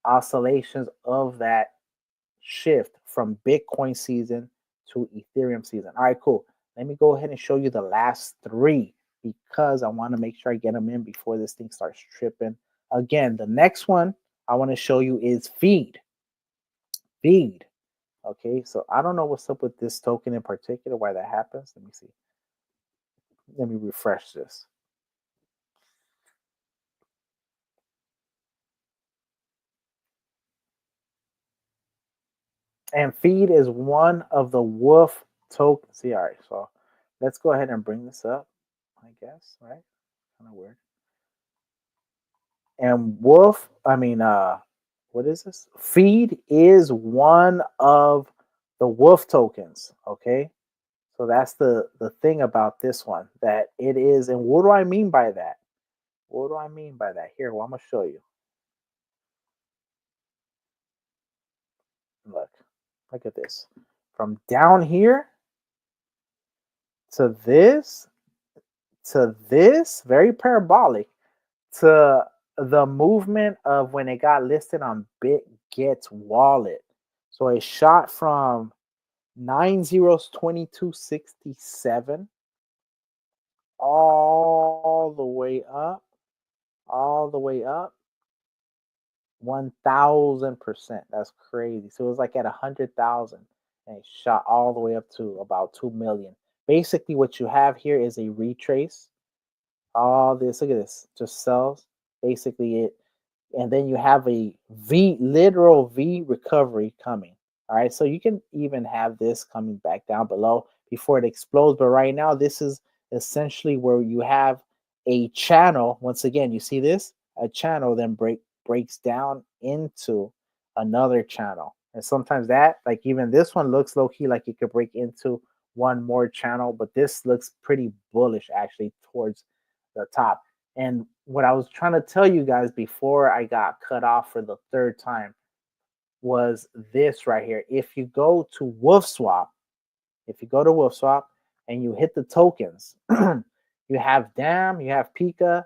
Speaker 1: oscillations of that shift from Bitcoin season to Ethereum season. All right, cool. Let me go ahead and show you the last three because I want to make sure I get them in before this thing starts tripping. Again, the next one I want to show you is feed. Feed. Okay, so I don't know what's up with this token in particular, why that happens. Let me see. Let me refresh this. And feed is one of the wolf tokens. See, all right, so let's go ahead and bring this up, I guess, right? Kind of weird. And wolf, what is this? Feed is one of the wolf tokens. Okay, so that's the thing about this one, that it is. And what do I mean by that? What do I mean by that? Here, well, I'm gonna show you. Look at this. From down here to this very parabolic to the movement of when it got listed on BitGet's wallet. So it shot from 9 zeros 2267 all the way up 1,000%. That's crazy. So it was like at 100,000 and it shot all the way up to about 2 million. Basically, what you have here is a retrace. All this, look at this, just sells. Basically, it, and then you have a literal V recovery coming. All right, so you can even have this coming back down below before it explodes. But right now, this is essentially where you have a channel. Once again, you see this, a channel then breaks down into another channel. And sometimes that, like even this one looks low key like it could break into one more channel, but this looks pretty bullish actually towards the top. And what I was trying to tell you guys before I got cut off for the third time was this right here. If you go to WolfSwap, if you go to WolfSwap and you hit the tokens, you have DAM, you have Pika,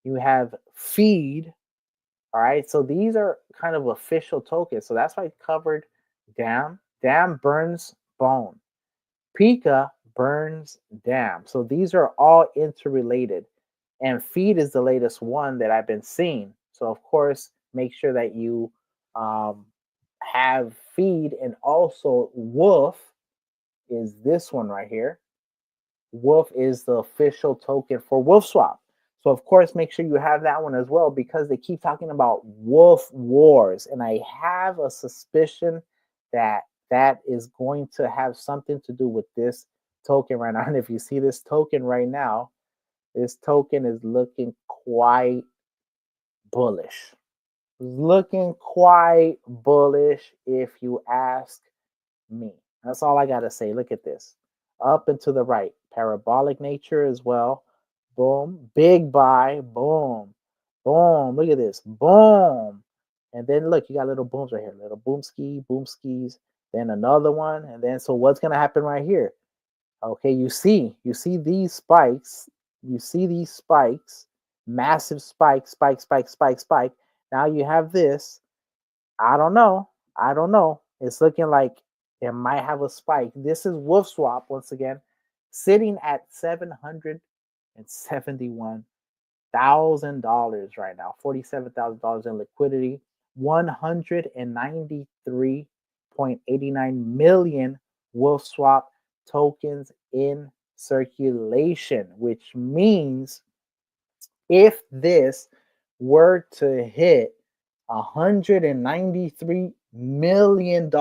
Speaker 1: you have Feed. All right, so these are kind of official tokens. So that's why I covered DAM. DAM burns bone. Pika burns DAM. So these are all interrelated. And Feed is the latest one that I've been seeing. So of course, make sure that you have Feed, and also Wolf is this one right here. Wolf is the official token for WolfSwap. So of course, make sure you have that one as well, because they keep talking about Wolf Wars, and I have a suspicion that that is going to have something to do with this token right now. And if you see this token right now, this token is looking quite bullish. Looking quite bullish if you ask me. That's all I got to say. Look at this. Up and to the right. Parabolic nature as well. Boom. Big buy. Boom. Boom. Look at this. Boom. And then look, you got little booms right here. Little boom skis. Then another one. And then, so what's going to happen right here? Okay, you see these spikes. You see these spikes. Massive spike. Now you have this. I don't know. It's looking like it might have a spike. This is WolfSwap once again, sitting at $771,000 right now, $47,000 in liquidity, 193.89 million WolfSwap tokens in circulation, which means if this were to hit $193 million,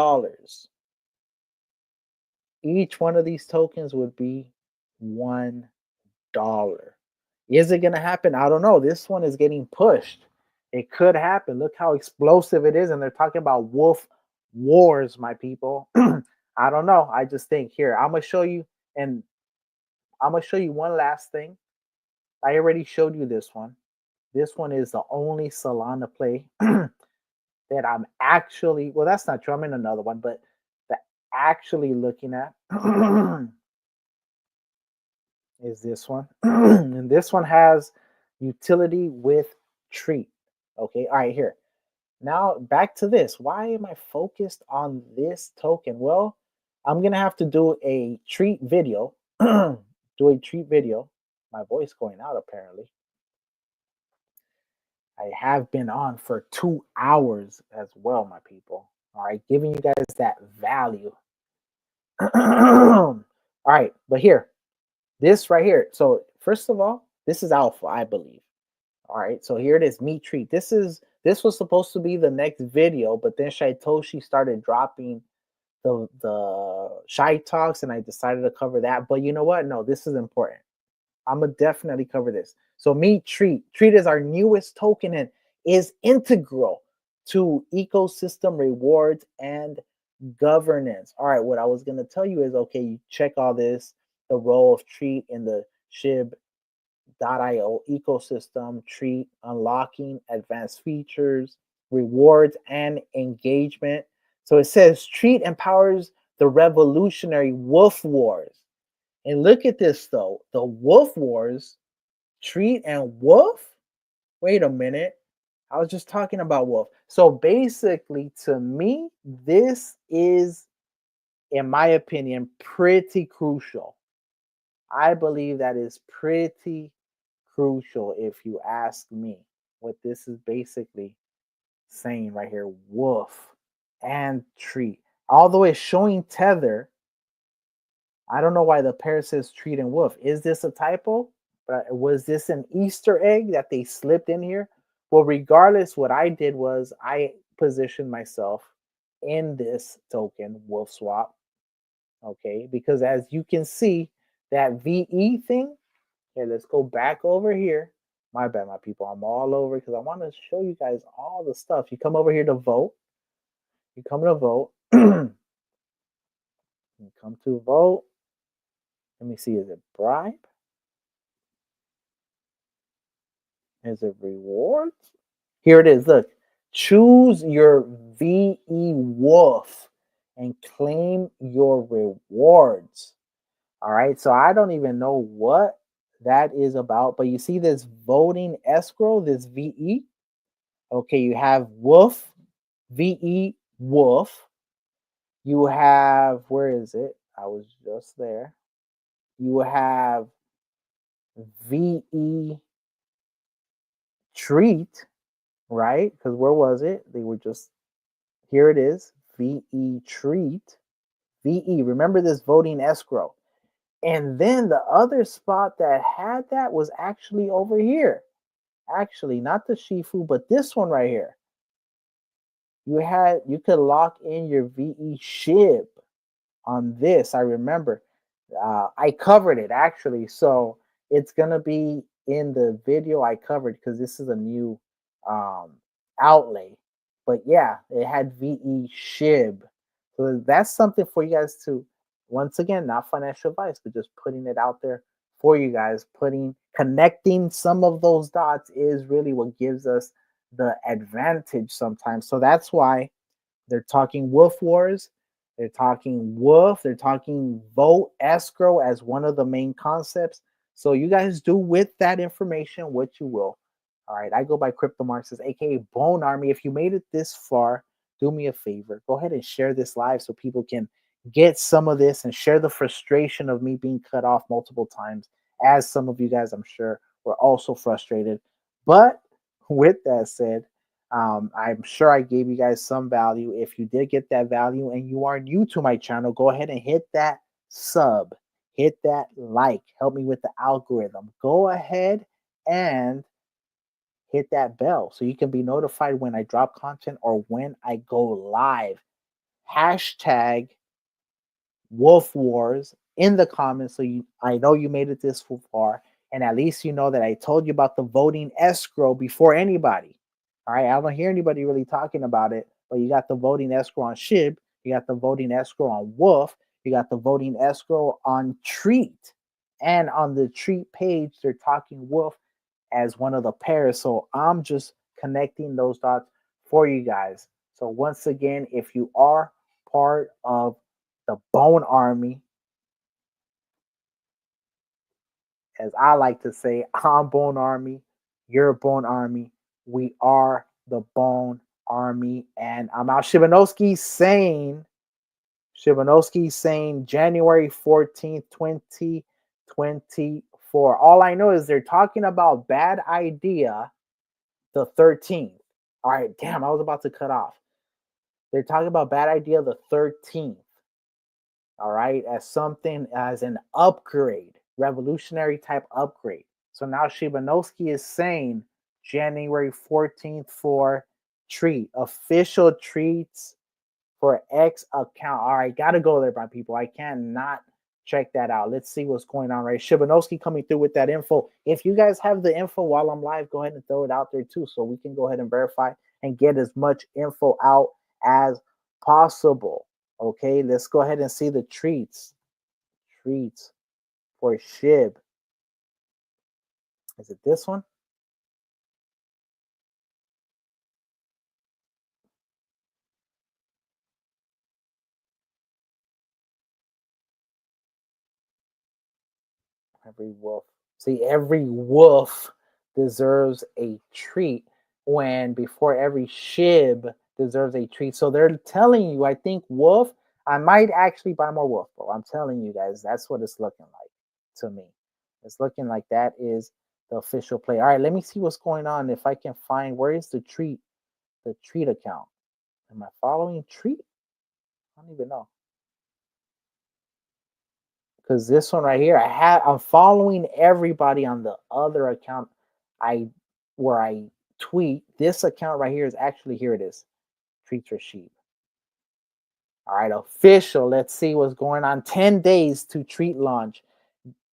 Speaker 1: each one of these tokens would be $1. Is it going to happen? I don't know. This one is getting pushed. It could happen. Look how explosive it is. And they're talking about wolf wars, my people. I don't know. I just think here, I'm going to show you. And I'm going to show you one last thing. I already showed you this one. This one is the only Solana play that I'm actually, well, that's not true. I'm in another one, but the actually looking at is this one. And this one has utility with treat. Okay, all right, here. Now back to this. Why am I focused on this token? Well, I'm gonna have to do a treat video. Do a treat video. My voice going out apparently. I have been on for 2 hours as well, my people. All right, giving you guys that value. All right, but here, this right here. So first of all, this is alpha, I believe. All right, so here it is, meat treat. This was supposed to be the next video, but then Shaitoshi started dropping the shy talks, and I decided to cover that. But you know what? No, this is important. I'm gonna definitely cover this. So meet Treat. Treat is our newest token and is integral to ecosystem rewards and governance. All right, what I was gonna tell you is, okay, you check all this, the role of Treat in the SHIB.io ecosystem, Treat unlocking advanced features, rewards, and engagement. So it says Treat empowers the revolutionary wolf wars. And look at this though, the Wolf Wars, Treat and Wolf. Wait a minute. I was just talking about Wolf. So basically, to me, this is, in my opinion, pretty crucial. I believe that is pretty crucial if you ask me. What this is basically saying right here, woof and treat. Although it's showing tether, I don't know why the pair says treat and woof. Is this a typo? Was this an Easter egg that they slipped in here? Well, regardless, what I did was I positioned myself in this token, Wolf Swap. Okay, because as you can see, that VE thing. Here, let's go back over here. My bad, my people. I'm all over because I want to show you guys all the stuff. You come over here to vote. You come to vote. You come to vote. Let me see. Is it bribe? Is it rewards? Here it is. Look, choose your VE Wolf and claim your rewards. All right. So I don't even know what that is about, but you see this voting escrow, this VE. Okay, you have Wolf, VE Wolf. You have, where is it? I was just there. You have VE Treat, right? Because where was it? They were just, here it is, VE Treat. VE, remember this voting escrow. And then the other spot that had that was actually over here. Actually, not the Shifu, but this one right here. You could lock in your VE SHIB on this. I remember I covered it actually, so it's gonna be in the video I covered because this is a new um, outlay. But yeah, it had VE SHIB, so that's something for you guys to, once again, not financial advice, but just putting it out there for you guys. Connecting some of those dots is really what gives us the advantage sometimes. So that's why they're talking Wolf Wars. They're talking Wolf. They're talking vote escrow as one of the main concepts. So you guys do with that information what you will. All right. I go by Crypto Marxist, aka Bone Army. If you made it this far, do me a favor. Go ahead and share this live so people can get some of this and share the frustration of me being cut off multiple times. As some of you guys, I'm sure, were also frustrated. But with that said, I'm sure I gave you guys some value. If you did get that value and you are new to my channel, go ahead and hit that sub, hit that like, help me with the algorithm. Go ahead and hit that bell so you can be notified when I drop content or when I go live. Hashtag Wolf Wars in the comments so I know you made it this far, and at least you know that I told you about the voting escrow before anybody. All right, I don't hear anybody really talking about it, but you got the voting escrow on SHIB, you got the voting escrow on Wolf, you got the voting escrow on Treat, and on the Treat page they're talking Wolf as one of the pairs. So I'm just connecting those dots for you guys. So once again, if you are part of the Bone Army, as I like to say, I'm Bone Army, you're Bone Army, we are the Bone Army, and I'm out. Shibanowski saying January 14th, 2024. All I know is they're talking about bad idea the 13th. All right, damn, I was about to cut off. They're talking about bad idea the 13th. All right, as something as an upgrade, revolutionary type upgrade. So now Shibanowski is saying January 14th for treat, official treats for X account. All right, gotta go there, my people. I cannot check that out. Let's see what's going on, right? Shibanowski coming through with that info. If you guys have the info while I'm live, go ahead and throw it out there too, so we can go ahead and verify and get as much info out as possible. Okay, let's go ahead and see the treats. Treats for SHIB. Is it this one? Every wolf. See, every wolf deserves a treat when before every SHIB deserves a treat. So they're telling you, I think wolf, I might actually buy more wolf, bro. I'm telling you guys, that's what it's looking like to me. It's looking like that is the official play. All right, let me see what's going on. If I can find, where is the treat the Treat account. Am I following Treat? I don't even know. Because this one right here, I'm following everybody on the other account I where I tweet. This account right here is actually, here it is. Treats for Sheep. All right, official. Let's see what's going on. 10 days to Treat launch.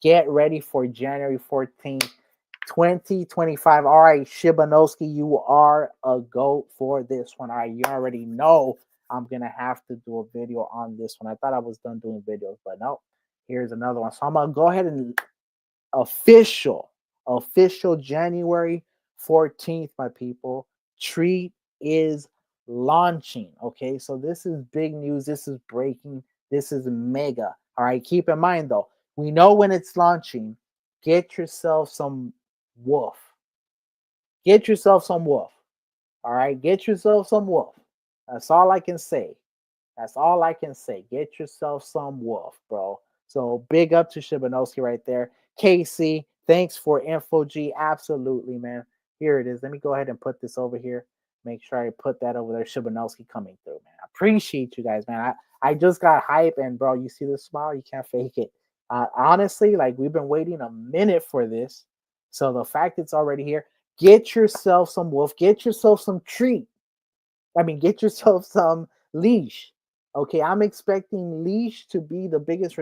Speaker 1: Get ready for January 14th, 2025. All right, Shibanowski, you are a GOAT for this one. All right, you already know I'm going to have to do a video on this one. I thought I was done doing videos, but no. Here's another one. So I'm going to go ahead and official January 14th, my people. Treat is launching. Okay, so this is big news. This is breaking. This is mega. All right, keep in mind though, we know when it's launching. Get yourself some wolf. Get yourself some wolf. All right, get yourself some wolf. That's all I can say. That's all I can say. Get yourself some wolf, bro. So big up to Shibanowski right there. Casey, thanks for info, G. Absolutely, man. Here it is. Let me go ahead and put this over here. Make sure I put that over there. Shibanowski coming through, man. I appreciate you guys, man. I just got hype, and bro, you see the smile? You can't fake it. Honestly, like we've been waiting a minute for this. So the fact it's already here, get yourself some wolf. Get yourself some treat. I mean, get yourself some leash. Okay, I'm expecting leash to be the biggest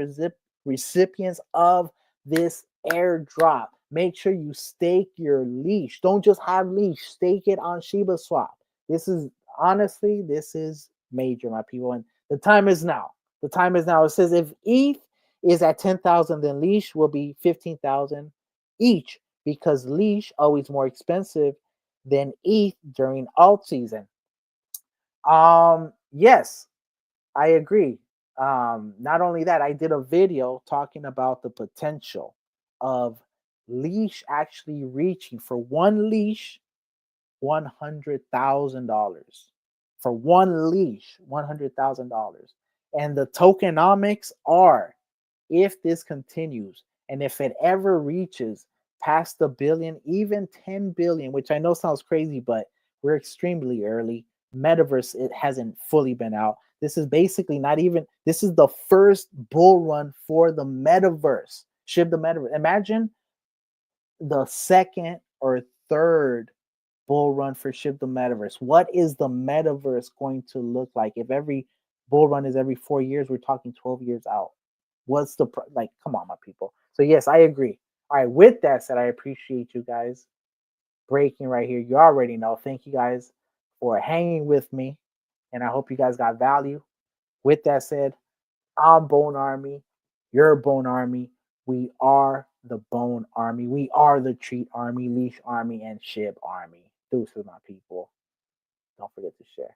Speaker 1: recipients of this airdrop. Make sure you stake your leash. Don't just have leash, stake it on Shiba Swap. This is honestly, this is major, my people. And the time is now. The time is now. It says if ETH is at 10,000, then leash will be 15,000 each because leash always more expensive than ETH during alt season. Yes, I agree. Not only that, I did a video talking about the potential of leash actually reaching for one leash $100,000. For one leash, $100,000. And the tokenomics are, if this continues and if it ever reaches past a billion, even 10 billion, which I know sounds crazy, but we're extremely early. Metaverse, it hasn't fully been out. This is basically not even, this is the first bull run for the metaverse. SHIB the metaverse. Imagine the second or third bull run for SHIB the metaverse. What is the metaverse going to look like? If every bull run is every 4 years, we're talking 12 years out. What's the like? Come on, my people. So yes, I agree. All right. With that said, I appreciate you guys breaking right here. You already know. Thank you guys for hanging with me, and I hope you guys got value. With that said, I'm Bone Army. You're Bone Army. We are the Bone Army. We are the Treat Army, Leash Army, and SHIB Army. Deuces, my people. Don't forget to share.